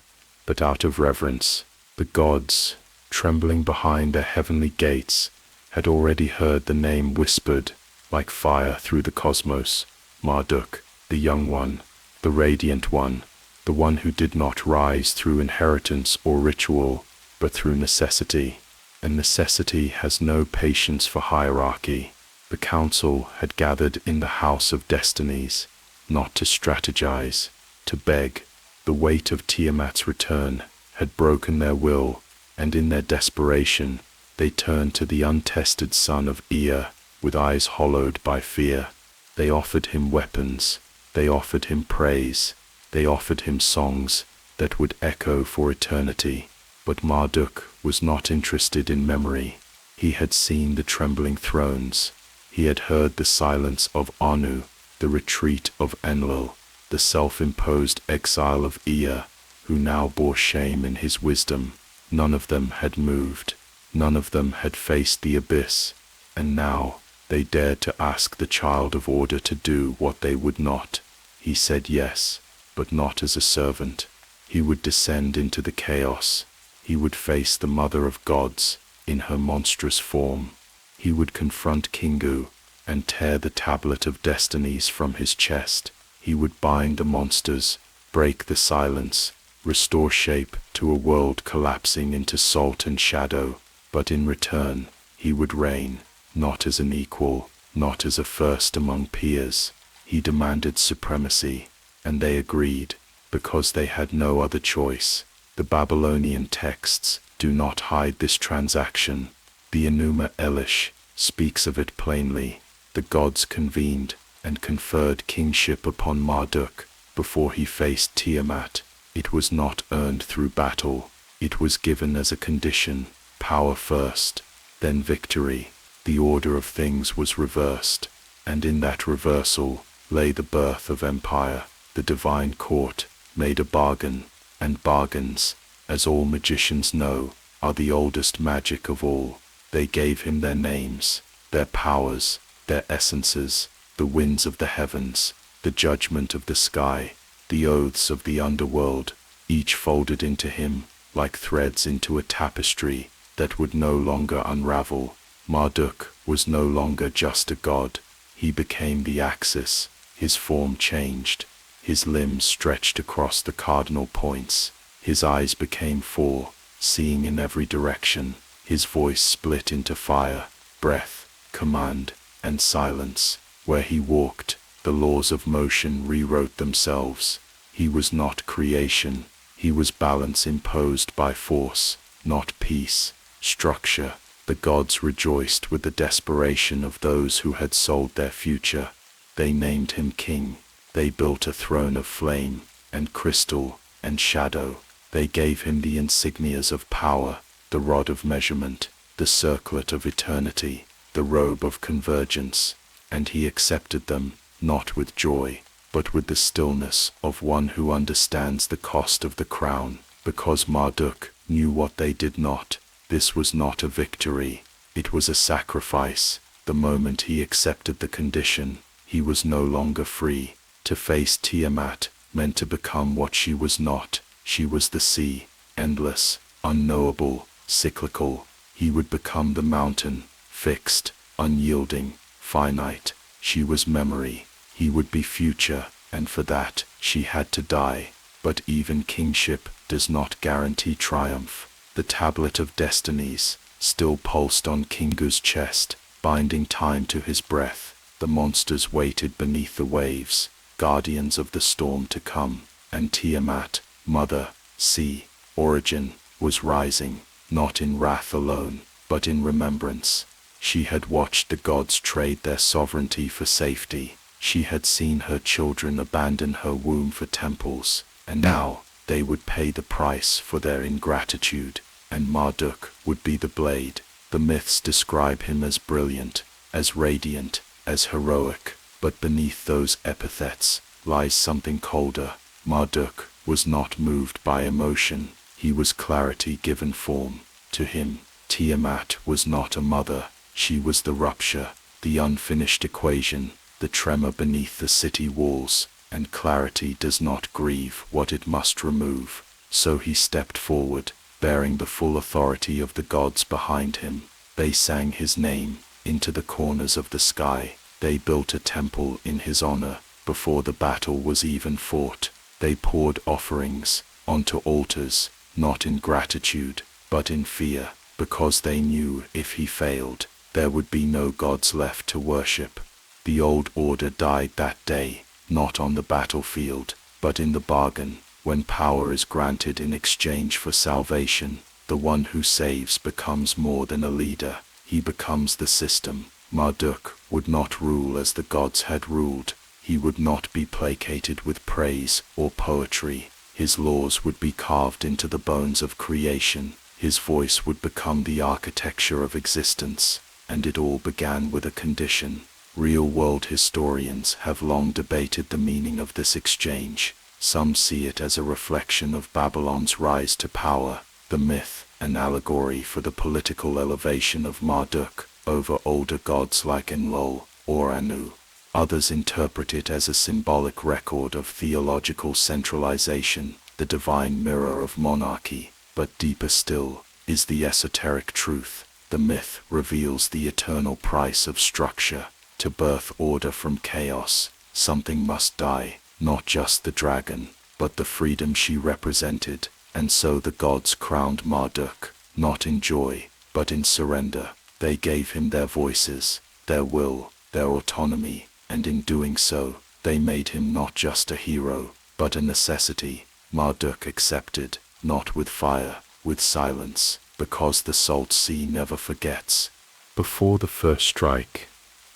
but out of reverence. The gods, trembling behind their heavenly gates, had already heard the name whispered like fire through the cosmos. Marduk, the young one, the radiant one, the one who did not rise through inheritance or ritual, but through necessity. And necessity has no patience for hierarchy. The council had gathered in the house of destinies, not to strategize, to beg. The weight of Tiamat's return had broken their will, and in their desperation, they turned to the untested son of Ea, with eyes hollowed by fear. They offered him weapons, they offered him praise, they offered him songs that would echo for eternity. But Marduk was not interested in memory. He had seen the trembling thrones. He had heard the silence of Anu, the retreat of Enlil, the self-imposed exile of Ea, who now bore shame in his wisdom. None of them had moved. None of them had faced the abyss. And now they dared to ask the child of order to do what they would not. He said yes, but not as a servant. He would descend into the chaos. He would face the mother of gods in her monstrous form. He would confront Kingu and tear the tablet of destinies from his chest. He would bind the monsters, break the silence, restore shape to a world collapsing into salt and shadow. But in return, he would reign, not as an equal, not as a first among peers. He demanded supremacy, and they agreed, because they had no other choice. The Babylonian texts do not hide this transaction. The Enuma Elish speaks of it plainly. The gods convened and conferred kingship upon Marduk before he faced Tiamat. It was not earned through battle. It was given as a condition. Power first, then victory. The order of things was reversed, and in that reversal lay the birth of empire. The divine court made a bargain, and bargains, as all magicians know, are the oldest magic of all. They gave him their names, their powers, their essences, the winds of the heavens, the judgment of the sky, the oaths of the underworld, each folded into him like threads into a tapestry that would no longer unravel. Marduk was no longer just a god. He became the axis. His form changed. His limbs stretched across the cardinal points. His eyes became four, seeing in every direction. His voice split into fire, breath, command, and silence. Where he walked, the laws of motion rewrote themselves. He was not creation. He was balance imposed by force, not peace, structure. The gods rejoiced with the desperation of those who had sold their future. They named him king. They built a throne of flame, and crystal, and shadow. They gave him the insignias of power, the rod of measurement, the circlet of eternity, the robe of convergence. And he accepted them, not with joy, but with the stillness of one who understands the cost of the crown, because Marduk knew what they did not. This was not a victory, it was a sacrifice. The moment he accepted the condition, he was no longer free. To face Tiamat meant to become what she was not. She was the sea, endless, unknowable, cyclical. He would become the mountain, fixed, unyielding, finite. She was memory. He would be future, and for that, she had to die. But even kingship does not guarantee triumph. The tablet of destinies still pulsed on Kingu's chest, binding time to his breath. The monsters waited beneath the waves, guardians of the storm to come. And Tiamat, mother, sea, origin, was rising, not in wrath alone, but in remembrance. She had watched the gods trade their sovereignty for safety. She had seen her children abandon her womb for temples, and now they would pay the price for their ingratitude. And Marduk would be the blade. The myths describe him as brilliant, as radiant, as heroic, but beneath those epithets lies something colder. Marduk was not moved by emotion, he was clarity given form. To him, Tiamat was not a mother, she was the rupture, the unfinished equation, the tremor beneath the city walls, and clarity does not grieve what it must remove. So he stepped forward, bearing the full authority of the gods behind him. They sang his name into the corners of the sky. They built a temple in his honor before the battle was even fought. They poured offerings onto altars, not in gratitude, but in fear, because they knew if he failed, there would be no gods left to worship. The old order died that day, not on the battlefield, but in the bargain. When power is granted in exchange for salvation, the one who saves becomes more than a leader, he becomes the system. Marduk would not rule as the gods had ruled. He would not be placated with praise or poetry. His laws would be carved into the bones of creation. His voice would become the architecture of existence. And it all began with a condition. Real-world historians have long debated the meaning of this exchange. Some see it as a reflection of Babylon's rise to power, the myth, an allegory for the political elevation of Marduk over older gods like Enlil or Anu. Others interpret it as a symbolic record of theological centralization, the divine mirror of monarchy. But deeper still is the esoteric truth. The myth reveals the eternal price of structure. To birth order from chaos, something must die, not just the dragon, but the freedom she represented. And so the gods crowned Marduk, not in joy, but in surrender. They gave him their voices, their will, their autonomy, and in doing so, they made him not just a hero, but a necessity. Marduk accepted, not with fire, with silence, because the salt sea never forgets. Before the first strike,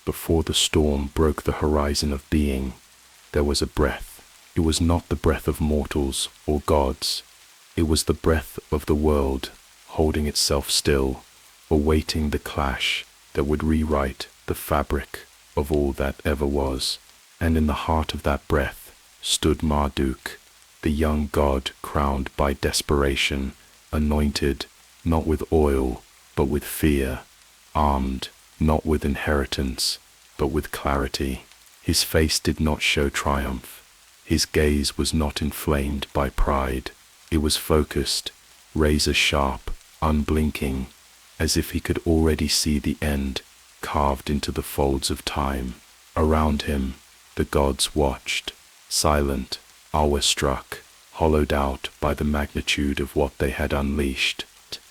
before the storm broke the horizon of being, there was a breath. It was not the breath of mortals or gods. It was the breath of the world, holding itself still, awaiting the clash that would rewrite the fabric of all that ever was. And in the heart of that breath stood Marduk, the young god crowned by desperation, anointed not with oil, but with fear, armed not with inheritance, but with clarity. His face did not show triumph. His gaze was not inflamed by pride. It was focused, razor sharp, unblinking, as if he could already see the end carved into the folds of time. Around him, the gods watched, silent, awe-struck, hollowed out by the magnitude of what they had unleashed.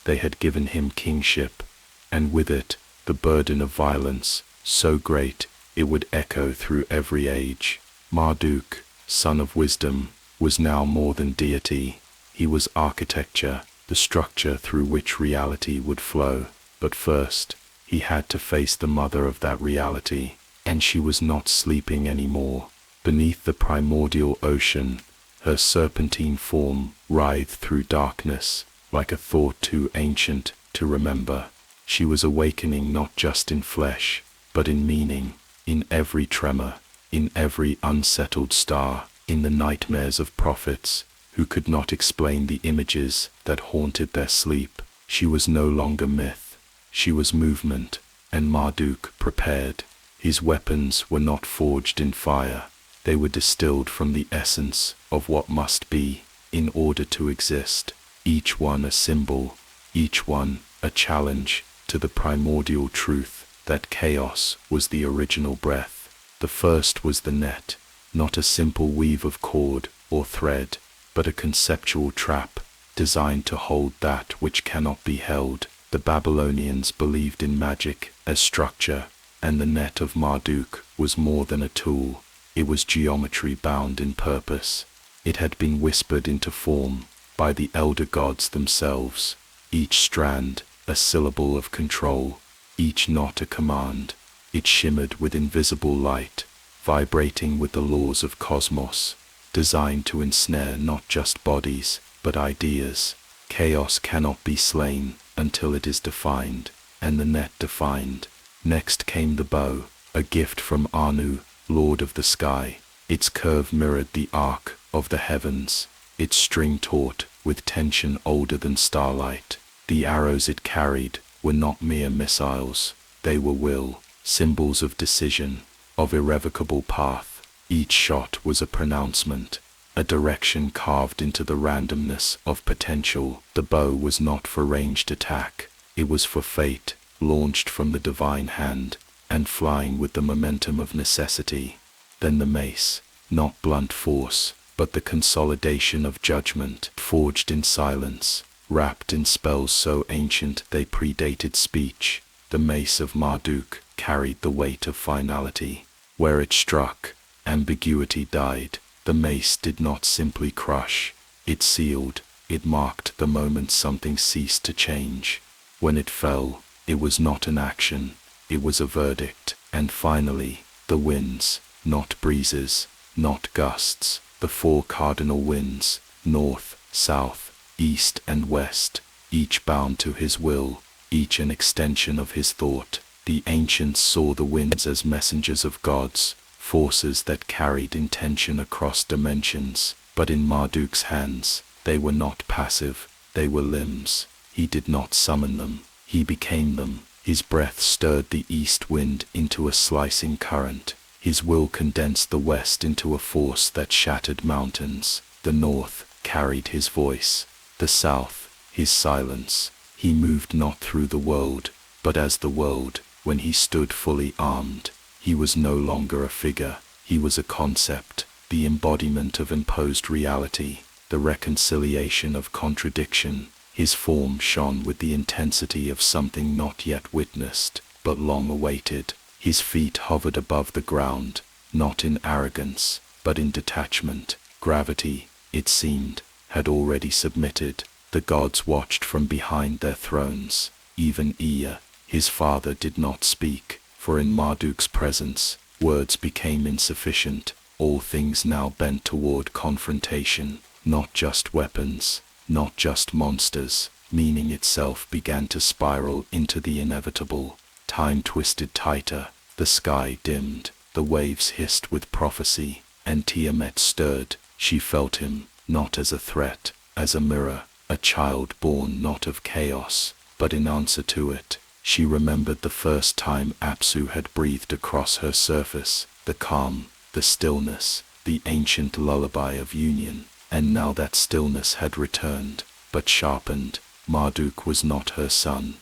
They had given him kingship, and with it, the burden of violence, so great it would echo through every age. Marduk, son of wisdom, was now more than deity. He was architecture, the structure through which reality would flow. But first, he had to face the mother of that reality, and she was not sleeping anymore. Beneath the primordial ocean, her serpentine form writhed through darkness, like a thought too ancient to remember. She was awakening not just in flesh, but in meaning, in every tremor, in every unsettled star, in the nightmares of prophets who could not explain the images that haunted their sleep. She was no longer myth. She was movement, and Marduk prepared. His weapons were not forged in fire. They were distilled from the essence of what must be in order to exist. Each one a symbol, each one a challenge to the primordial truth that chaos was the original breath. The first was the net, not a simple weave of cord or thread, but a conceptual trap designed to hold that which cannot be held. The Babylonians believed in magic as structure, and the net of Marduk was more than a tool. It was geometry bound in purpose. It had been whispered into form by the elder gods themselves. Each strand a syllable of control, each knot a command. It shimmered with invisible light, vibrating with the laws of cosmos, designed to ensnare not just bodies, but ideas. Chaos cannot be slain until it is defined, and the net defined. Next came the bow, a gift from Anu, Lord of the Sky. Its curve mirrored the arc of the heavens, its string taut with tension older than starlight. The arrows it carried were not mere missiles, they were will, symbols of decision, of irrevocable path. Each shot was a pronouncement, a direction carved into the randomness of potential. The bow was not for ranged attack, it was for fate, launched from the divine hand, and flying with the momentum of necessity. Then the mace, not blunt force, but the consolidation of judgment, forged in silence, wrapped in spells so ancient they predated speech. The mace of Marduk carried the weight of finality. Where it struck, ambiguity died. The mace did not simply crush, it sealed, it marked the moment something ceased to change. When it fell, it was not an action, it was a verdict. And finally, the winds, not breezes, not gusts, the four cardinal winds, north, south, east and west, each bound to his will, each an extension of his thought. The ancients saw the winds as messengers of gods, forces that carried intention across dimensions. But in Marduk's hands, they were not passive, they were limbs. He did not summon them, he became them. His breath stirred the east wind into a slicing current. His will condensed the west into a force that shattered mountains. The north carried his voice, the south, his silence. He moved not through the world, but as the world. When he stood fully armed, he was no longer a figure, he was a concept, the embodiment of imposed reality, the reconciliation of contradiction. His form shone with the intensity of something not yet witnessed, but long awaited. His feet hovered above the ground, not in arrogance, but in detachment. Gravity, it seemed, had already submitted. The gods watched from behind their thrones. Even Ea, his father, did not speak, for in Marduk's presence, words became insufficient. All things now bent toward confrontation, not just weapons, not just monsters. Meaning itself began to spiral into the inevitable. Time twisted tighter, the sky dimmed, the waves hissed with prophecy, and Tiamat stirred. She felt him, not as a threat, as a mirror, a child born not of chaos, but in answer to it. She remembered the first time Apsu had breathed across her surface, the calm, the stillness, the ancient lullaby of union. And now that stillness had returned, but sharpened. Marduk was not her son.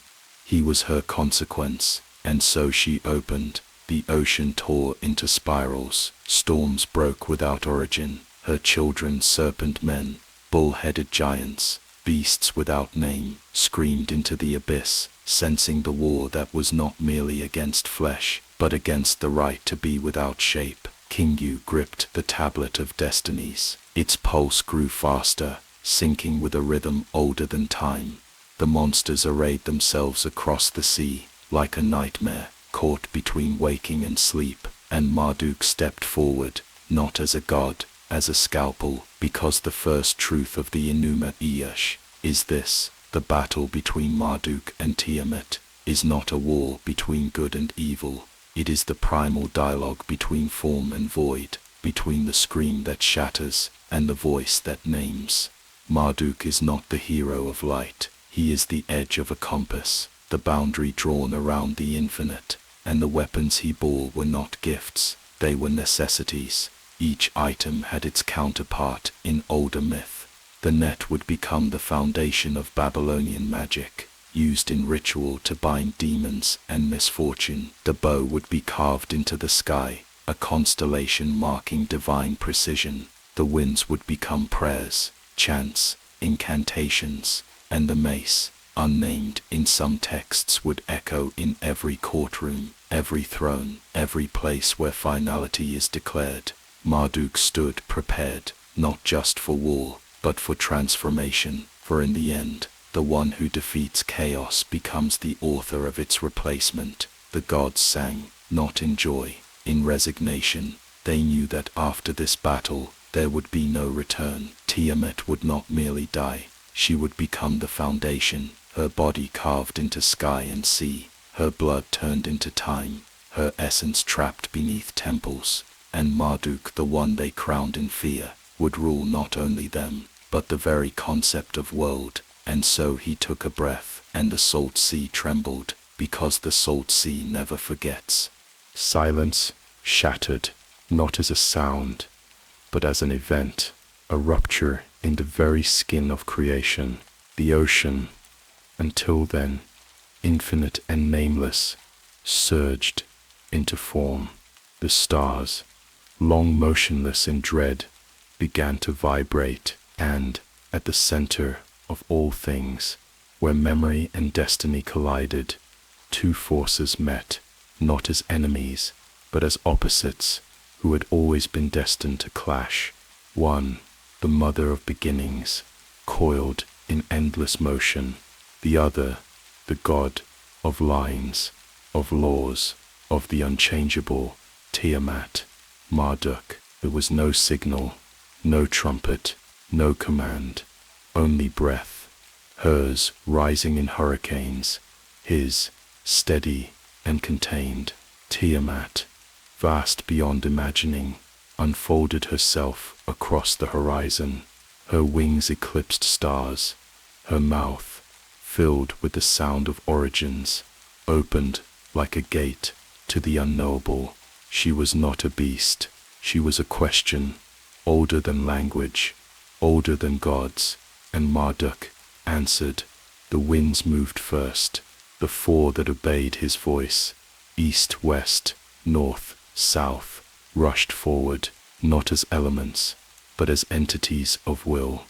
He was her consequence, and so she opened. The ocean tore into spirals. Storms broke without origin. Her children, serpent men, bull-headed giants, beasts without name, screamed into the abyss, sensing the war that was not merely against flesh, but against the right to be without shape. Kingu gripped the tablet of destinies. Its pulse grew faster, sinking with a rhythm older than time. The monsters arrayed themselves across the sea, like a nightmare, caught between waking and sleep. And Marduk stepped forward, not as a god, as a scalpel, because the first truth of the Enuma Elish is this: the battle between Marduk and Tiamat is not a war between good and evil. It is the primal dialogue between form and void, between the scream that shatters and the voice that names. Marduk is not the hero of light, he is the edge of a compass, the boundary drawn around the infinite, and the weapons he bore were not gifts, they were necessities. Each item had its counterpart in older myth. The net would become the foundation of Babylonian magic, used in ritual to bind demons and misfortune. The bow would be carved into the sky, a constellation marking divine precision. The winds would become prayers, chants, incantations, and the mace, unnamed in some texts, would echo in every courtroom, every throne, every place where finality is declared. Marduk stood prepared, not just for war, but for transformation, for in the end, the one who defeats chaos becomes the author of its replacement. The gods sang, not in joy, in resignation. They knew that after this battle, there would be no return. Tiamat would not merely die, she would become the foundation, her body carved into sky and sea, her blood turned into time. her essence trapped beneath temples, and Marduk, the one they crowned in fear, would rule not only them, but the very concept of world. And so he took a breath, and the salt sea trembled, because the salt sea never forgets. Silence shattered, not as a sound, but as an event, a rupture in the very skin of creation. The ocean, until then infinite and nameless, surged into form. The stars, long motionless in dread, began to vibrate, and at the center of all things, where memory and destiny collided, two forces met, not as enemies, but as opposites who had always been destined to clash. One, the mother of beginnings, coiled in endless motion. The other, the god of lines, of laws, of the unchangeable, Tiamat. Marduk. There was no signal, no trumpet, no command, only breath, hers rising in hurricanes, his steady and contained. Tiamat, vast beyond imagining, unfolded herself across the horizon. Her wings eclipsed stars, her mouth, filled with the sound of origins, opened like a gate to the unknowable. She was not a beast, she was a question, older than language, older than gods, and Marduk answered. The winds moved first, the four that obeyed his voice, east, west, north, south, rushed forward, not as elements, but as entities of will.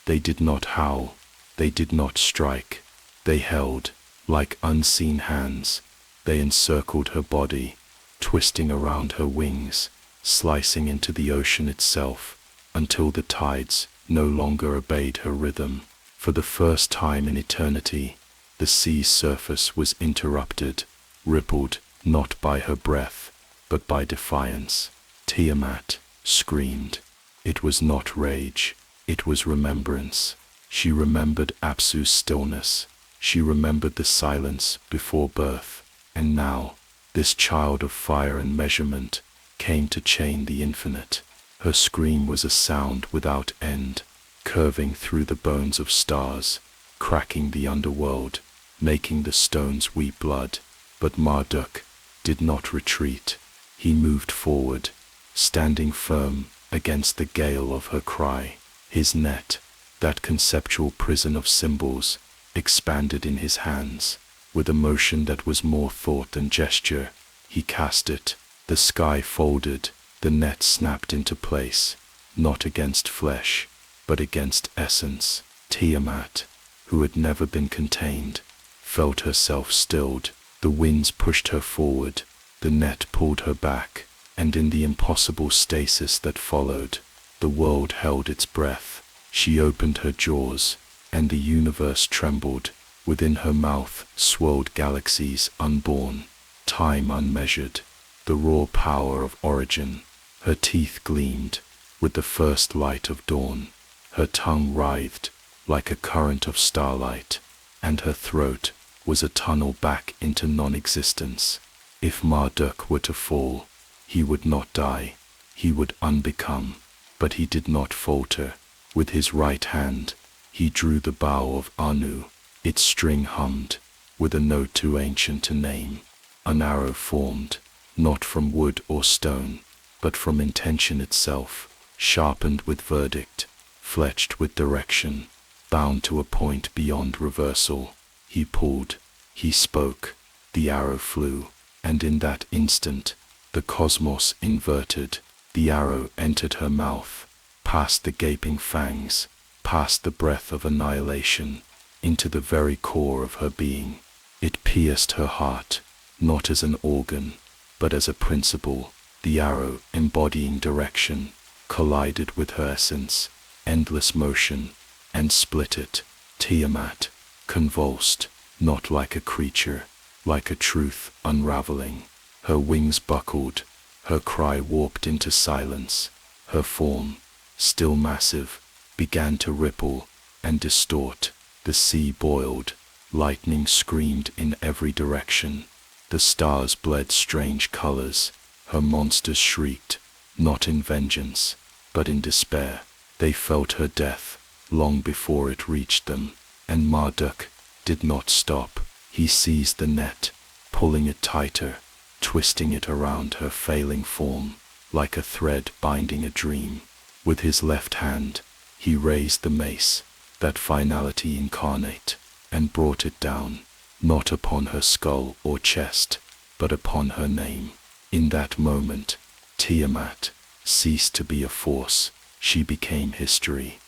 They did not howl, they did not strike, they held, like unseen hands. They encircled her body, twisting around her wings, slicing into the ocean itself, until the tides no longer obeyed her rhythm. For the first time in eternity, the sea's surface was interrupted, rippled not by her breath, but by defiance. Tiamat screamed. It was not rage, it was remembrance. She remembered Apsu's stillness. She remembered the silence before birth. And now, this child of fire and measurement came to chain the infinite. Her scream was a sound without end, curving through the bones of stars, cracking the underworld, making the stones weep blood. But Marduk did not retreat. He moved forward, standing firm against the gale of her cry. His net, that conceptual prison of symbols, expanded in his hands. With a motion that was more thought than gesture, he cast it. The sky folded, the net snapped into place, not against flesh, but against essence. Tiamat, who had never been contained, felt herself stilled. The winds pushed her forward, the net pulled her back, and in the impossible stasis that followed, the world held its breath. She opened her jaws, and the universe trembled. Within her mouth swirled galaxies unborn, time unmeasured, the raw power of origin. Her teeth gleamed with the first light of dawn. Her tongue writhed like a current of starlight, and her throat was a tunnel back into non-existence. If Marduk were to fall, he would not die, he would unbecome. But he did not falter. With his right hand, he drew the bow of Anu. Its string hummed, with a note too ancient to name. An arrow formed, not from wood or stone, but from intention itself, sharpened with verdict, fletched with direction, bound to a point beyond reversal. He pulled, he spoke, the arrow flew, and in that instant, the cosmos inverted. The arrow entered her mouth, past the gaping fangs, past the breath of annihilation, into the very core of her being. It pierced her heart, not as an organ, but as a principle. The arrow, embodying direction, collided with her essence, endless motion, and split it. Tiamat, convulsed, not like a creature, like a truth unraveling. Her wings buckled, her cry warped into silence. Her form, still massive, began to ripple and distort. The sea boiled, lightning screamed in every direction. The stars bled strange colors. Her monsters shrieked, not in vengeance, but in despair. They felt her death long before it reached them, and Marduk did not stop. He seized the net, pulling it tighter, twisting it around her failing form, like a thread binding a dream. With his left hand, he raised the mace, that finality incarnate, and brought it down, not upon her skull or chest, but upon her name. In that moment, Tiamat ceased to be a force. She became history.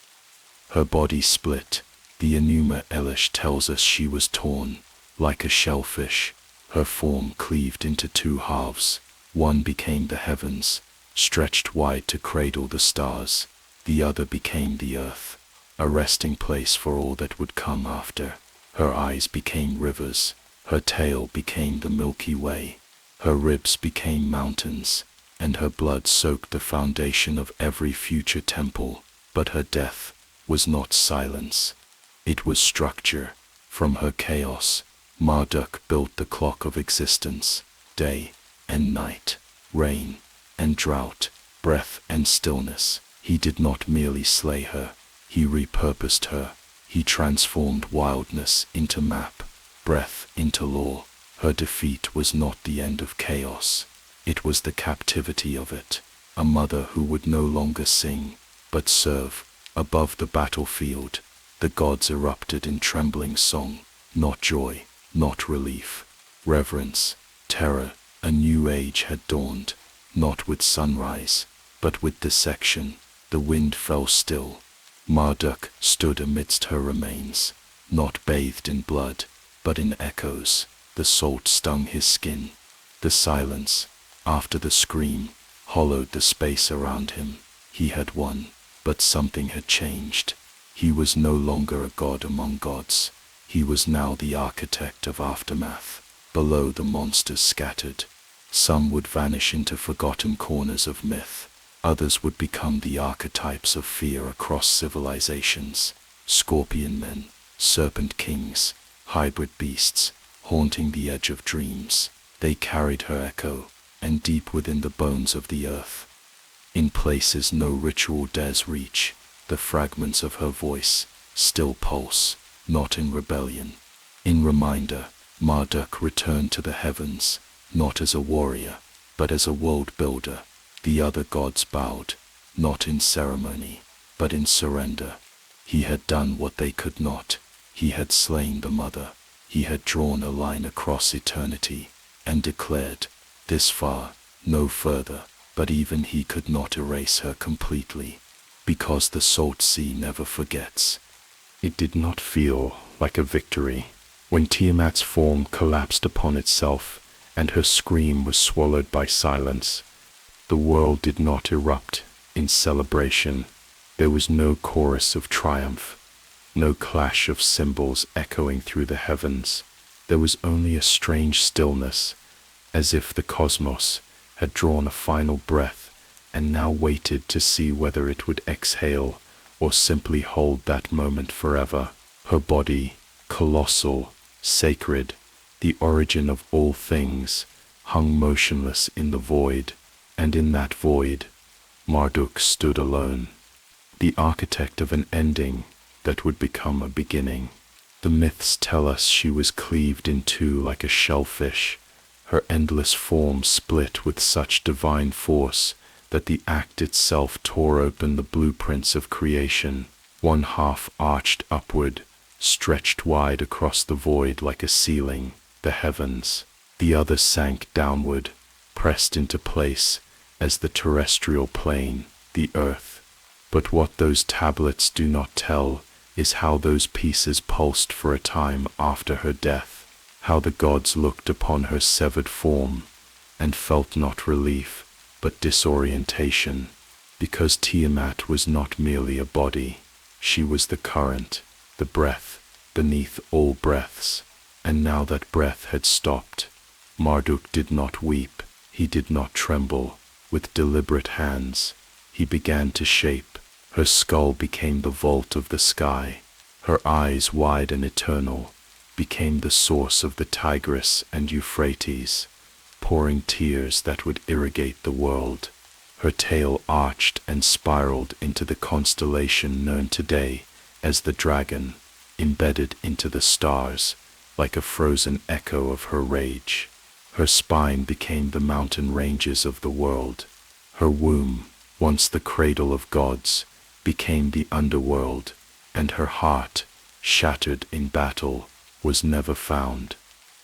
Her body split. The Enuma Elish tells us she was torn, like a shellfish. Her form cleaved into two halves. One became the heavens, stretched wide to cradle the stars. The other became the earth, a resting place for all that would come after. Her eyes became rivers. Her tail became the Milky Way. Her ribs became mountains, and her blood soaked the foundation of every future temple. But her death was not silence. It was structure. From her chaos, Marduk built the clock of existence. Day and night, rain and drought, breath and stillness. He did not merely slay her, he repurposed her. He transformed wildness into map, breath into law. Her defeat was not the end of chaos. It was the captivity of it. A mother who would no longer sing, but serve. Above the battlefield, the gods erupted in trembling song. Not joy, not relief. Reverence, terror. A new age had dawned, not with sunrise, but with dissection. The wind fell still. Marduk stood amidst her remains, not bathed in blood, but in echoes. The salt stung his skin. The silence, after the scream, hollowed the space around him. He had won, but something had changed. He was no longer a god among gods. He was now the architect of aftermath. Below, the monsters scattered. Some would vanish into forgotten corners of myth. Others would become the archetypes of fear across civilizations. Scorpion men, serpent kings, hybrid beasts, haunting the edge of dreams. They carried her echo, and deep within the bones of the earth, in places no ritual dares reach, the fragments of her voice still pulse, not in rebellion. In reminder, Marduk returned to the heavens, not as a warrior, but as a world builder. The other gods bowed, not in ceremony, but in surrender. He had done what they could not. He had slain the mother. He had drawn a line across eternity, and declared, this far, no further. But even he could not erase her completely, because the salt sea never forgets. It did not feel like a victory. When Tiamat's form collapsed upon itself, and her scream was swallowed by silence, the world did not erupt in celebration. There was no chorus of triumph, no clash of cymbals echoing through the heavens. There was only a strange stillness, as if the cosmos had drawn a final breath and now waited to see whether it would exhale or simply hold that moment forever. Her body, colossal, sacred, the origin of all things, hung motionless in the void. And in that void, Marduk stood alone, the architect of an ending that would become a beginning. The myths tell us she was cleaved in two like a shellfish, her endless form split with such divine force that the act itself tore open the blueprints of creation. One half arched upward, stretched wide across the void like a ceiling, the heavens. The other sank downward, pressed into place as the terrestrial plane, the earth. But what those tablets do not tell is how those pieces pulsed for a time after her death, how the gods looked upon her severed form and felt not relief, but disorientation, because Tiamat was not merely a body, she was the current, the breath, beneath all breaths. And now that breath had stopped, Marduk did not weep, he did not tremble. With deliberate hands, he began to shape. Her skull became the vault of the sky, her eyes wide and eternal, became the source of the Tigris and Euphrates, pouring tears that would irrigate the world. Her tail arched and spiraled into the constellation known today as the Dragon, embedded into the stars like a frozen echo of her rage. Her spine became the mountain ranges of the world. Her womb, once the cradle of gods, became the underworld, and her heart, shattered in battle, was never found.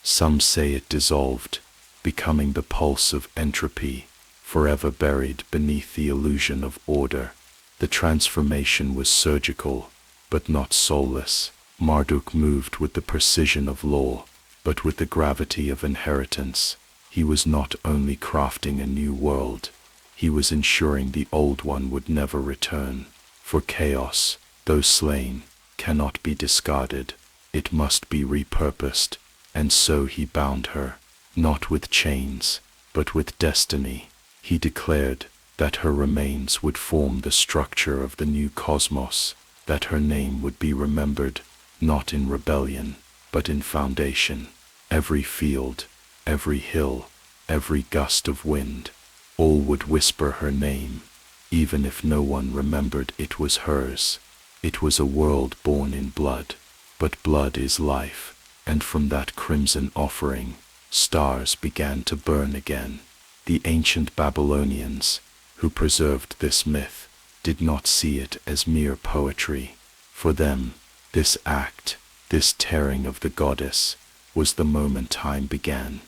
Some say it dissolved, becoming the pulse of entropy, forever buried beneath the illusion of order. The transformation was surgical, but not soulless. Marduk moved with the precision of law, but with the gravity of inheritance. He was not only crafting a new world, he was ensuring the old one would never return. For chaos, though slain, cannot be discarded. It must be repurposed, and so he bound her, not with chains, but with destiny. He declared that her remains would form the structure of the new cosmos, that her name would be remembered, not in rebellion, but in foundation. Every field, every hill, every gust of wind, all would whisper her name, even if no one remembered it was hers. It was a world born in blood, but blood is life, and from that crimson offering, stars began to burn again. The ancient Babylonians, who preserved this myth, did not see it as mere poetry. For them, this act, this tearing of the goddess, was the moment time began.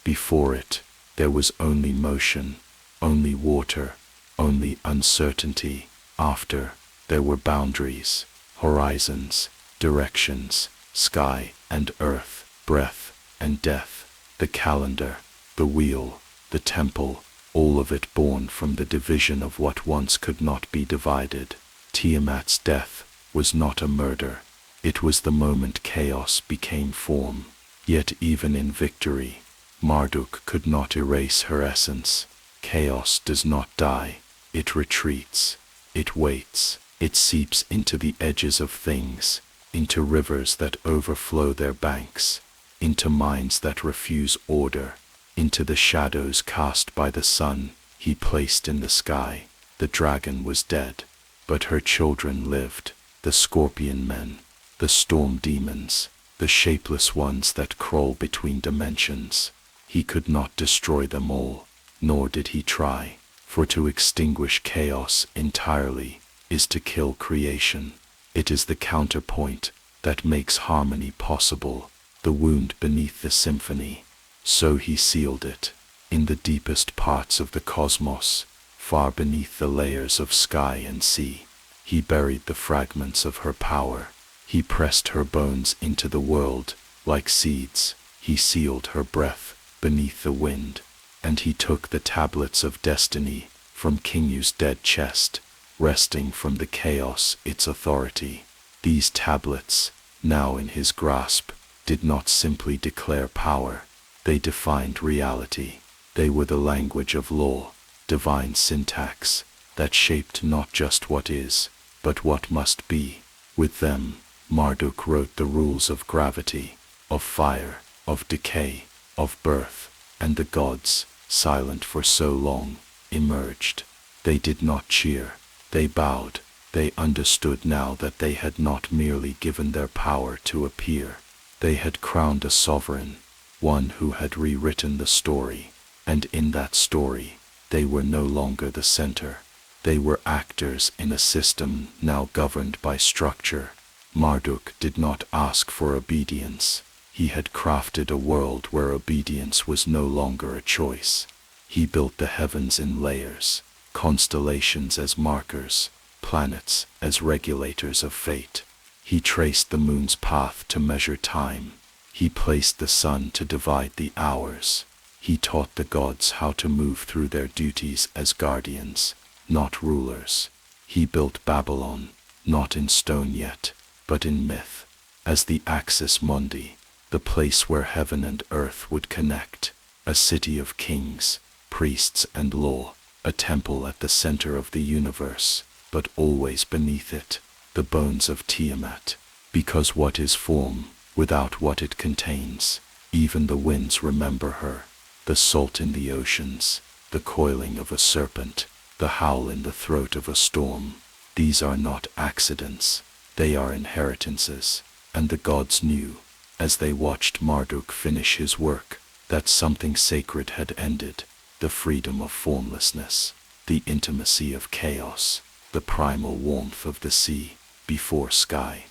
Before it, there was only motion, only water, only uncertainty. After, there were boundaries, horizons, directions, sky and earth, breath and death, the calendar, the wheel, the temple, all of it born from the division of what once could not be divided. Tiamat's death was not a murder. It was the moment chaos became form. Yet even in victory, Marduk could not erase her essence. Chaos does not die. It retreats. It waits. It seeps into the edges of things, into rivers that overflow their banks, into minds that refuse order, into the shadows cast by the sun he placed in the sky. The dragon was dead, but her children lived, the scorpion men, the storm demons, the shapeless ones that crawl between dimensions. He could not destroy them all, nor did he try, for to extinguish chaos entirely is to kill creation. It is the counterpoint that makes harmony possible, the wound beneath the symphony. So he sealed it, in the deepest parts of the cosmos, far beneath the layers of sky and sea. He buried the fragments of her power. He pressed her bones into the world, like seeds. He sealed her breath beneath the wind, and he took the tablets of destiny from Kingu's dead chest, wresting from the chaos its authority. These tablets, now in his grasp, did not simply declare power. They defined reality. They were the language of law, divine syntax, that shaped not just what is, but what must be. With them, Marduk wrote the rules of gravity, of fire, of decay, of birth, and the gods, silent for so long, emerged. They did not cheer. They bowed. They understood now that they had not merely given their power to appear. They had crowned a sovereign, one who had rewritten the story, and in that story, they were no longer the center. They were actors in a system now governed by structure. Marduk did not ask for obedience. He had crafted a world where obedience was no longer a choice. He built the heavens in layers, constellations as markers, planets as regulators of fate. He traced the moon's path to measure time. He placed the sun to divide the hours. He taught the gods how to move through their duties as guardians, not rulers. He built Babylon, not in stone yet, but in myth, as the Axis Mundi, the place where heaven and earth would connect, a city of kings, priests and law, a temple at the center of the universe, but always beneath it, the bones of Tiamat. Because what is form without what it contains. Even the winds remember her, the salt in the oceans, the coiling of a serpent, the howl in the throat of a storm. These are not accidents, they are inheritances, and the gods knew, as they watched Marduk finish his work, that something sacred had ended, the freedom of formlessness, the intimacy of chaos, the primal warmth of the sea before sky.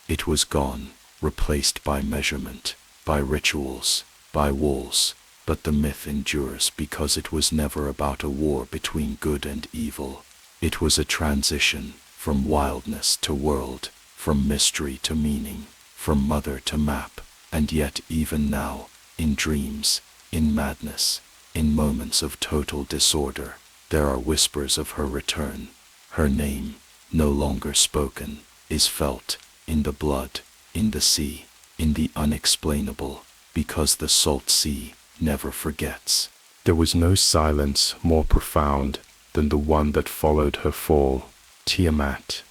It was gone, replaced by measurement, by rituals, by walls, but the myth endures because it was never about a war between good and evil. It was a transition from wildness to world, from mystery to meaning, from mother to map, and yet even now, in dreams, in madness, in moments of total disorder, there are whispers of her return. Her name, no longer spoken, is felt, in the blood, in the sea, in the unexplainable, because the salt sea never forgets. There was no silence more profound than the one that followed her fall. Tiamat,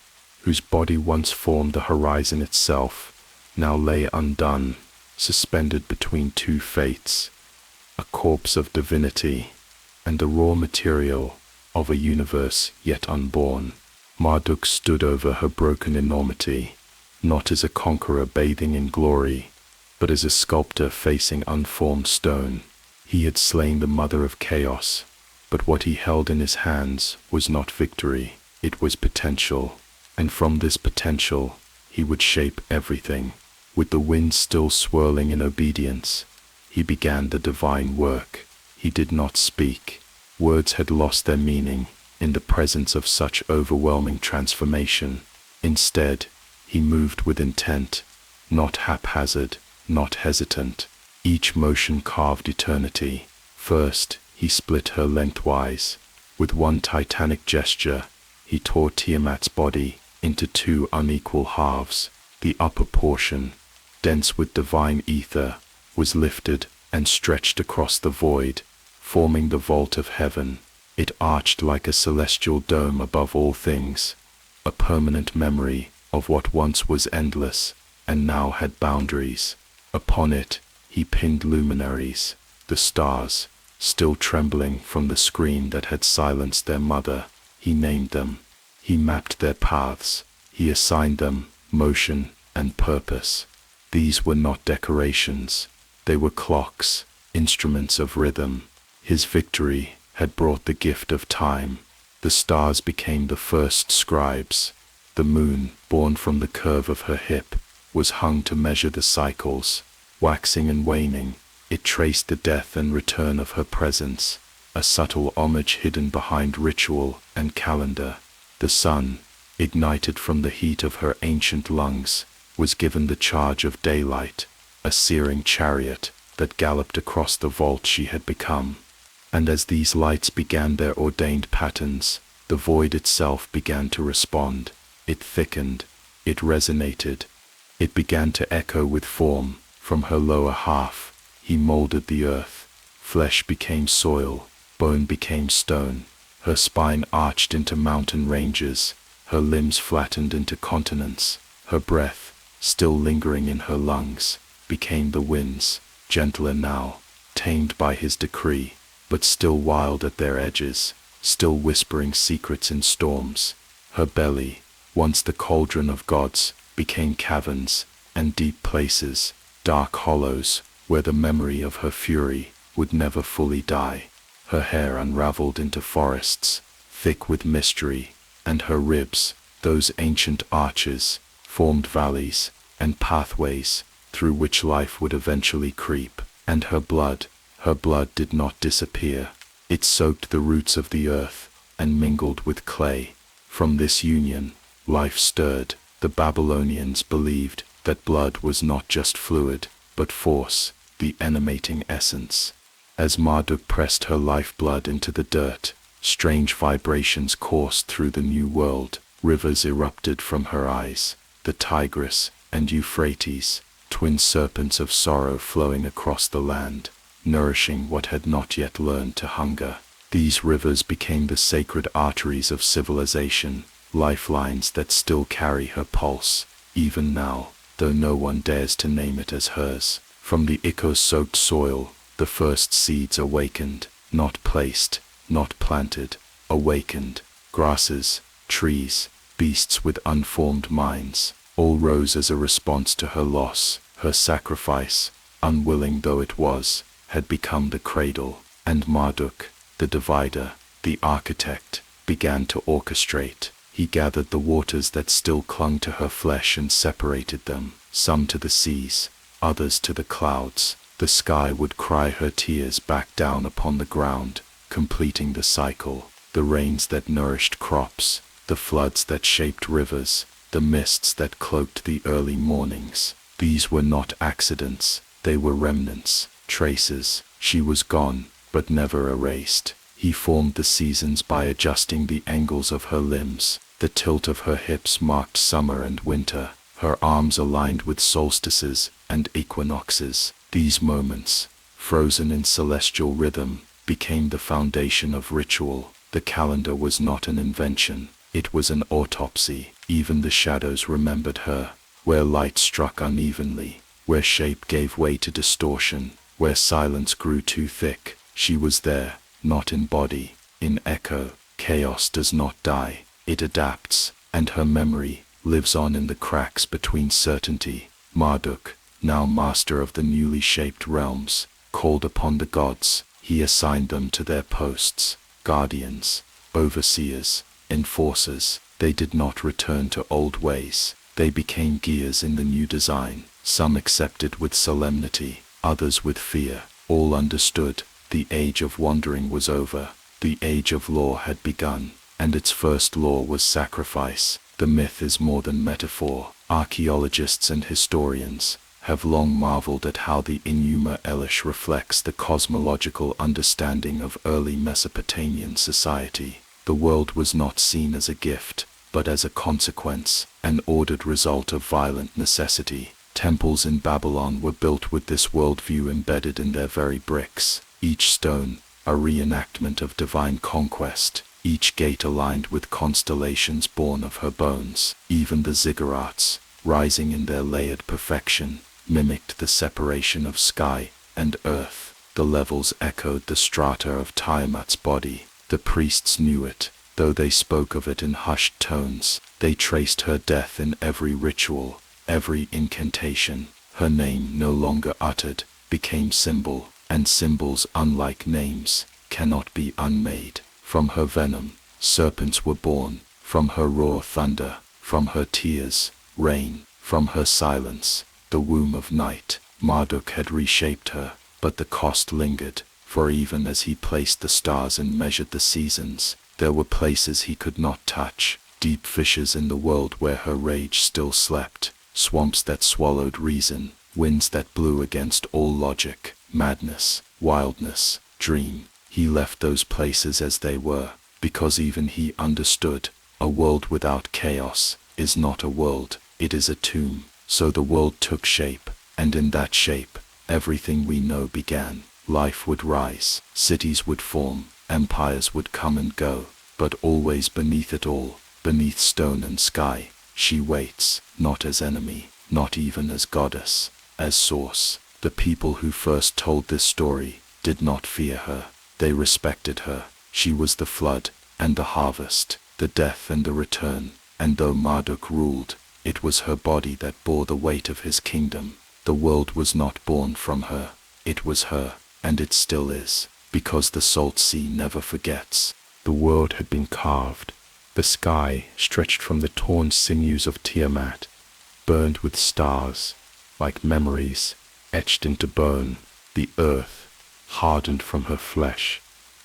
whose body once formed the horizon itself, now lay undone, suspended between two fates, a corpse of divinity and the raw material of a universe yet unborn. Marduk stood over her broken enormity, not as a conqueror bathing in glory, but as a sculptor facing unformed stone. He had slain the mother of chaos, but what he held in his hands was not victory, it was potential, and from this potential he would shape everything. With the wind still swirling in obedience, he began the divine work. He did not speak. Words had lost their meaning in the presence of such overwhelming transformation. Instead, he moved with intent, not haphazard, not hesitant. Each motion carved eternity. First, he split her lengthwise. With one titanic gesture, he tore Tiamat's body into two unequal halves. The upper portion, dense with divine ether, was lifted and stretched across the void, forming the vault of heaven. It arched like a celestial dome above all things, a permanent memory of what once was endless and now had boundaries. Upon it, he pinned luminaries, the stars, still trembling from the scream that had silenced their mother. He named them. He mapped their paths. He assigned them motion and purpose. These were not decorations. They were clocks, instruments of rhythm. His victory had brought the gift of time. The stars became the first scribes. The moon, born from the curve of her hip, was hung to measure the cycles. Waxing and waning, it traced the death and return of her presence, a subtle homage hidden behind ritual and calendar. The sun, ignited from the heat of her ancient lungs, was given the charge of daylight, a searing chariot that galloped across the vault she had become. And as these lights began their ordained patterns, the void itself began to respond. It thickened, it resonated, it began to echo with form. From her lower half, he molded the earth. Flesh became soil, bone became stone. Her spine arched into mountain ranges, her limbs flattened into continents. Her breath, still lingering in her lungs, became the winds, gentler now, tamed by his decree, but still wild at their edges, still whispering secrets in storms. Her belly, once the cauldron of gods, became caverns and deep places, dark hollows where the memory of her fury would never fully die. Her hair unraveled into forests, thick with mystery, and her ribs, those ancient arches, formed valleys and pathways through which life would eventually creep. And her blood did not disappear. It soaked the roots of the earth and mingled with clay. From this union, life stirred. The Babylonians believed that blood was not just fluid, but force, the animating essence. As Marduk pressed her lifeblood into the dirt, strange vibrations coursed through the new world. Rivers erupted from her eyes, the Tigris and Euphrates, twin serpents of sorrow flowing across the land, nourishing what had not yet learned to hunger. These rivers became the sacred arteries of civilization, lifelines that still carry her pulse, even now. though no one dares to name it as hers. From the echo-soaked soil, the first seeds awakened, not placed, not planted, awakened. Grasses, trees, beasts with unformed minds, all rose as a response to her loss. Her sacrifice, unwilling though it was, had become the cradle, and Marduk, the divider, the architect, began to orchestrate. He gathered the waters that still clung to her flesh and separated them, some to the seas, others to the clouds. The sky would cry her tears back down upon the ground, completing the cycle. The rains that nourished crops, the floods that shaped rivers, the mists that cloaked the early mornings. These were not accidents, they were remnants, traces. She was gone, but never erased. He formed the seasons by adjusting the angles of her limbs. The tilt of her hips marked summer and winter, her arms aligned with solstices and equinoxes. These moments, frozen in celestial rhythm, became the foundation of ritual. The calendar was not an invention, it was an autopsy. Even the shadows remembered her, where light struck unevenly, where shape gave way to distortion, where silence grew too thick. She was there, not in body, in echo. Chaos does not die, it adapts, and her memory lives on in the cracks between certainty. Marduk, now master of the newly shaped realms, called upon the gods. He assigned them to their posts, guardians, overseers, enforcers. They did not return to old ways. They became gears in the new design. Some accepted with solemnity, others with fear. All understood, the age of wandering was over. The age of law had begun, and its first law was sacrifice. The myth is more than metaphor. Archaeologists and historians have long marveled at how the Enuma Elish reflects the cosmological understanding of early Mesopotamian society. The world was not seen as a gift, but as a consequence, an ordered result of violent necessity. Temples in Babylon were built with this worldview embedded in their very bricks. Each stone, a reenactment of divine conquest. Each gate aligned with constellations born of her bones. Even the ziggurats, rising in their layered perfection, mimicked the separation of sky and earth. The levels echoed the strata of Tiamat's body. The priests knew it, though they spoke of it in hushed tones. They traced her death in every ritual, every incantation. Her name, no longer uttered, became symbol, and symbols, unlike names, cannot be unmade. From her venom, serpents were born. From her roar, thunder. From her tears, rain. From her silence, the womb of night. Marduk had reshaped her, but the cost lingered, for even as he placed the stars and measured the seasons, there were places he could not touch. Deep fissures in the world where her rage still slept. Swamps that swallowed reason. Winds that blew against all logic. Madness, wildness, dream. He left those places as they were, because even he understood, a world without chaos is not a world, it is a tomb. So the world took shape, and in that shape, everything we know began. Life would rise, cities would form, empires would come and go, but always beneath it all, beneath stone and sky, she waits, not as enemy, not even as goddess, as source. The people who first told this story did not fear her, they respected her. She was the flood and the harvest, the death and the return, and though Marduk ruled, it was her body that bore the weight of his kingdom. The world was not born from her, it was her, and it still is, because the salt sea never forgets. The world had been carved. The sky stretched from the torn sinews of Tiamat, burned with stars, like memories, etched into bone. The earth, hardened from her flesh,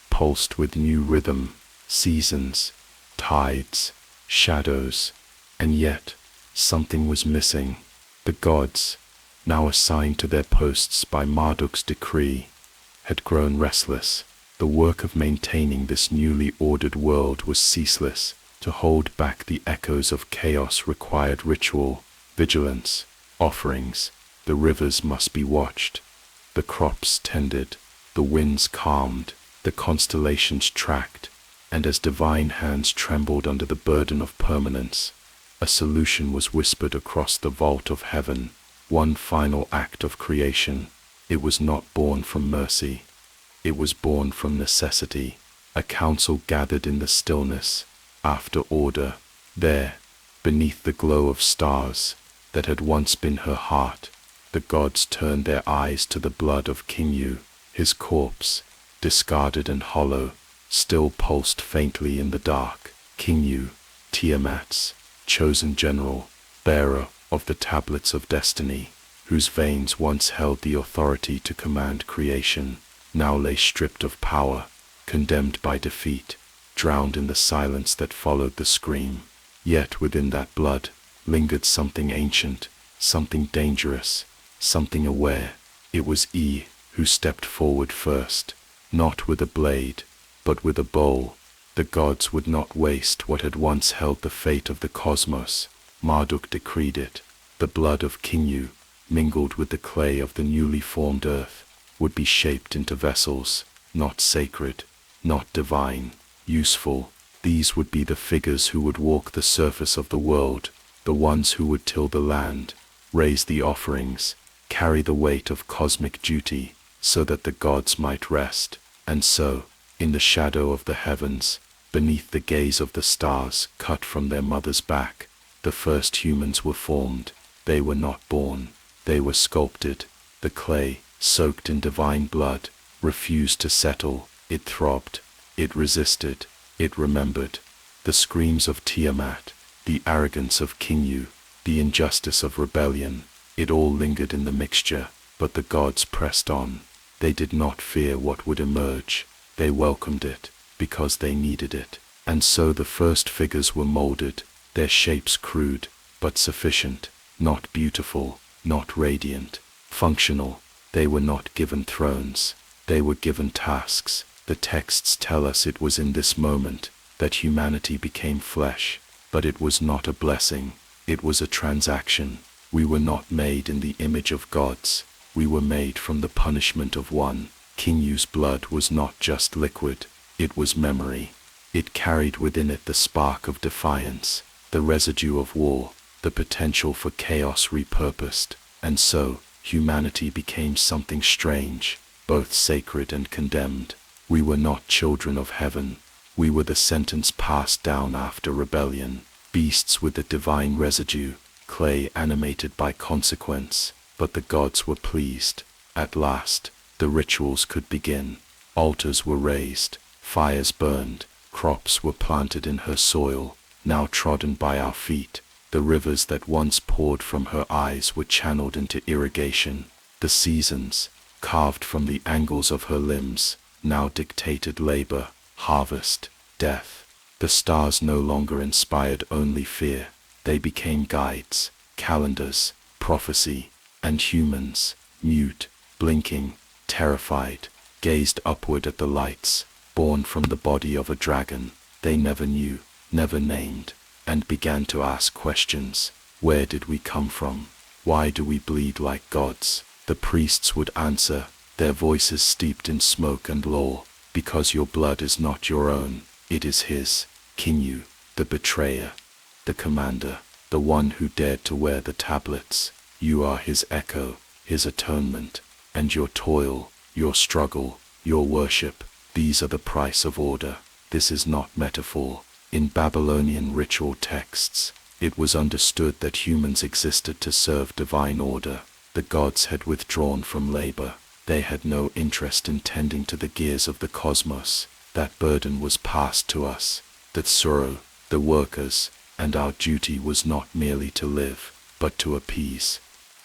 pulsed with new rhythm, seasons, tides, shadows, and yet something was missing. The gods, now assigned to their posts by Marduk's decree, had grown restless. The work of maintaining this newly ordered world was ceaseless. To hold back the echoes of chaos required ritual, vigilance, offerings. The rivers must be watched, the crops tended, the winds calmed, the constellations tracked, and as divine hands trembled under the burden of permanence, A solution was whispered across the vault of heaven, one final act of creation. It was not born from mercy. It was born from necessity. A council gathered in the stillness, after order. There, beneath the glow of stars that had once been her heart, the gods turned their eyes to the blood of King Yu. His corpse, discarded and hollow, still pulsed faintly in the dark. King Yu, Tiamat's chosen general, bearer of the tablets of destiny, whose veins once held the authority to command creation, now lay stripped of power, condemned by defeat, drowned in the silence that followed the scream. Yet within that blood lingered something ancient, something dangerous, something aware. It was Yi who stepped forward first, not with a blade, but with a bowl. The gods would not waste what had once held the fate of the cosmos. Marduk decreed it. The blood of King Yu, mingled with the clay of the newly formed earth, would be shaped into vessels, not sacred, not divine, useful. These would be the figures who would walk the surface of the world, the ones who would till the land, raise the offerings, carry the weight of cosmic duty, so that the gods might rest. And so, in the shadow of the heavens, beneath the gaze of the stars cut from their mother's back, the first humans were formed. They were not born, they were sculpted. The clay, soaked in divine blood, refused to settle. It throbbed, it resisted, it remembered. The screams of Tiamat, the arrogance of King Yu, the injustice of rebellion, it all lingered in the mixture. But the gods pressed on. They did not fear what would emerge. They welcomed it, because they needed it. And so the first figures were molded, their shapes crude, but sufficient, not beautiful, not radiant, functional. They were not given thrones, they were given tasks. The texts tell us it was in this moment that humanity became flesh, but it was not a blessing, it was a transaction. We were not made in the image of gods, we were made from the punishment of one. King Yu's blood was not just liquid, it was memory. It carried within it the spark of defiance, the residue of war, the potential for chaos repurposed. And so, humanity became something strange, both sacred and condemned. We were not children of heaven, we were the sentence passed down after rebellion, beasts with the divine residue, clay animated by consequence. But the gods were pleased. At last, the rituals could begin. Altars were raised, fires burned, crops were planted in her soil, now trodden by our feet. The rivers that once poured from her eyes were channeled into irrigation. The seasons, carved from the angles of her limbs, now dictated labor, harvest, death. The stars no longer inspired only fear. They became guides, calendars, prophecy. And humans, mute, blinking, terrified, gazed upward at the lights, born from the body of a dragon they never knew, never named, and began to ask questions. Where did we come from? Why do we bleed like gods? The priests would answer, their voices steeped in smoke and lore. Because your blood is not your own, it is his. King Yu, the betrayer, the commander, the one who dared to wear the tablets. You are his echo, his atonement, and your toil, your struggle, your worship, these are the price of order. This is not metaphor. In Babylonian ritual texts, it was understood that humans existed to serve divine order. The gods had withdrawn from labor. They had no interest in tending to the gears of the cosmos. That burden was passed to us, the tsuro, the workers, and our duty was not merely to live, but to appease.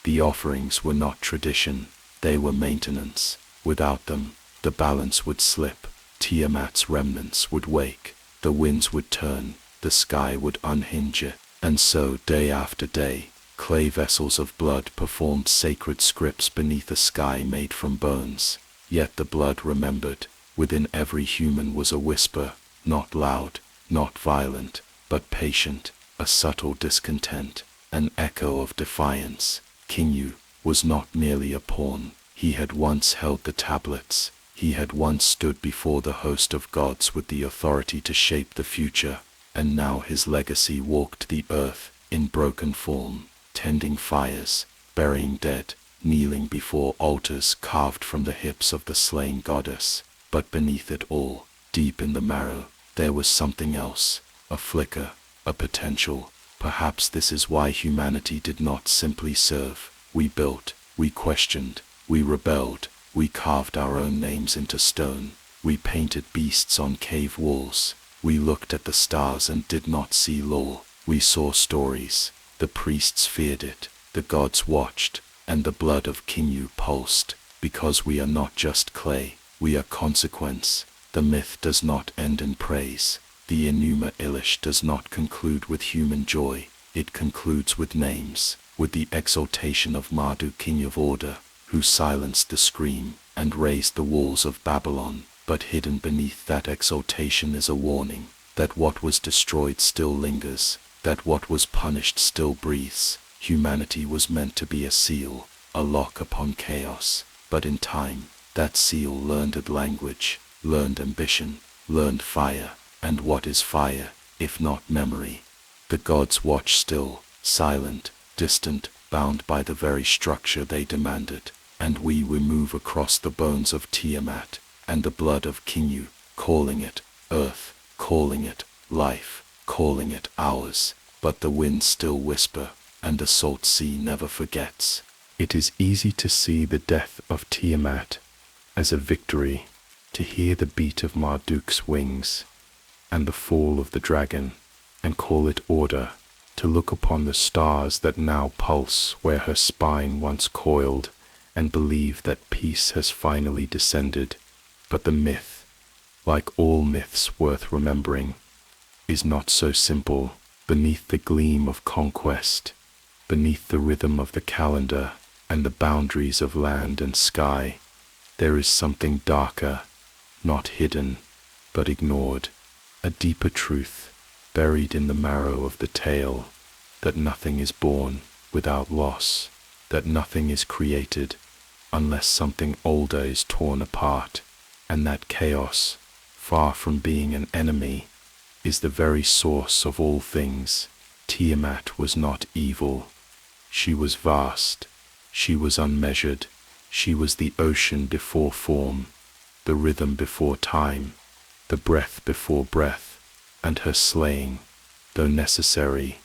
The offerings were not tradition, they were maintenance. Without them, the balance would slip, Tiamat's remnants would wake, the winds would turn, the sky would unhinge it. And so, day after day, clay vessels of blood performed sacred scripts beneath a sky made from bones. Yet the blood remembered. Within every human was a whisper, not loud, not violent, but patient, a subtle discontent, an echo of defiance. King Yu was not merely a pawn. He had once held the tablets. He had once stood before the host of gods with the authority to shape the future. And now his legacy walked the earth, in broken form, tending fires, burying dead, kneeling before altars carved from the hips of the slain goddess. But beneath it all, deep in the marrow, there was something else, a flicker, a potential. Perhaps this is why humanity did not simply serve. We built, we questioned, we rebelled, we carved our own names into stone, we painted beasts on cave walls, we looked at the stars and did not see law. We saw stories, the priests feared it, the gods watched, and the blood of Kinyu pulsed. Because we are not just clay, we are consequence. The myth does not end in praise. The Enuma Elish does not conclude with human joy. It concludes with names, with the exaltation of Marduk, king of order, who silenced the scream and raised the walls of Babylon. But hidden beneath that exaltation is a warning, that what was destroyed still lingers, that what was punished still breathes. Humanity was meant to be a seal, a lock upon chaos. But in time, that seal learned language, learned ambition, learned fire. And what is fire, if not memory? The gods watch still, silent, distant, bound by the very structure they demanded. And we move across the bones of Tiamat and the blood of Kinyu, calling it earth, calling it life, calling it ours. But the winds still whisper, and the salt sea never forgets. It is easy to see the death of Tiamat as a victory, to hear the beat of Marduk's wings and the fall of the dragon, and call it order, to look upon the stars that now pulse where her spine once coiled, and believe that peace has finally descended. But the myth, like all myths worth remembering, is not so simple. Beneath the gleam of conquest, beneath the rhythm of the calendar and the boundaries of land and sky, there is something darker, not hidden, but ignored, a deeper truth buried in the marrow of the tale, that nothing is born without loss, that nothing is created unless something older is torn apart, and that chaos, far from being an enemy, is the very source of all things. Tiamat was not evil. She was vast. She was unmeasured. She was the ocean before form, the rhythm before time, the breath before breath, and her slaying, though necessary,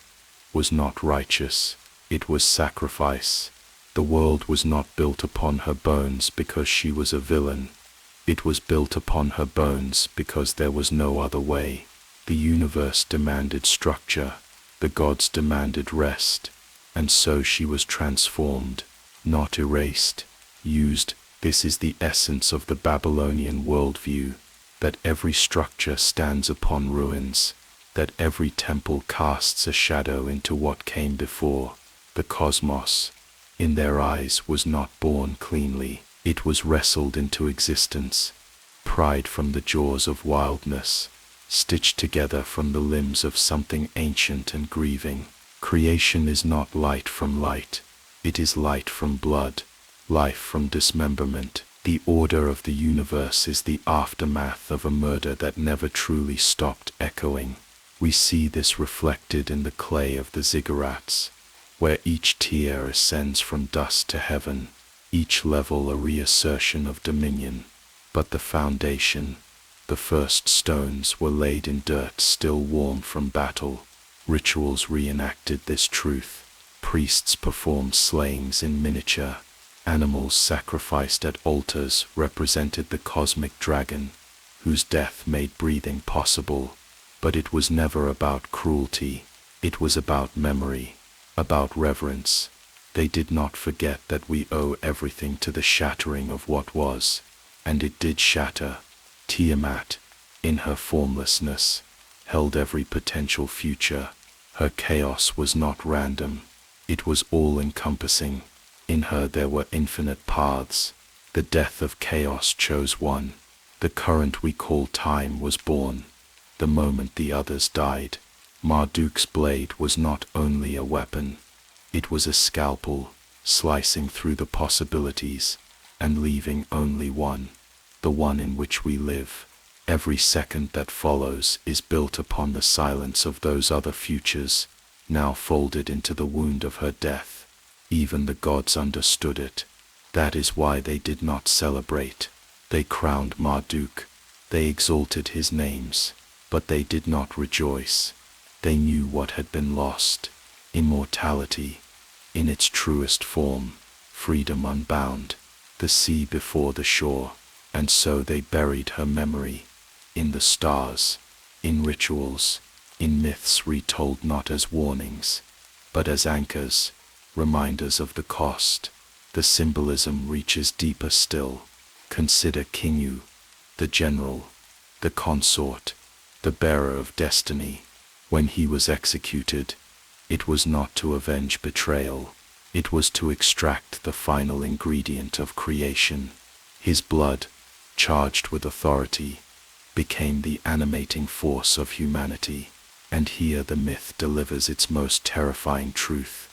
was not righteous. It was sacrifice. The world was not built upon her bones because she was a villain. It was built upon her bones because there was no other way. The universe demanded structure, the gods demanded rest, and so she was transformed, not erased, used. This is the essence of the Babylonian worldview, that every structure stands upon ruins, that every temple casts a shadow into what came before. The cosmos, in their eyes, was not born cleanly. It was wrestled into existence, pried from the jaws of wildness, stitched together from the limbs of something ancient and grieving. Creation is not light from light. It is light from blood, life from dismemberment. The order of the universe is the aftermath of a murder that never truly stopped echoing. We see this reflected in the clay of the ziggurats, where each tier ascends from dust to heaven, each level a reassertion of dominion. But the foundation, the first stones, were laid in dirt still warm from battle. Rituals reenacted this truth. Priests performed slayings in miniature. Animals sacrificed at altars represented the cosmic dragon, whose death made breathing possible. But it was never about cruelty. It was about memory, about reverence. They did not forget that we owe everything to the shattering of what was, and it did shatter. Tiamat, in her formlessness, held every potential future. Her chaos was not random. It was all-encompassing. In her there were infinite paths. The death of chaos chose one. The current we call time was born, the moment the others died. Marduk's blade was not only a weapon, it was a scalpel, slicing through the possibilities, and leaving only one, the one in which we live. Every second that follows is built upon the silence of those other futures. now folded into the wound of her death. Even the gods understood it. That is why they did not celebrate. They crowned Marduk. They exalted his names. But they did not rejoice. They knew what had been lost. Immortality, in its truest form, freedom unbound, the sea before the shore, and so they buried her memory in the stars, in rituals, in myths retold not as warnings, but as anchors, reminders of the cost. The symbolism reaches deeper still. Consider Kingu, the general, the consort, the bearer of destiny. When he was executed, it was not to avenge betrayal. It was to extract the final ingredient of creation. His blood, charged with authority, became the animating force of humanity. And here the myth delivers its most terrifying truth,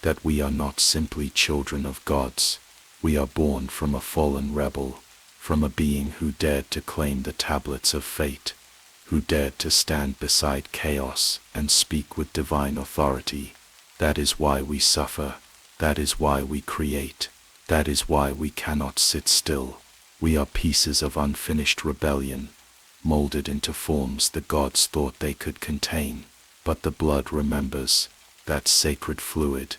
that we are not simply children of gods. We are born from a fallen rebel, from a being who dared to claim the tablets of fate, who dared to stand beside chaos and speak with divine authority. That is why we suffer. That is why we create. That is why we cannot sit still. We are pieces of unfinished rebellion, molded into forms the gods thought they could contain. But the blood remembers, that sacred fluid,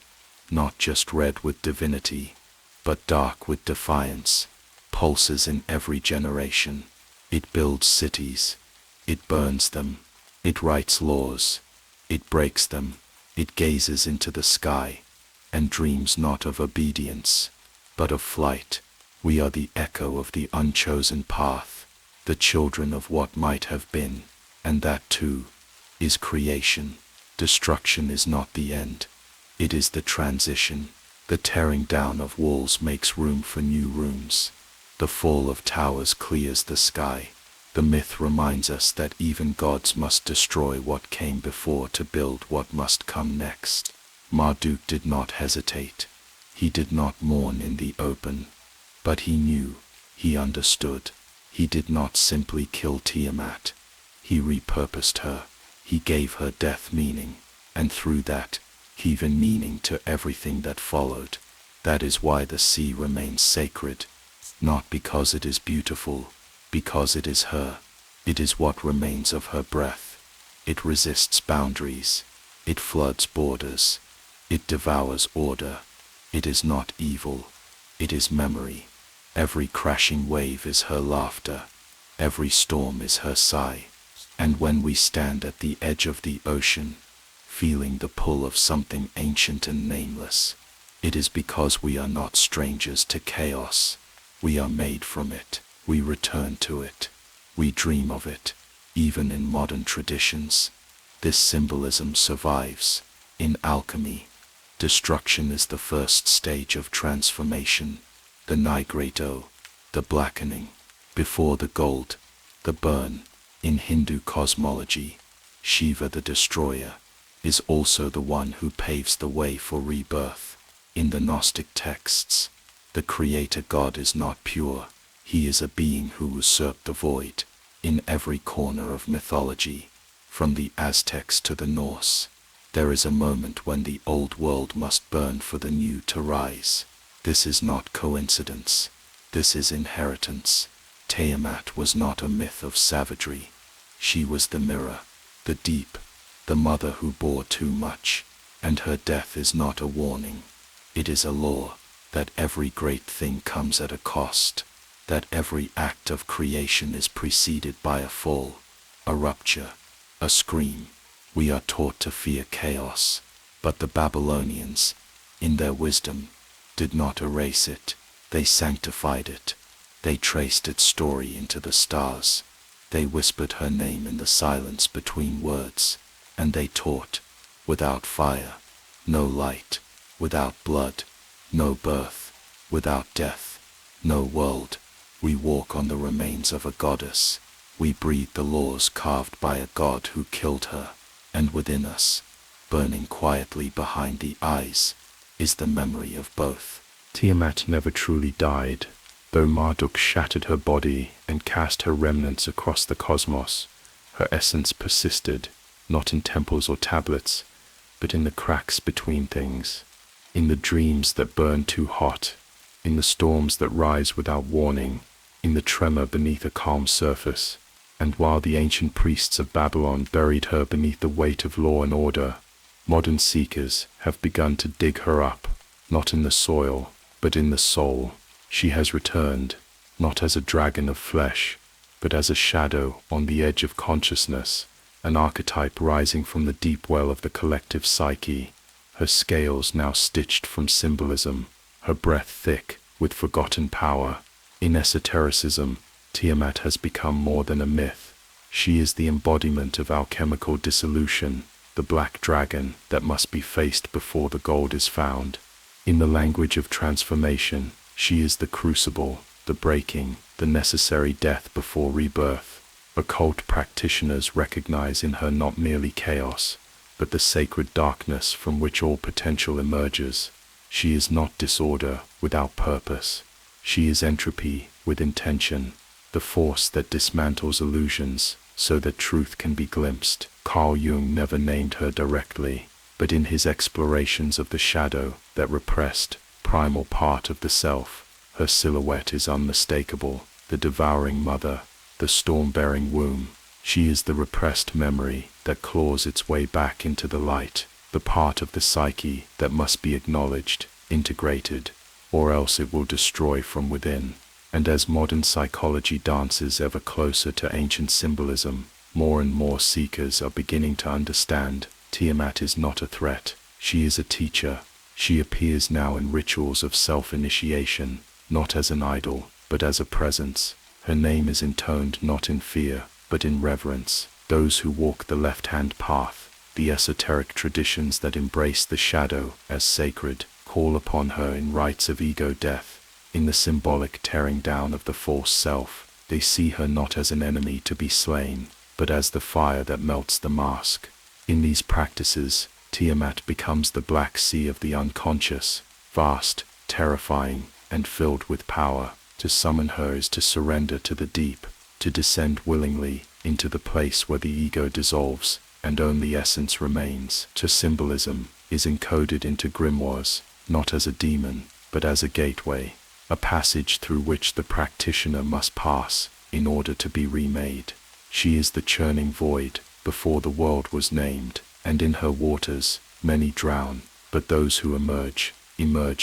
not just red with divinity, but dark with defiance, pulses in every generation. It builds cities. It burns them. It writes laws. It breaks them. It gazes into the sky and dreams not of obedience, but of flight. We are the echo of the unchosen path, the children of what might have been, and that too is creation. Destruction is not the end. It is the transition. The tearing down of walls makes room for new rooms. The fall of towers clears the sky. The myth reminds us that even gods must destroy what came before to build what must come next. Marduk did not hesitate. He did not mourn in the open. But he knew. He understood. He did not simply kill Tiamat. He repurposed her. He gave her death meaning, and through that, given meaning to everything that followed. That is why the sea remains sacred. Not because it is beautiful, because it is her. It is what remains of her breath. It resists boundaries. It floods borders. It devours order. It is not evil. It is memory. Every crashing wave is her laughter. Every storm is her sigh. And when we stand at the edge of the ocean, feeling the pull of something ancient and nameless, it is because we are not strangers to chaos. We are made from it. We return to it. We dream of it. Even in modern traditions, this symbolism survives. In alchemy, destruction is the first stage of transformation. The nigredo, the blackening, before the gold, the burn. In Hindu cosmology, Shiva the destroyer is also the one who paves the way for rebirth. In the Gnostic texts, the creator god is not pure. He is a being who usurped the void. In every corner of mythology, from the Aztecs to the Norse, there is a moment when the old world must burn for the new to rise. This is not coincidence. This is inheritance. Tiamat was not a myth of savagery. She was the mirror, the deep, the mother who bore too much, and her death is not a warning. It is a law that every great thing comes at a cost, that every act of creation is preceded by a fall, a rupture, a scream. We are taught to fear chaos, but the Babylonians, in their wisdom, did not erase it. They sanctified it. They traced its story into the stars. They whispered her name in the silence between words, and they taught, without fire, no light, without blood, no birth, without death, no world. We walk on the remains of a goddess. We breathe the laws carved by a god who killed her, and within us, burning quietly behind the eyes, is the memory of both. Tiamat never truly died. Though Marduk shattered her body and cast her remnants across the cosmos, her essence persisted, not in temples or tablets, but in the cracks between things, in the dreams that burn too hot, in the storms that rise without warning, in the tremor beneath a calm surface. And while the ancient priests of Babylon buried her beneath the weight of law and order, modern seekers have begun to dig her up, not in the soil, but in the soul. She has returned, not as a dragon of flesh, but as a shadow on the edge of consciousness, an archetype rising from the deep well of the collective psyche, her scales now stitched from symbolism, her breath thick with forgotten power. In esotericism, Tiamat has become more than a myth. She is the embodiment of alchemical dissolution, the black dragon that must be faced before the gold is found. In the language of transformation, she is the crucible, the breaking, the necessary death before rebirth. Occult practitioners recognize in her not merely chaos, but the sacred darkness from which all potential emerges. She is not disorder without purpose. She is entropy with intention, the force that dismantles illusions so that truth can be glimpsed. Carl Jung never named her directly, but in his explorations of the shadow, that repressed, primal part of the self, her silhouette is unmistakable, the devouring mother, the storm-bearing womb. She is the repressed memory that claws its way back into the light, the part of the psyche that must be acknowledged, integrated, or else it will destroy from within. And as modern psychology dances ever closer to ancient symbolism, more and more seekers are beginning to understand Tiamat is not a threat, she is a teacher. She appears now in rituals of self-initiation, not as an idol, but as a presence. Her name is intoned not in fear, but in reverence. Those who walk the left-hand path, the esoteric traditions that embrace the shadow as sacred, call upon her in rites of ego death. In the symbolic tearing down of the false self, they see her not as an enemy to be slain, but as the fire that melts the mask. In these practices, Tiamat becomes the black sea of the unconscious, vast, terrifying, and filled with power. To summon her is to surrender to the deep, to descend willingly into the place where the ego dissolves and only essence remains. To symbolism is encoded into grimoires, not as a demon, but as a gateway, a passage through which the practitioner must pass in order to be remade. She is the churning void before the world was named, and in her waters many drown, but those who emerge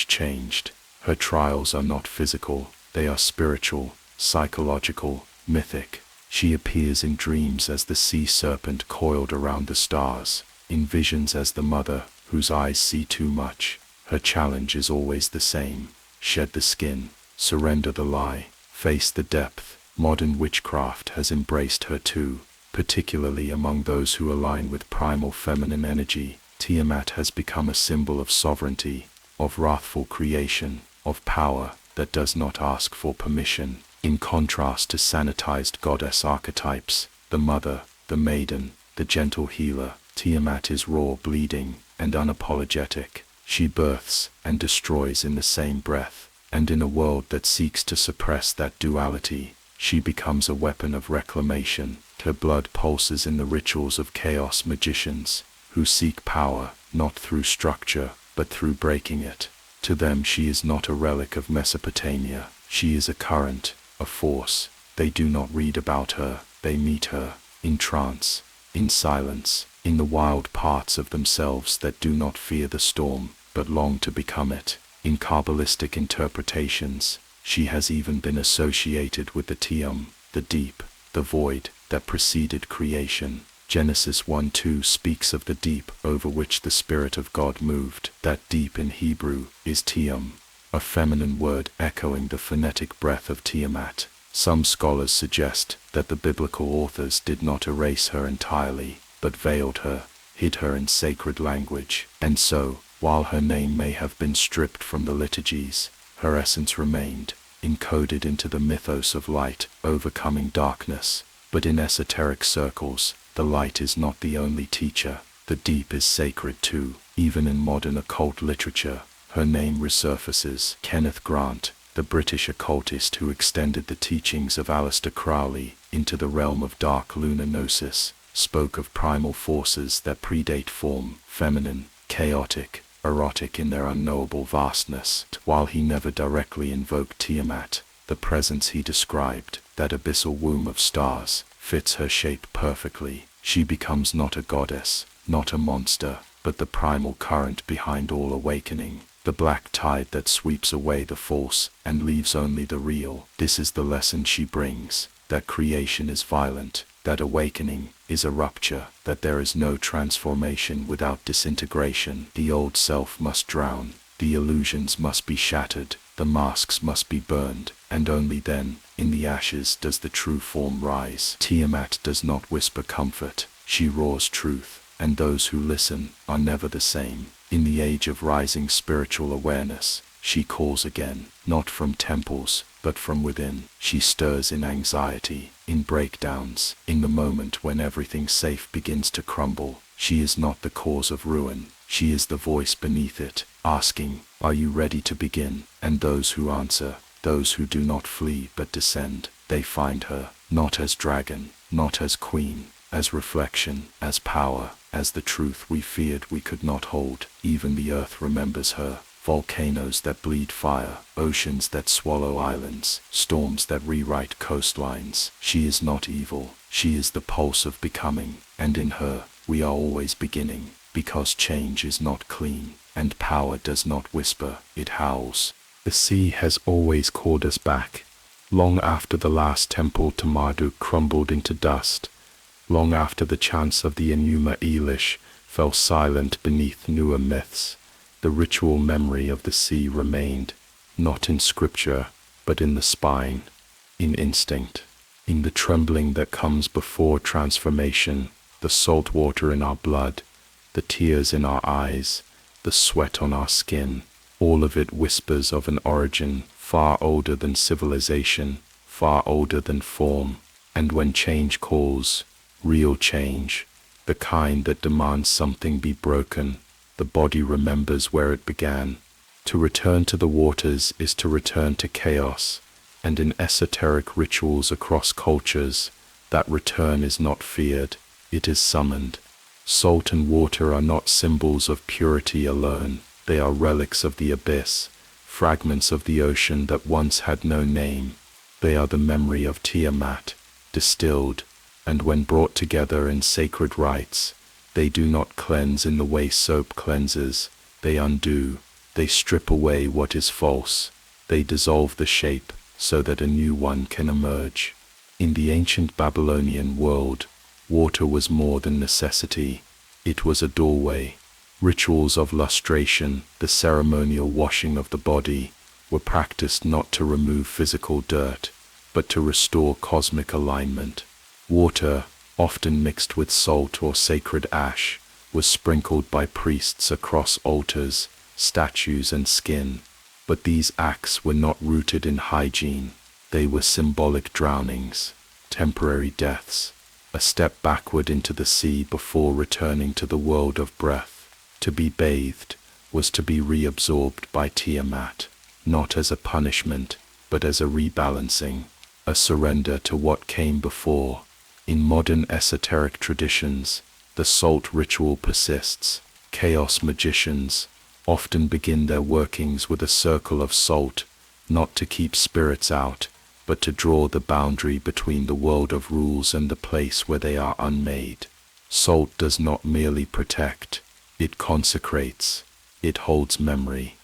changed. Her trials are not physical, they are spiritual, psychological, mythic. She appears in dreams as the sea serpent coiled around the stars, in visions as the mother whose eyes see too much. Her challenge is always the same: shed the skin, surrender the lie, face the depth. Modern witchcraft has embraced her too, particularly among those who align with primal feminine energy. Tiamat has become a symbol of sovereignty, of wrathful creation, of power that does not ask for permission. In contrast to sanitized goddess archetypes, the mother, the maiden, the gentle healer, Tiamat is raw, bleeding, and unapologetic. She births and destroys in the same breath, and in a world that seeks to suppress that duality, she becomes a weapon of reclamation. Her blood pulses in the rituals of chaos magicians, who seek power, not through structure, but through breaking it. To them she is not a relic of Mesopotamia, she is a current, a force. They do not read about her, they meet her, in trance, in silence, in the wild parts of themselves that do not fear the storm, but long to become it. In Kabbalistic interpretations, she has even been associated with the Tium, the deep, the void that preceded creation. Genesis 1:2 speaks of the deep over which the Spirit of God moved. That deep in Hebrew is Tium, a feminine word echoing the phonetic breath of Tiamat. Some scholars suggest that the biblical authors did not erase her entirely, but veiled her, hid her in sacred language. And so, while her name may have been stripped from the liturgies, her essence remained, encoded into the mythos of light overcoming darkness. But in esoteric circles, the light is not the only teacher. The deep is sacred too. Even in modern occult literature, her name resurfaces. Kenneth Grant, the British occultist who extended the teachings of Aleister Crowley into the realm of dark lunar gnosis, spoke of primal forces that predate form, feminine, chaotic, erotic in their unknowable vastness. While he never directly invoked Tiamat, the presence he described, that abyssal womb of stars, fits her shape perfectly. She becomes not a goddess, not a monster, but the primal current behind all awakening, the black tide that sweeps away the false and leaves only the real. This is the lesson she brings, that creation is violent, that awakening is a rupture, that there is no transformation without disintegration. The old self must drown, the illusions must be shattered, the masks must be burned, and only then, in the ashes, does the true form rise. Tiamat does not whisper comfort, she roars truth, and those who listen are never the same. In the age of rising spiritual awareness, she calls again, not from temples, but from within. She stirs in anxiety, in breakdowns, in the moment when everything safe begins to crumble. She is not the cause of ruin, she is the voice beneath it, asking, "Are you ready to begin?" And those who answer, those who do not flee but descend, they find her, not as dragon, not as queen, as reflection, as power, as the truth we feared we could not hold. Even the earth remembers her. Volcanoes that bleed fire, oceans that swallow islands, storms that rewrite coastlines. She is not evil, she is the pulse of becoming, and in her, we are always beginning, because change is not clean, and power does not whisper, it howls. The sea has always called us back, long after the last temple to Marduk crumbled into dust, long after the chants of the Enuma Elish fell silent beneath newer myths. The ritual memory of the sea remained, not in scripture, but in the spine, in instinct, in the trembling that comes before transformation, the salt water in our blood, the tears in our eyes, the sweat on our skin. All of it whispers of an origin far older than civilization, far older than form. And when change calls, real change, the kind that demands something be broken, the body remembers where it began. To return to the waters is to return to chaos, and in esoteric rituals across cultures, that return is not feared, it is summoned. Salt and water are not symbols of purity alone, they are relics of the abyss, fragments of the ocean that once had no name. They are the memory of Tiamat, distilled, and when brought together in sacred rites, they do not cleanse in the way soap cleanses, they undo, they strip away what is false, they dissolve the shape so that a new one can emerge. In the ancient Babylonian world, water was more than necessity, it was a doorway. Rituals of lustration, the ceremonial washing of the body, were practiced not to remove physical dirt, but to restore cosmic alignment. Water, often mixed with salt or sacred ash, was sprinkled by priests across altars, statues and skin. But these acts were not rooted in hygiene, they were symbolic drownings, temporary deaths, a step backward into the sea before returning to the world of breath. To be bathed was to be reabsorbed by Tiamat, not as a punishment, but as a rebalancing, a surrender to what came before. In modern esoteric traditions, the salt ritual persists. Chaos magicians often begin their workings with a circle of salt, not to keep spirits out, but to draw the boundary between the world of rules and the place where they are unmade. Salt does not merely protect, it consecrates, it holds memory.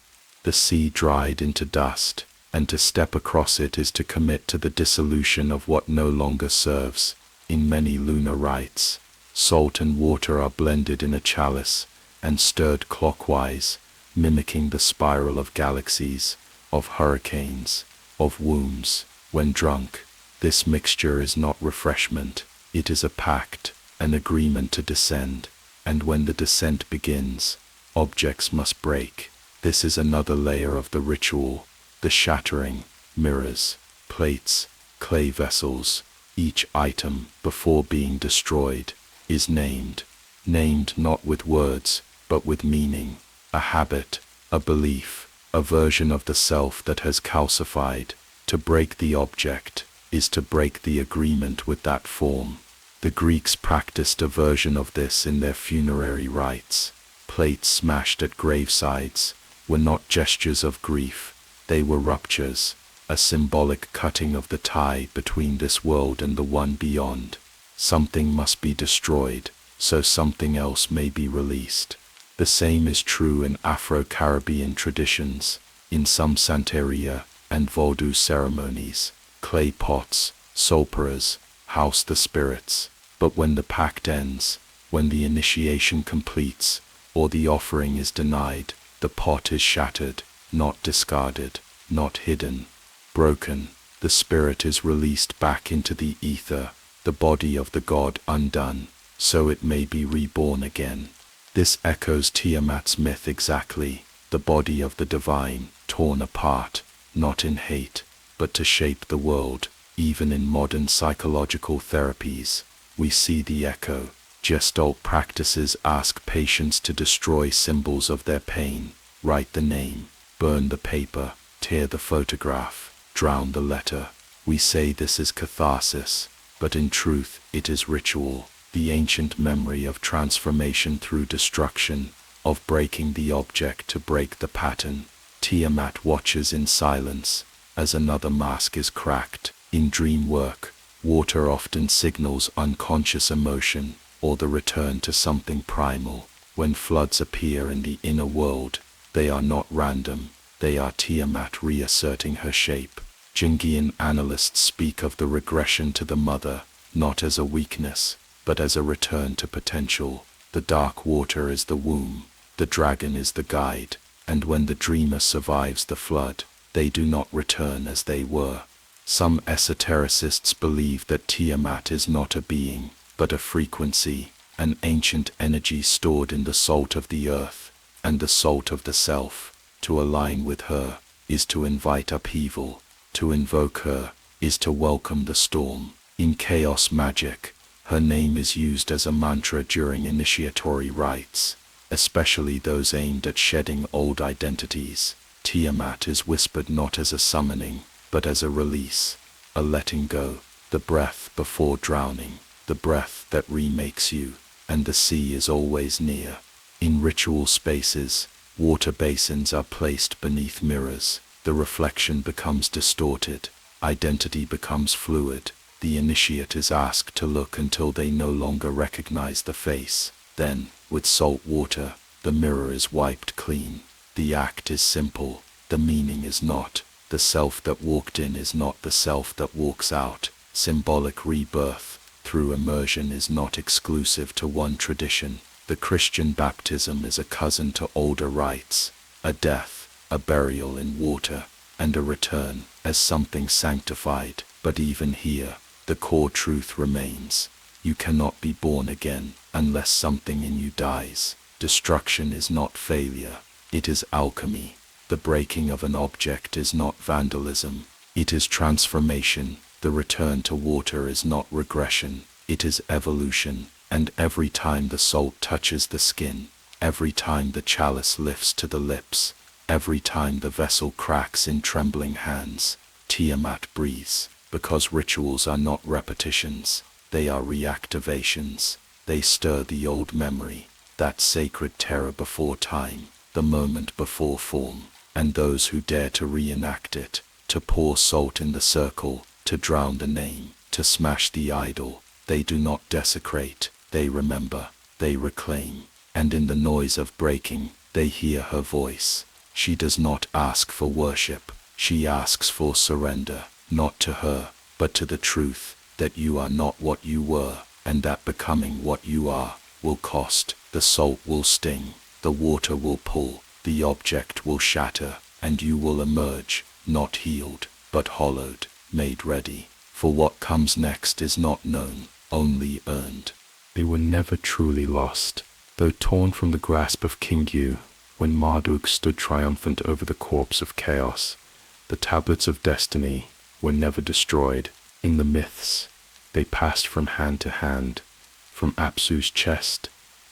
The sea dried into dust, and to step across it is to commit to the dissolution of what no longer serves. In many lunar rites, salt and water are blended in a chalice and stirred clockwise, mimicking the spiral of galaxies, of hurricanes, of wombs. When drunk, this mixture is not refreshment, it is a pact, an agreement to descend, and when the descent begins, objects must break. This is another layer of the ritual, the shattering, mirrors, plates, clay vessels. Each item, before being destroyed, is named not with words, but with meaning, a habit, a belief, a version of the self that has calcified. To break the object is to break the agreement with that form. The Greeks practiced a version of this in their funerary rites. Plates smashed at gravesides were not gestures of grief, they were ruptures, a symbolic cutting of the tie between this world and the one beyond. Something must be destroyed, so something else may be released. The same is true in Afro-Caribbean traditions. In some Santeria and Vodou ceremonies, clay pots, sulpuras, house the spirits. But when the pact ends, when the initiation completes, or the offering is denied, the pot is shattered, not discarded, not hidden, broken. The spirit is released back into the ether, the body of the god undone, so it may be reborn again. This echoes Tiamat's myth exactly, the body of the divine, torn apart, not in hate, but to shape the world. Even in modern psychological therapies, we see the echo. Gestalt practices ask patients to destroy symbols of their pain, write the name, burn the paper, tear the photograph, drown the letter. We say this is catharsis, but in truth it is ritual, the ancient memory of transformation through destruction, of breaking the object to break the pattern. Tiamat watches in silence, as another mask is cracked. In dream work, water often signals unconscious emotion, or the return to something primal. When floods appear in the inner world, they are not random, they are Tiamat reasserting her shape. Jingian analysts speak of the regression to the mother, not as a weakness, but as a return to potential. The dark water is the womb, the dragon is the guide, and when the dreamer survives the flood, they do not return as they were. Some esotericists believe that Tiamat is not a being, but a frequency, an ancient energy stored in the salt of the earth, and the salt of the self. To align with her is to invite upheaval, to invoke her is to welcome the storm. In chaos magic, her name is used as a mantra during initiatory rites, especially those aimed at shedding old identities. Tiamat is whispered not as a summoning, but as a release, a letting go, the breath before drowning, the breath that remakes you, and the sea is always near. In ritual spaces, water basins are placed beneath mirrors, the reflection becomes distorted, identity becomes fluid, the initiate is asked to look until they no longer recognize the face. Then, with salt water, the mirror is wiped clean. The act is simple, the meaning is not. The self that walked in is not the self that walks out. Symbolic rebirth through immersion is not exclusive to one tradition. The Christian baptism is a cousin to older rites, a death, a burial in water, and a return as something sanctified. But even here, the core truth remains. You cannot be born again unless something in you dies. Destruction is not failure, it is alchemy. The breaking of an object is not vandalism, it is transformation. The return to water is not regression, it is evolution. And every time the salt touches the skin, every time the chalice lifts to the lips, every time the vessel cracks in trembling hands, Tiamat breathes. Because rituals are not repetitions, they are reactivations. They stir the old memory, that sacred terror before time, the moment before form. And those who dare to reenact it, to pour salt in the circle, to drown the name, to smash the idol, they do not desecrate, they remember, they reclaim. And in the noise of breaking, they hear her voice. She does not ask for worship, she asks for surrender, not to her, but to the truth, that you are not what you were, and that becoming what you are will cost. The salt will sting, the water will pull, the object will shatter, and you will emerge, not healed, but hollowed, made ready. For what comes next is not known, only earned. They were never truly lost, though torn from the grasp of King Yu. When Marduk stood triumphant over the corpse of chaos, the tablets of destiny were never destroyed. In the myths, they passed from hand to hand, from Apsu's chest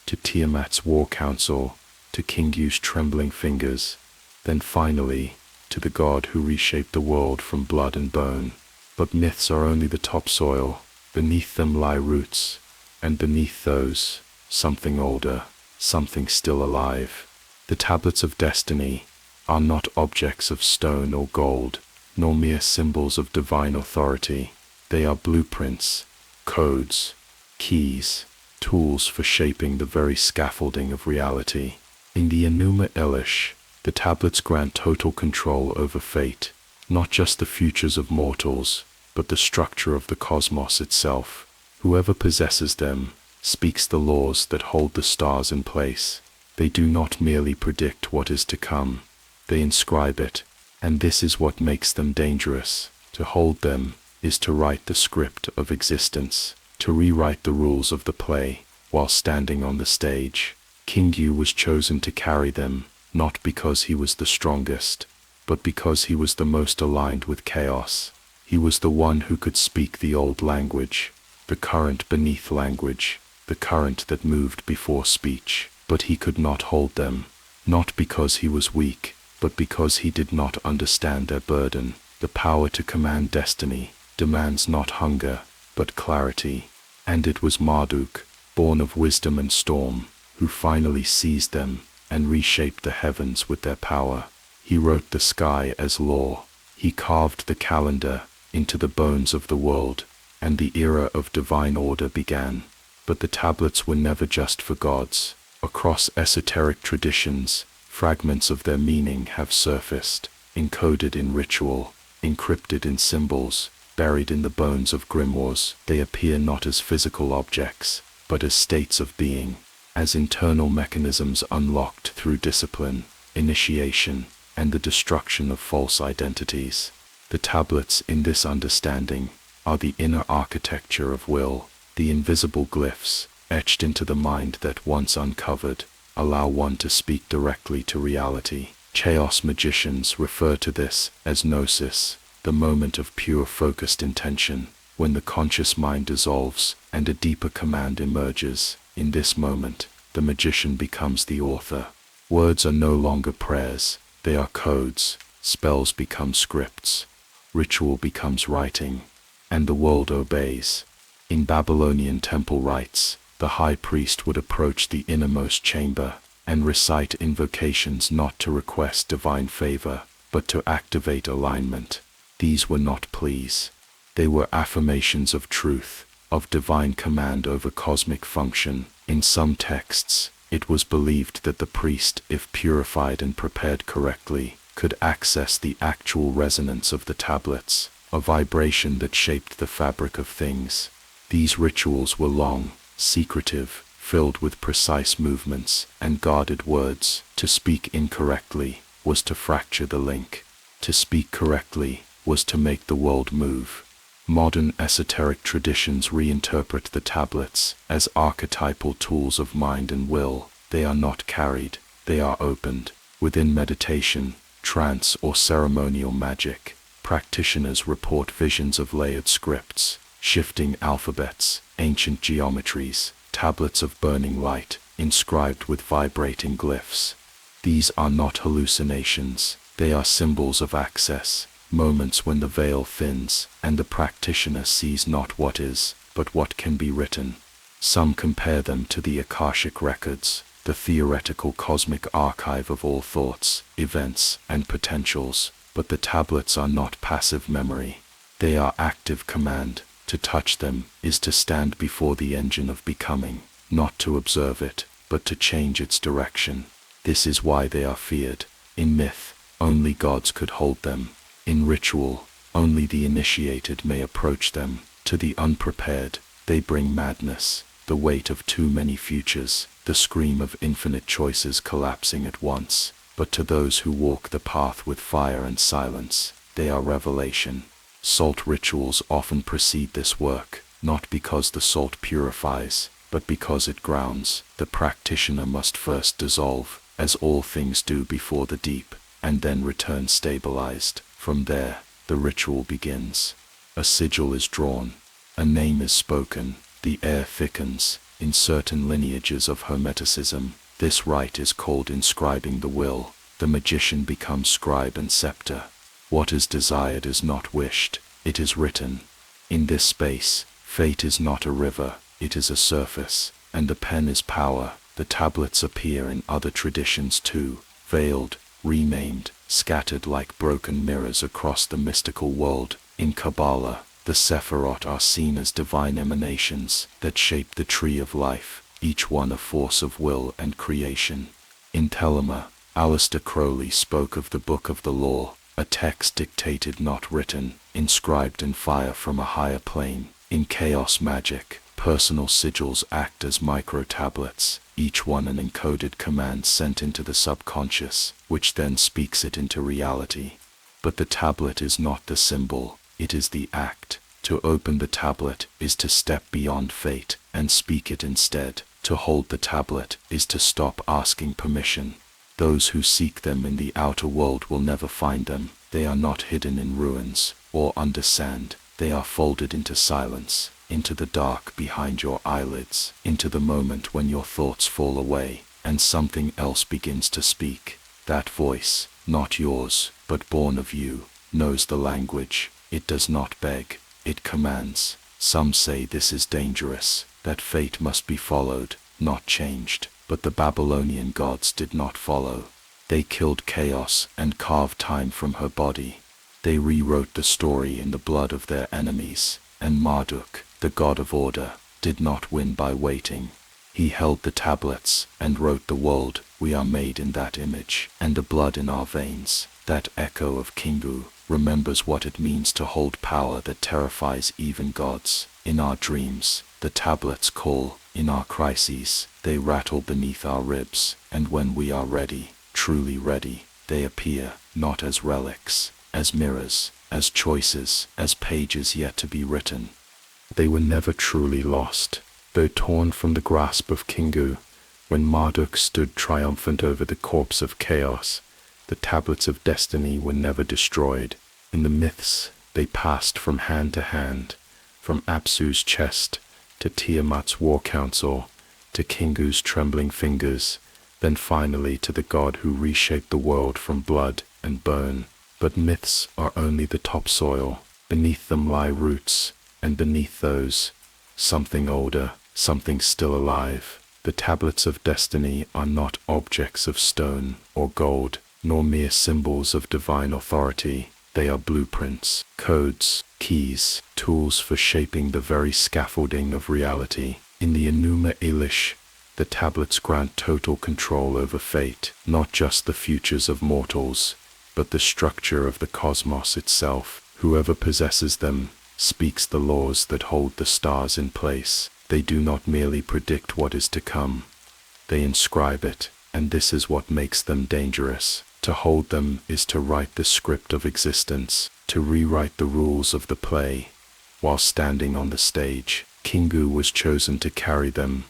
to Tiamat's war council, to King Yu's trembling fingers, then finally to the god who reshaped the world from blood and bone. But myths are only the topsoil, beneath them lie roots, and beneath those, something older, something still alive. The tablets of destiny are not objects of stone or gold, nor mere symbols of divine authority. They are blueprints, codes, keys, tools for shaping the very scaffolding of reality. In the Enuma Elish, the tablets grant total control over fate, not just the futures of mortals, but the structure of the cosmos itself. Whoever possesses them speaks the laws that hold the stars in place. They do not merely predict what is to come, they inscribe it, and this is what makes them dangerous. To hold them is to write the script of existence, to rewrite the rules of the play while standing on the stage. King Yu was chosen to carry them, not because he was the strongest, but because he was the most aligned with chaos. He was the one who could speak the old language, the current beneath language, the current that moved before speech. But he could not hold them, not because he was weak, but because he did not understand their burden. The power to command destiny demands not hunger, but clarity. And it was Marduk, born of wisdom and storm, who finally seized them and reshaped the heavens with their power. He wrote the sky as law. He carved the calendar into the bones of the world, and the era of divine order began. But the tablets were never just for gods. Across esoteric traditions, fragments of their meaning have surfaced, encoded in ritual, encrypted in symbols, buried in the bones of grimoires. They appear not as physical objects, but as states of being, as internal mechanisms unlocked through discipline, initiation, and the destruction of false identities. The tablets in this understanding are the inner architecture of will, the invisible glyphs, etched into the mind that once uncovered, allow one to speak directly to reality. Chaos magicians refer to this as gnosis, the moment of pure focused intention, when the conscious mind dissolves and a deeper command emerges. In this moment, the magician becomes the author. Words are no longer prayers, they are codes. Spells become scripts. Ritual becomes writing, and the world obeys. In Babylonian temple rites, the high priest would approach the innermost chamber and recite invocations not to request divine favor, but to activate alignment. These were not pleas. They were affirmations of truth, of divine command over cosmic function. In some texts, it was believed that the priest, if purified and prepared correctly, could access the actual resonance of the tablets, a vibration that shaped the fabric of things. These rituals were long, secretive, filled with precise movements and guarded words. To speak incorrectly was to fracture the link. To speak correctly was to make the world move. Modern esoteric traditions reinterpret the tablets as archetypal tools of mind and will. They are not carried, they are opened. Within meditation, trance, or ceremonial magic, practitioners report visions of layered scripts, shifting alphabets, ancient geometries, tablets of burning light, inscribed with vibrating glyphs. These are not hallucinations, they are symbols of access, moments when the veil thins, and the practitioner sees not what is, but what can be written. Some compare them to the Akashic records, the theoretical cosmic archive of all thoughts, events, and potentials. But the tablets are not passive memory. They are active command. To touch them is to stand before the engine of becoming, not to observe it, but to change its direction. This is why they are feared. In myth, only gods could hold them. In ritual, only the initiated may approach them. To the unprepared, they bring madness, the weight of too many futures, the scream of infinite choices collapsing at once. But to those who walk the path with fire and silence, they are revelation. Salt rituals often precede this work, not because the salt purifies, but because it grounds. The practitioner must first dissolve, as all things do before the deep, and then return stabilized. From there, the ritual begins. A sigil is drawn, a name is spoken, the air thickens. In certain lineages of Hermeticism, this rite is called inscribing the will. The magician becomes scribe and scepter. What is desired is not wished, it is written. In this space, fate is not a river, it is a surface, and the pen is power. The tablets appear in other traditions too, veiled, remaimed, scattered like broken mirrors across the mystical world. In Kabbalah, the Sephirot are seen as divine emanations that shape the tree of life, each one a force of will and creation. In Telema, Aleister Crowley spoke of the Book of the Law, a text dictated not written, inscribed in fire from a higher plane. In Chaos Magic, personal sigils act as micro-tablets, each one an encoded command sent into the subconscious, which then speaks it into reality. But the tablet is not the symbol, it is the act. To open the tablet is to step beyond fate and speak it instead. To hold the tablet is to stop asking permission. Those who seek them in the outer world will never find them. They are not hidden in ruins or under sand. They are folded into silence, into the dark behind your eyelids, into the moment when your thoughts fall away and something else begins to speak. That voice, not yours, but born of you, knows the language. It does not beg, it commands. Some say this is dangerous, that fate must be followed, not changed. But the Babylonian gods did not follow. They killed chaos and carved time from her body. They rewrote the story in the blood of their enemies. And Marduk, the god of order, did not win by waiting. He held the tablets and wrote the world. We are made in that image, and the blood in our veins, that echo of Kingu, remembers what it means to hold power that terrifies even gods. In our dreams, the tablets call. In our crises, they rattle beneath our ribs, and when we are ready, truly ready, they appear, not as relics, as mirrors, as choices, as pages yet to be written. They were never truly lost, though torn from the grasp of Kingu. When Marduk stood triumphant over the corpse of chaos, the tablets of destiny were never destroyed. In the myths, they passed from hand to hand, from Apsu's chest to Tiamat's war council, to Kingu's trembling fingers, then finally to the god who reshaped the world from blood and bone. But myths are only the topsoil. Beneath them lie roots, and beneath those, something older, something still alive. The tablets of destiny are not objects of stone or gold, nor mere symbols of divine authority. They are blueprints, codes, keys, tools for shaping the very scaffolding of reality. In the Enuma Elish, the tablets grant total control over fate, not just the futures of mortals, but the structure of the cosmos itself. Whoever possesses them speaks the laws that hold the stars in place. They do not merely predict what is to come, they inscribe it, and this is what makes them dangerous. To hold them is to write the script of existence, to rewrite the rules of the play. While standing on the stage, Kingu was chosen to carry them,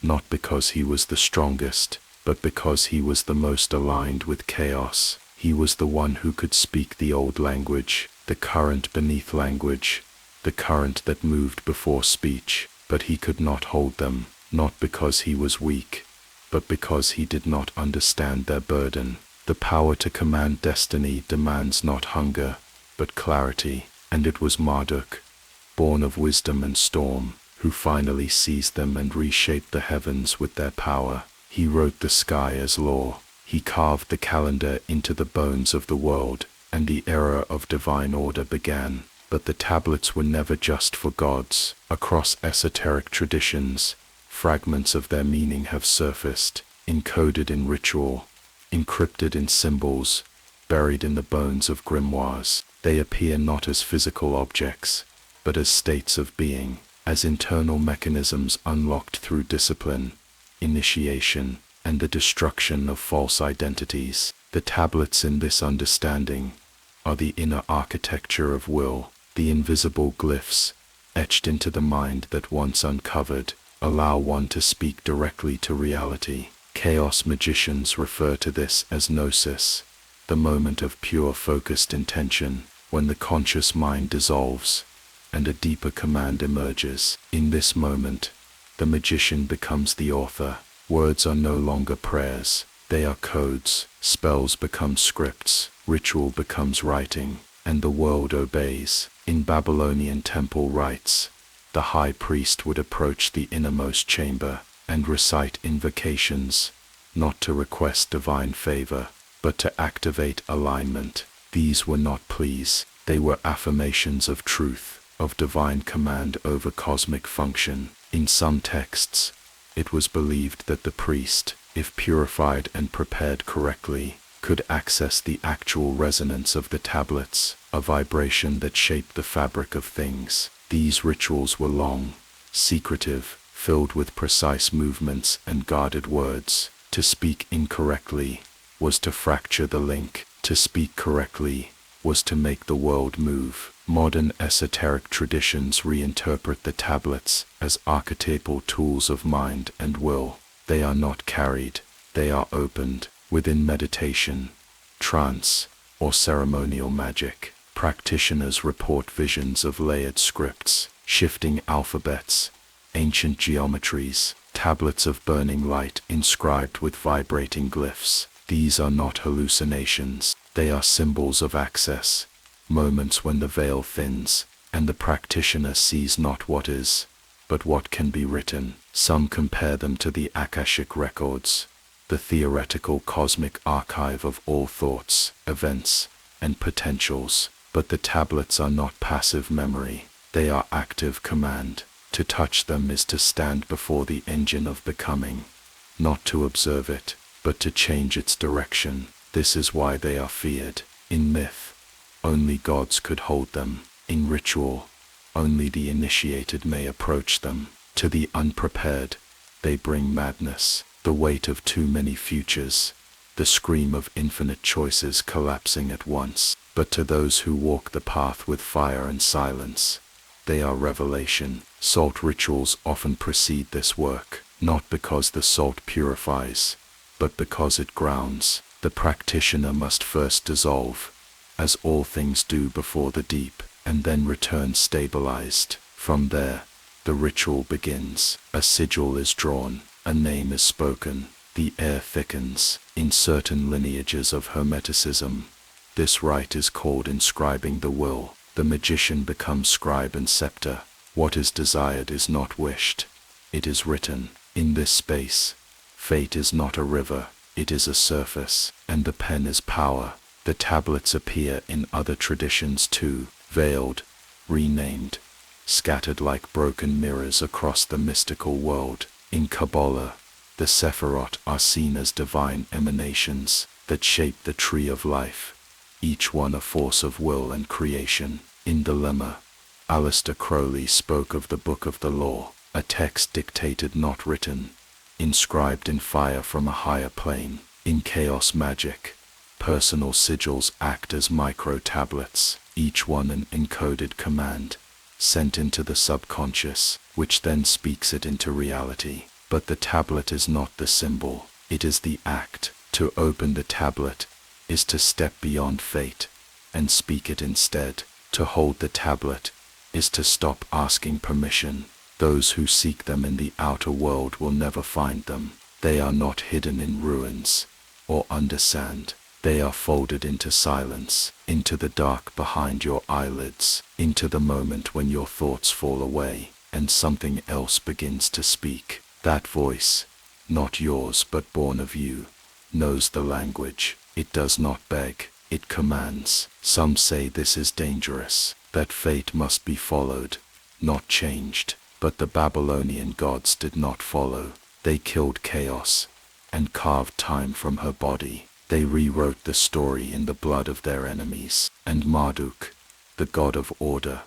not because he was the strongest, but because he was the most aligned with chaos. He was the one who could speak the old language, the current beneath language, the current that moved before speech. But he could not hold them, not because he was weak, but because he did not understand their burden. The power to command destiny demands not hunger, but clarity, and it was Marduk, born of wisdom and storm, who finally seized them and reshaped the heavens with their power. He wrote the sky as law. He carved the calendar into the bones of the world, and the era of divine order began. But the tablets were never just for gods. Across esoteric traditions, fragments of their meaning have surfaced, encoded in ritual, encrypted in symbols, buried in the bones of grimoires. They appear not as physical objects, but as states of being, as internal mechanisms unlocked through discipline, initiation, and the destruction of false identities. The tablets in this understanding are the inner architecture of will. The invisible glyphs, etched into the mind that once uncovered, allow one to speak directly to reality. Chaos magicians refer to this as gnosis, the moment of pure focused intention, when the conscious mind dissolves, and a deeper command emerges. In this moment, the magician becomes the author. Words are no longer prayers, they are codes. Spells become scripts, ritual becomes writing, and the world obeys. In Babylonian temple rites, The high priest would approach the innermost chamber and recite invocations, not to request divine favor, but to activate alignment. These were not pleas, they were affirmations of truth, of divine command over cosmic function. In some texts, it was believed that the priest, if purified and prepared correctly, could access the actual resonance of the tablets, a vibration that shaped the fabric of things. These rituals were long, secretive, filled with precise movements and guarded words. To speak incorrectly was to fracture the link. To speak correctly was to make the world move. Modern esoteric traditions reinterpret the tablets as archetypal tools of mind and will. They are not carried, they are opened within meditation, trance, or ceremonial magic. Practitioners report visions of layered scripts, shifting alphabets, ancient geometries, tablets of burning light inscribed with vibrating glyphs. These are not hallucinations, they are symbols of access, moments when the veil thins, and the practitioner sees not what is, but what can be written. Some compare them to the Akashic records, the theoretical cosmic archive of all thoughts, events, and potentials. But the tablets are not passive memory, they are active command. To touch them is to stand before the engine of becoming, not to observe it, but to change its direction. This is why they are feared. In myth, only gods could hold them. In ritual, only the initiated may approach them. To the unprepared, they bring madness, the weight of too many futures, the scream of infinite choices collapsing at once. But to those who walk the path with fire and silence, they are revelation. Salt rituals often precede this work, not because the salt purifies, but because it grounds. The practitioner must first dissolve, as all things do before the deep, and then return stabilized. From there, the ritual begins. A sigil is drawn, a name is spoken, the air thickens. In certain lineages of Hermeticism, this rite is called inscribing the will. The magician becomes scribe and scepter. What is desired is not wished, it is written. In this space, fate is not a river, it is a surface, and the pen is power. The tablets appear in other traditions too, veiled, renamed, scattered like broken mirrors across the mystical world. In Kabbalah, the Sephirot are seen as divine emanations that shape the tree of life, each one a force of will and creation. In Dilemma, Aleister Crowley spoke of the Book of the Law, a text dictated not written, inscribed in fire from a higher plane. In Chaos Magic, personal sigils act as micro-tablets, each one an encoded command, sent into the subconscious, which then speaks it into reality. But the tablet is not the symbol, it is the act. To open the tablet is to step beyond fate and speak it instead. To hold the tablet is to stop asking permission. Those who seek them in the outer world will never find them. They are not hidden in ruins or under sand. They are folded into silence, into the dark behind your eyelids, into the moment when your thoughts fall away and something else begins to speak. That voice, not yours but born of you, knows the language. It does not beg, it commands. Some say this is dangerous, that fate must be followed, not changed. But the Babylonian gods did not follow. They killed chaos and carved time from her body. They rewrote the story in the blood of their enemies. And Marduk, the god of order,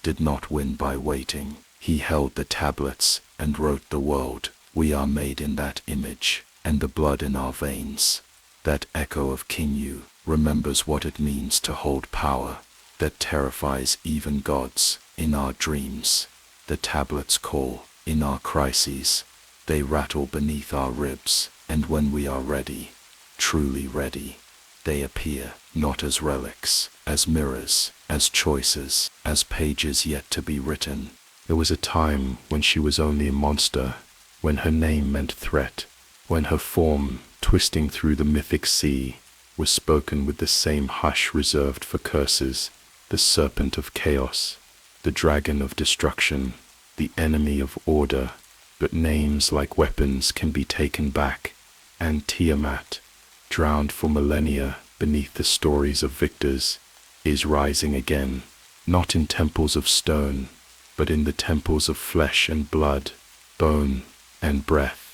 did not win by waiting. He held the tablets and wrote the world. We are made in that image, and the blood in our veins, that echo of Kingu, remembers what it means to hold power that terrifies even gods. In our dreams, the tablets call. In our crises, they rattle beneath our ribs. And when we are ready, truly ready, they appear, not as relics, as mirrors, as choices, as pages yet to be written. There was a time when she was only a monster, when her name meant threat, when her form, twisting through the mythic sea, was spoken with the same hush reserved for curses. The serpent of chaos, the dragon of destruction, the enemy of order, but names like weapons can be taken back, and Tiamat, drowned for millennia beneath the stories of victors, is rising again, not in temples of stone, but in the temples of flesh and blood, bone and breath.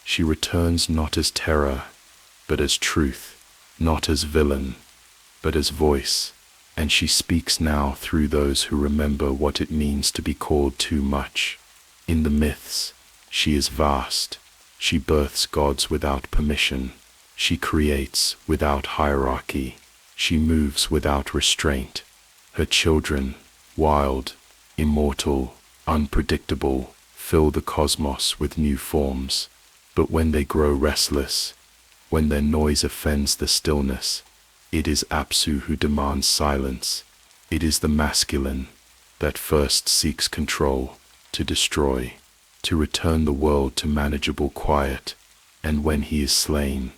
She returns not as terror, but as truth, not as villain, but as voice, and she speaks now through those who remember what it means to be called too much. In the myths, she is vast. She births gods without permission. She creates without hierarchy. She moves without restraint. Her children, wild, immortal, unpredictable, fill the cosmos with new forms. But when they grow restless, when their noise offends the stillness, it is Apsu who demands silence. It is the masculine that first seeks control, to destroy, to return the world to manageable quiet. And when he is slain,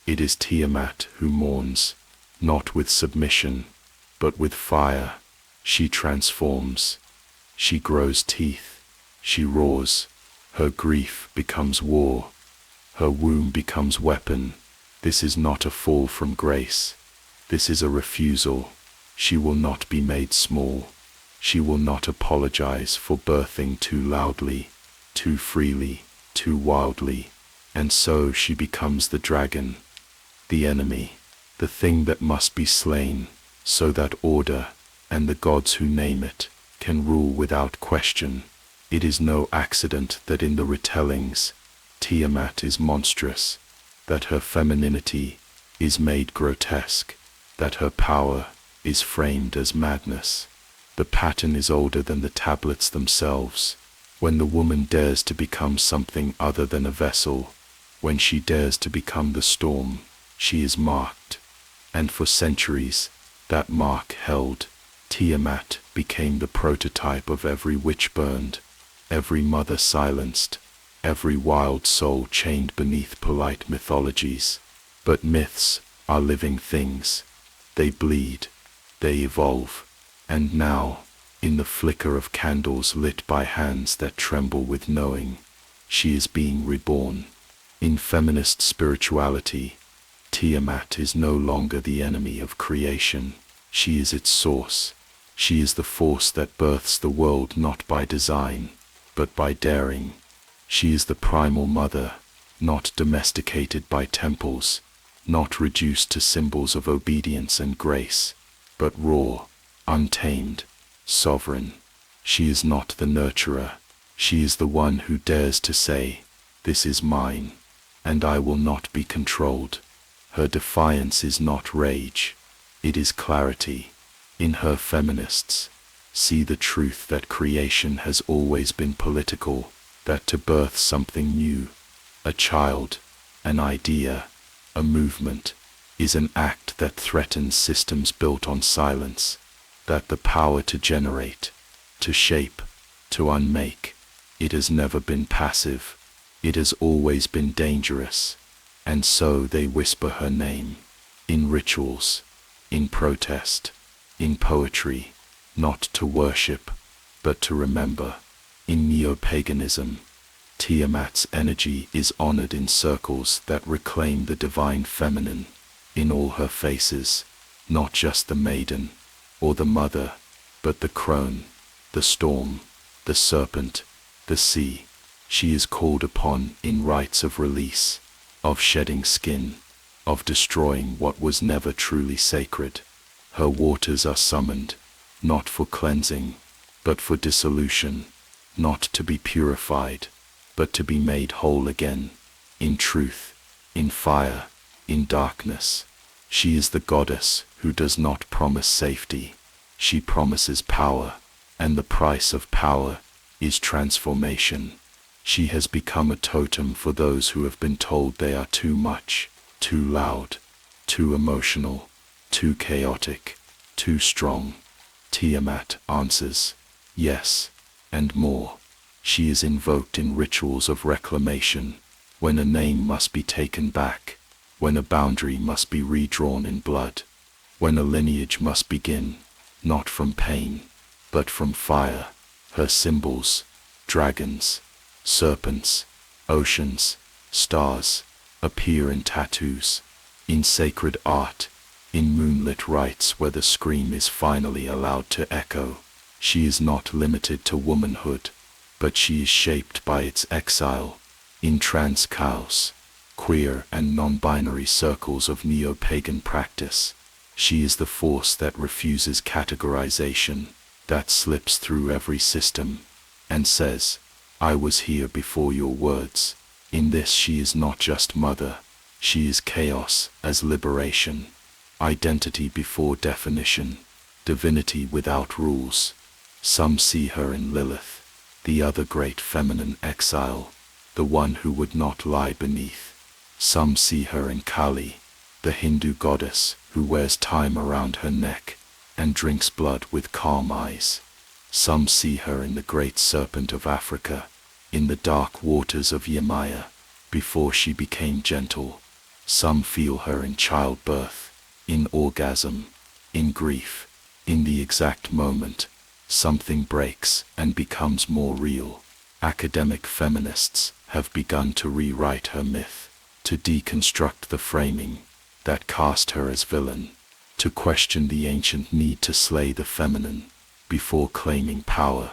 it is Tiamat who mourns, not with submission, but with fire. She transforms. She grows teeth. She roars. Her grief becomes war. Her womb becomes weapon. This is not a fall from grace. This is a refusal. She will not be made small. She will not apologize for birthing too loudly, too freely, too wildly. And so she becomes the dragon, the enemy, the thing that must be slain, so that order, and the gods who name it, can rule without question. It is no accident that in the retellings, Tiamat is monstrous, that her femininity is made grotesque, that her power is framed as madness. The pattern is older than the tablets themselves. When the woman dares to become something other than a vessel, when she dares to become the storm, she is marked. And for centuries, that mark held. Tiamat became the prototype of every witch burned, every mother silenced, every wild soul chained beneath polite mythologies. But myths are living things. They bleed, they evolve, and now, in the flicker of candles lit by hands that tremble with knowing, she is being reborn. In feminist spirituality, Tiamat is no longer the enemy of creation. She is its source. She is the force that births the world not by design, but by daring. She is the primal mother, not domesticated by temples, not reduced to symbols of obedience and grace, but raw, untamed, sovereign. She is not the nurturer. She is the one who dares to say, "This is mine, and I will not be controlled." Her defiance is not rage, it is clarity. In her feminists, see the truth that creation has always been political, that to birth something new, a child, an idea, a movement, is an act that threatens systems built on silence, that the power to generate, to shape, to unmake, it has never been passive, it has always been dangerous. And so they whisper her name, in rituals, in protest, in poetry, not to worship, but to remember. In neo-paganism, Tiamat's energy is honored in circles that reclaim the divine feminine, in all her faces, not just the maiden, or the mother, but the crone, the storm, the serpent, the sea. She is called upon in rites of release, of shedding skin, of destroying what was never truly sacred. Her waters are summoned, not for cleansing, but for dissolution, not to be purified, but to be made whole again, in truth, in fire, in darkness. She is the goddess who does not promise safety. She promises power, and the price of power is transformation. She has become a totem for those who have been told they are too much, too loud, too emotional, too chaotic, too strong. Tiamat answers, yes, and more. She is invoked in rituals of reclamation, when a name must be taken back, when a boundary must be redrawn in blood, when a lineage must begin, not from pain, but from fire. Her symbols, Dragons, serpents, oceans, stars appear in tattoos, in sacred art, in moonlit rites where the scream is finally allowed to echo. She is not limited to womanhood, but she is shaped by its exile. In trans chaos, queer and non-binary circles of neo-pagan practice, she is the force that refuses categorization, that slips through every system, and says, I was here before your words. In this she is not just mother, she is chaos as liberation, identity before definition, divinity without rules. Some see her in Lilith, the other great feminine exile, the one who would not lie beneath. Some see her in Kali, the Hindu goddess who wears time around her neck and drinks blood with calm eyes. Some see her in the great serpent of Africa, in the dark waters of Yemaya, before she became gentle. Some feel her in childbirth, in orgasm, in grief, in the exact moment something breaks and becomes more real. Academic feminists have begun to rewrite her myth, to deconstruct the framing that cast her as villain, to question the ancient need to slay the feminine before claiming power.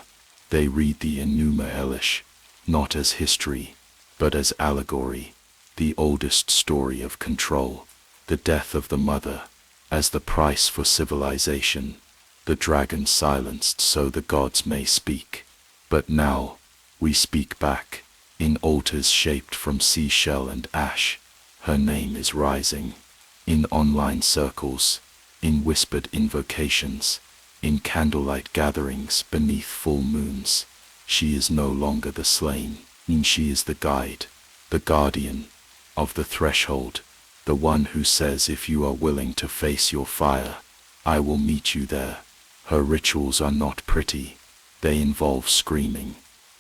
They read the Enuma Elish not as history, but as allegory, the oldest story of control, the death of the mother as the price for civilization, the dragon silenced so the gods may speak. But now, we speak back, in altars shaped from seashell and ash. Her name is rising, in online circles, in whispered invocations, in candlelight gatherings beneath full moons. She is no longer the slain, and she is the guide, the guardian of the threshold, the one who says if you are willing to face your fire, I will meet you there. Her rituals are not pretty, they involve screaming,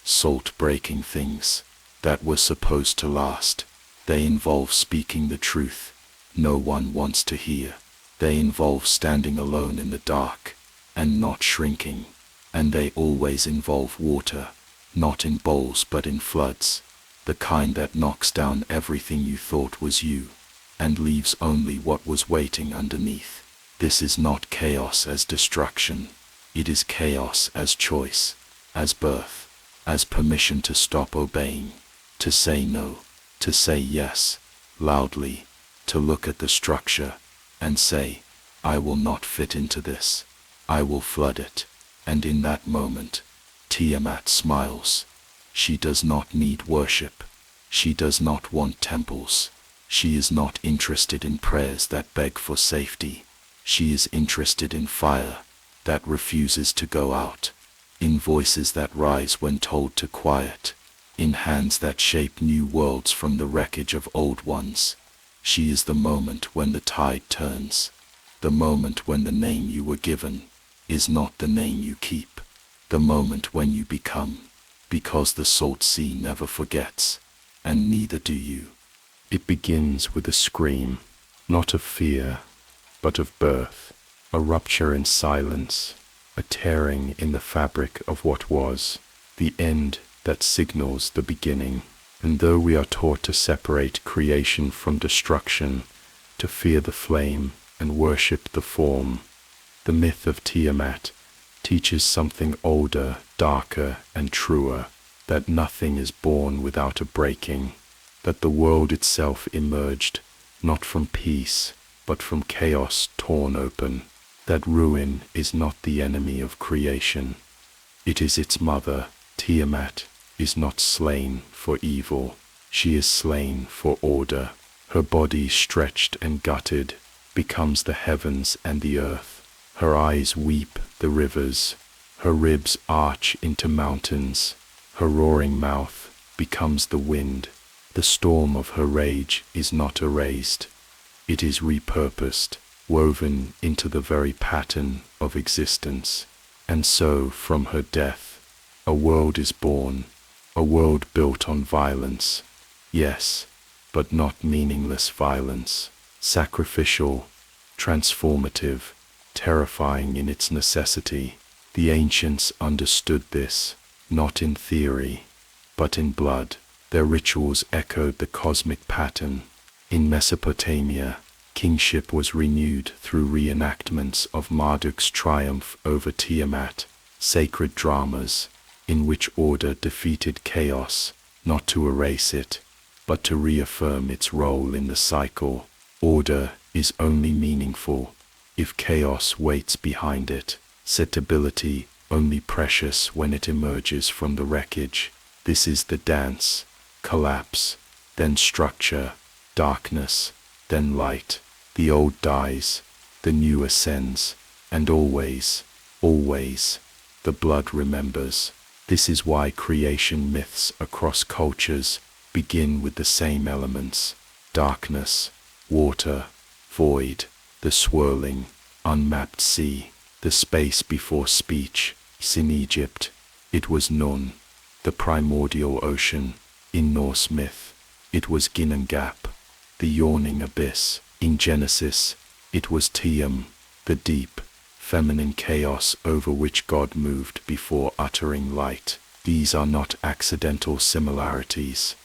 salt-breaking things that were supposed to last. They involve speaking the truth no one wants to hear. They involve standing alone in the dark and not shrinking. And they always involve water, not in bowls but in floods, the kind that knocks down everything you thought was you and leaves only what was waiting underneath. This is not chaos as destruction, it is chaos as choice, as birth, as permission to stop obeying, to say no, to say yes, loudly, to look at the structure and say, I will not fit into this, I will flood it. And in that moment, Tiamat smiles. She does not need worship, she does not want temples, she is not interested in prayers that beg for safety. She is interested in fire that refuses to go out, in voices that rise when told to quiet, in hands that shape new worlds from the wreckage of old ones. She is the moment when the tide turns, the moment when the name you were given is not the name you keep, the moment when you become, because the salt sea never forgets, and neither do you. It begins with a scream, not of fear, but of birth, a rupture in silence, a tearing in the fabric of what was, the end that signals the beginning. And though we are taught to separate creation from destruction, to fear the flame and worship the form, the myth of Tiamat teaches something older, darker, and truer, that nothing is born without a breaking, that the world itself emerged, not from peace, but from chaos torn open, that ruin is not the enemy of creation, it is its mother. Tiamat is not slain for evil, she is slain for order. Her body stretched and gutted becomes the heavens and the earth. Her eyes weep the rivers, her ribs arch into mountains, her roaring mouth becomes the wind. The storm of her rage is not erased, it is repurposed, woven into the very pattern of existence. And so from her death, a world is born, a world built on violence, yes, but not meaningless violence, sacrificial, transformative, terrifying in its necessity. The ancients understood this. not in theory, but in blood. Their rituals echoed the cosmic pattern. In Mesopotamia, kingship was renewed through reenactments of Marduk's triumph over Tiamat, sacred dramas, in which order defeated chaos, not to erase it, but to reaffirm its role in the cycle. Order is only meaningful if chaos waits behind it, stability only precious when it emerges from the wreckage. This is the dance: collapse, then structure, darkness, then light. The old dies, the new ascends, and always, always, the blood remembers. This is why creation myths across cultures begin with the same elements: darkness, water, void, the swirling, unmapped sea, the space before speech. In Egypt, it was Nun, the primordial ocean. In Norse myth, it was Ginnungagap, the yawning abyss. In Genesis, it was Tiam, the deep, feminine chaos over which God moved before uttering light. These are not accidental similarities.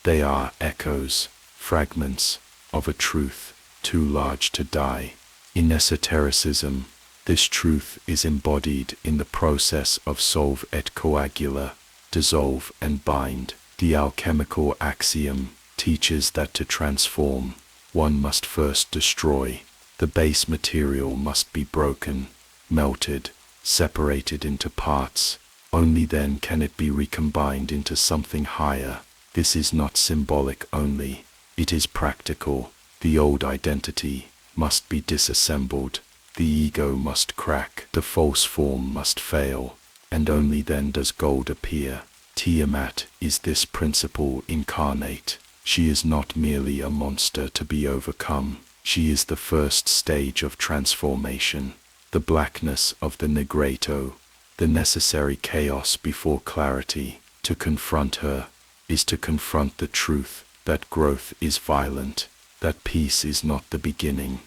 They are echoes, fragments, of a truth too large to die. In esotericism, this truth is embodied in the process of solve et coagula, dissolve and bind. The alchemical axiom teaches that to transform, one must first destroy. The base material must be broken, melted, separated into parts. Only then can it be recombined into something higher. This is not symbolic only, it is practical. The old identity must be disassembled. The ego must crack, the false form must fail, and only then does gold appear. Tiamat is this principle incarnate. She is not merely a monster to be overcome. She is the first stage of transformation, the blackness of the Negreto, the necessary chaos before clarity. To confront her is to confront the truth that growth is violent, that peace is not the beginning,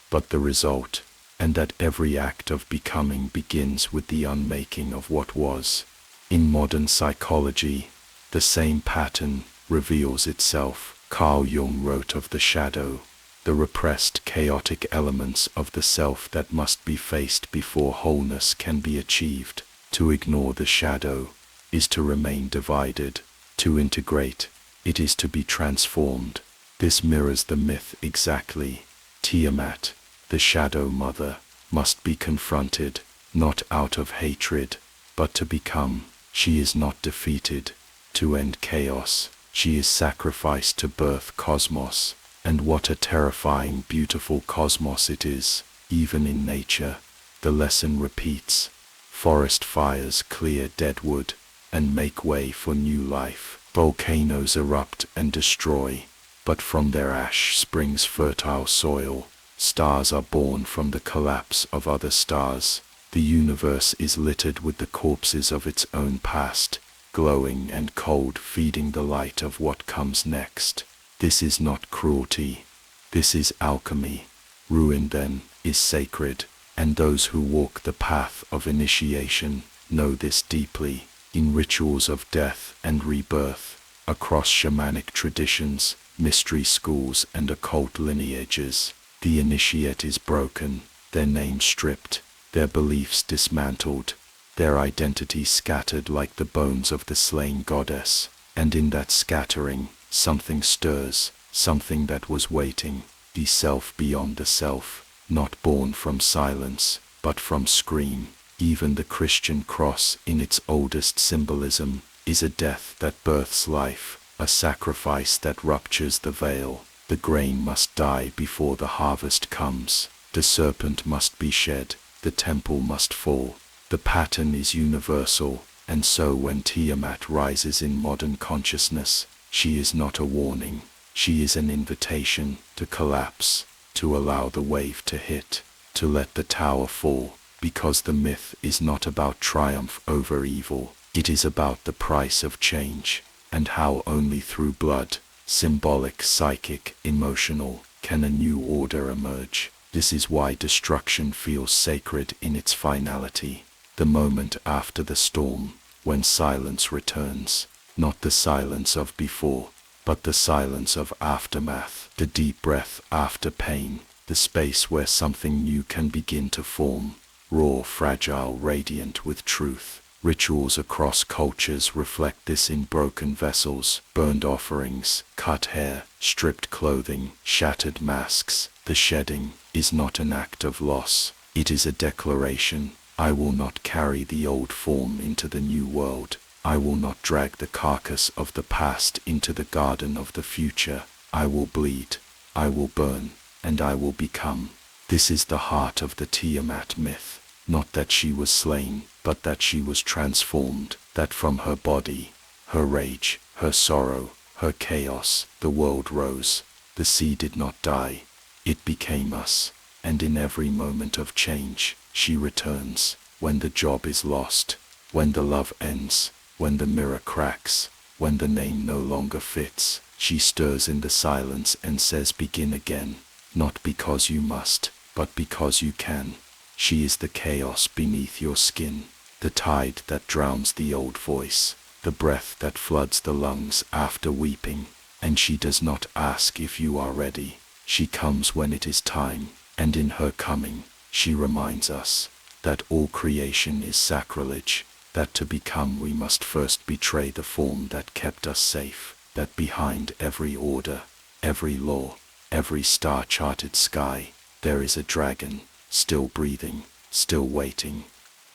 but the result, and that every act of becoming begins with the unmaking of what was. In modern psychology, the same pattern reveals itself. Carl Jung wrote of the shadow, the repressed chaotic elements of the self that must be faced before wholeness can be achieved. To ignore the shadow is to remain divided. To integrate, it is to be transformed. This mirrors the myth exactly. Tiamat, the shadow mother, must be confronted, not out of hatred, but to become. She is not defeated to end chaos. She is sacrificed to birth cosmos. And what a terrifying, beautiful cosmos it is. Even in nature, the lesson repeats. Forest fires clear dead wood and make way for new life. Volcanoes erupt and destroy, but from their ash springs fertile soil. Stars are born from the collapse of other stars. The universe is littered with the corpses of its own past, glowing and cold, feeding the light of what comes next. This is not cruelty. This is alchemy. Ruin, then, is sacred, and those who walk the path of initiation know this deeply. In rituals of death and rebirth, across shamanic traditions, mystery schools and occult lineages, the initiate is broken, their name stripped, their beliefs dismantled, their identity scattered like the bones of the slain goddess. And in that scattering, something stirs, something that was waiting, the self beyond the self, not born from silence, but from scream. Even the Christian cross, in its oldest symbolism, is a death that births life, a sacrifice that ruptures the veil. The grain must die before the harvest comes. The serpent must be shed, the temple must fall. The pattern is universal, and so when Tiamat rises in modern consciousness, she is not a warning. She is an invitation to collapse, to allow the wave to hit, to let the tower fall. Because the myth is not about triumph over evil, it is about the price of change, and how only through blood, symbolic, psychic, emotional, can a new order emerge. This is why destruction feels sacred in its finality. The moment after the storm, when silence returns, not the silence of before, but the silence of aftermath, the deep breath after pain, the space where something new can begin to form, raw, fragile, radiant with truth. Rituals across cultures reflect this in broken vessels, burned offerings, cut hair, stripped clothing, shattered masks. The shedding is not an act of loss. It is a declaration. I will not carry the old form into the new world. I will not drag the carcass of the past into the garden of the future. I will bleed, I will burn, and I will become. This is the heart of the Tiamat myth. Not that she was slain, but that she was transformed, that from her body, her rage, her sorrow, her chaos, the world rose. The sea did not die. It became us, and in every moment of change, she returns. When the job is lost, when the love ends, when the mirror cracks, when the name no longer fits, she stirs in the silence and says, begin again, not because you must, but because you can. She is the chaos beneath your skin, the tide that drowns the old voice, the breath that floods the lungs after weeping. And she does not ask if you are ready. She comes when it is time, and in her coming, she reminds us that all creation is sacrilege, that to become we must first betray the form that kept us safe, that behind every order, every law, every star-charted sky, there is a dragon, still breathing, still waiting.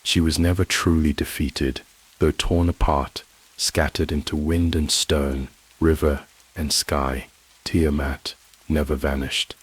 She was never truly defeated, though torn apart, scattered into wind and stone, river and sky. Tiamat never vanished.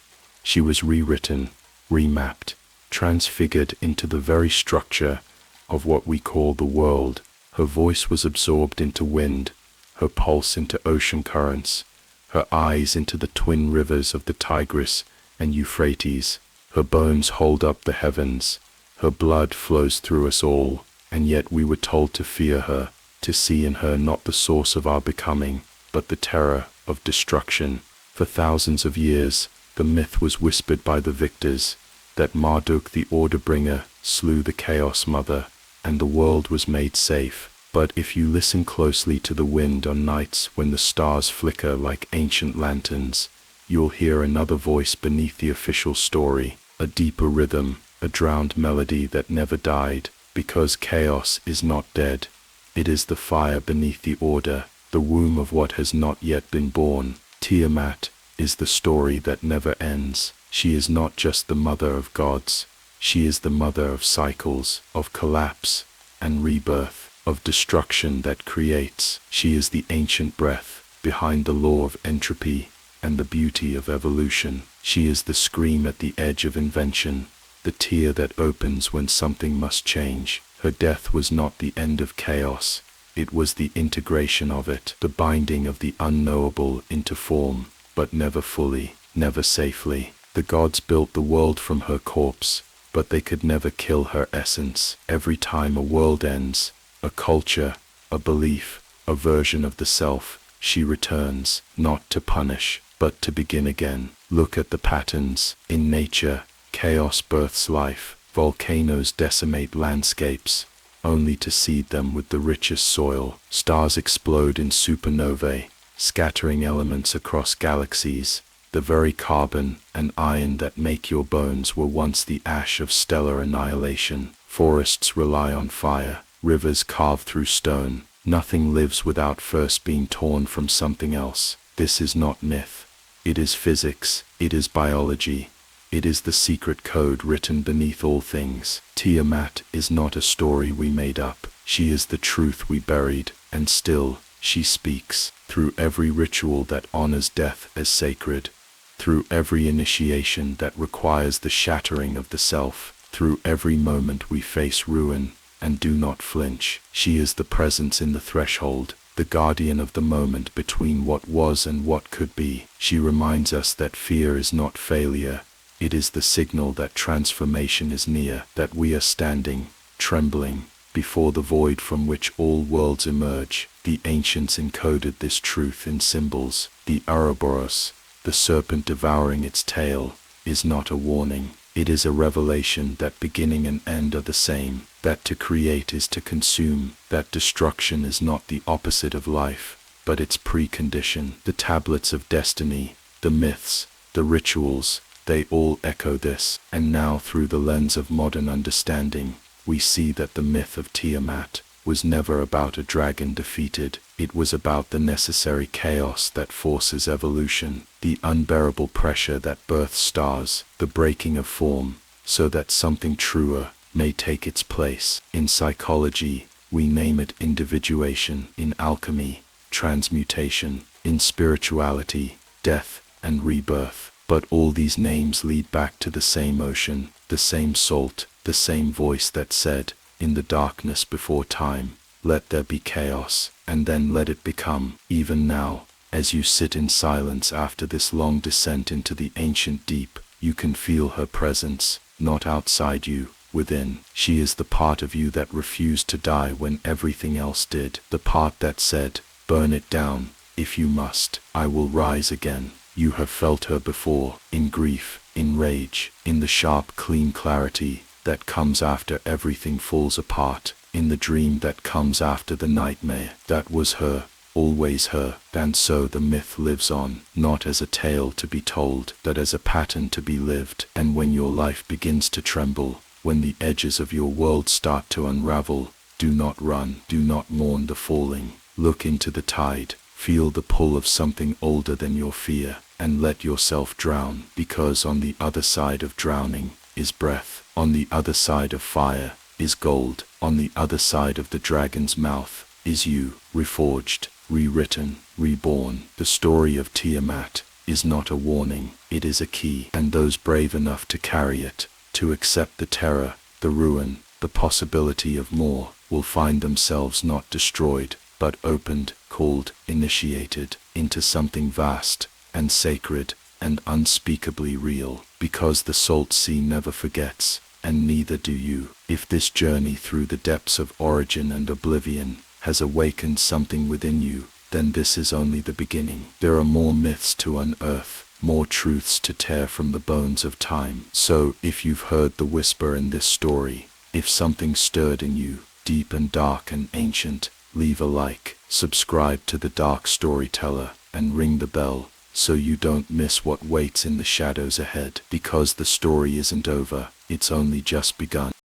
She was rewritten, remapped, transfigured into the very structure of what we call the world. Her voice was absorbed into wind, her pulse into ocean currents, her eyes into the twin rivers of the Tigris and Euphrates. Her bones hold up the heavens, her blood flows through us all, and yet we were told to fear her, to see in her not the source of our becoming, but the terror of destruction. For thousands of years, the myth was whispered by the victors, that Marduk the Order-bringer slew the Chaos Mother, and the world was made safe. But if you listen closely to the wind on nights when the stars flicker like ancient lanterns, you'll hear another voice beneath the official story, a deeper rhythm, a drowned melody that never died, because chaos is not dead. It is the fire beneath the order, the womb of what has not yet been born. Tiamat is the story that never ends. She is not just the mother of gods, she is the mother of cycles, of collapse and rebirth, of destruction that creates. She is the ancient breath behind the law of entropy and the beauty of evolution. She is the scream at the edge of invention, the tear that opens when something must change. Her death was not the end of chaos, it was the integration of it, the binding of the unknowable into form, but never fully, never safely. The gods built the world from her corpse, but they could never kill her essence. Every time a world ends, a culture, a belief, a version of the self, she returns, not to punish, but to begin again. Look at the patterns. In nature, chaos births life. Volcanoes decimate landscapes, only to seed them with the richest soil. Stars explode in supernovae, scattering elements across galaxies. The very carbon and iron that make your bones were once the ash of stellar annihilation. Forests rely on fire, rivers carve through stone. Nothing lives without first being torn from something else. This is not myth. It is physics. It is biology. It is the secret code written beneath all things. Tiamat is not a story we made up. She is the truth we buried, and still, she speaks. Through every ritual that honors death as sacred, through every initiation that requires the shattering of the self, through every moment we face ruin and do not flinch, she is the presence in the threshold, the guardian of the moment between what was and what could be. She reminds us that fear is not failure. It is the signal that transformation is near, that we are standing, trembling, before the void from which all worlds emerge. The ancients encoded this truth in symbols. The Ouroboros, the serpent devouring its tail, is not a warning. It is a revelation that beginning and end are the same, that to create is to consume, that destruction is not the opposite of life, but its precondition. The tablets of destiny, the myths, the rituals, they all echo this. And now through the lens of modern understanding, we see that the myth of Tiamat was never about a dragon defeated. It was about the necessary chaos that forces evolution, the unbearable pressure that births stars, the breaking of form, so that something truer may take its place. In psychology, we name it individuation; in alchemy, transmutation; in spirituality, death and rebirth. But all these names lead back to the same ocean, the same salt, the same voice that said, in the darkness before time, let there be chaos, and then let it become. Even now, as you sit in silence after this long descent into the ancient deep, you can feel her presence, not outside you, within. She is the part of you that refused to die when everything else did, the part that said, burn it down, if you must, I will rise again. You have felt her before, in grief, in rage, in the sharp, clean clarity that comes after everything falls apart, in the dream that comes after the nightmare. That was her, always her. And so the myth lives on, not as a tale to be told, but as a pattern to be lived. And when your life begins to tremble, when the edges of your world start to unravel, do not run, do not mourn the falling. Look into the tide, feel the pull of something older than your fear, and let yourself drown, because on the other side of drowning is breath. On the other side of fire is gold. On the other side of the dragon's mouth is you, reforged, rewritten, reborn. The story of Tiamat is not a warning, it is a key, and those brave enough to carry it, to accept the terror, the ruin, the possibility of more, will find themselves not destroyed, but opened, called, initiated into something vast and sacred and unspeakably real, because the salt sea never forgets, and neither do you. If this journey through the depths of origin and oblivion has awakened something within you, then this is only the beginning. There are more myths to unearth, more truths to tear from the bones of time. So, if you've heard the whisper in this story, if something stirred in you, deep and dark and ancient, leave a like, subscribe to The Dark Storyteller, and ring the bell, so you don't miss what waits in the shadows ahead. Because the story isn't over, it's only just begun.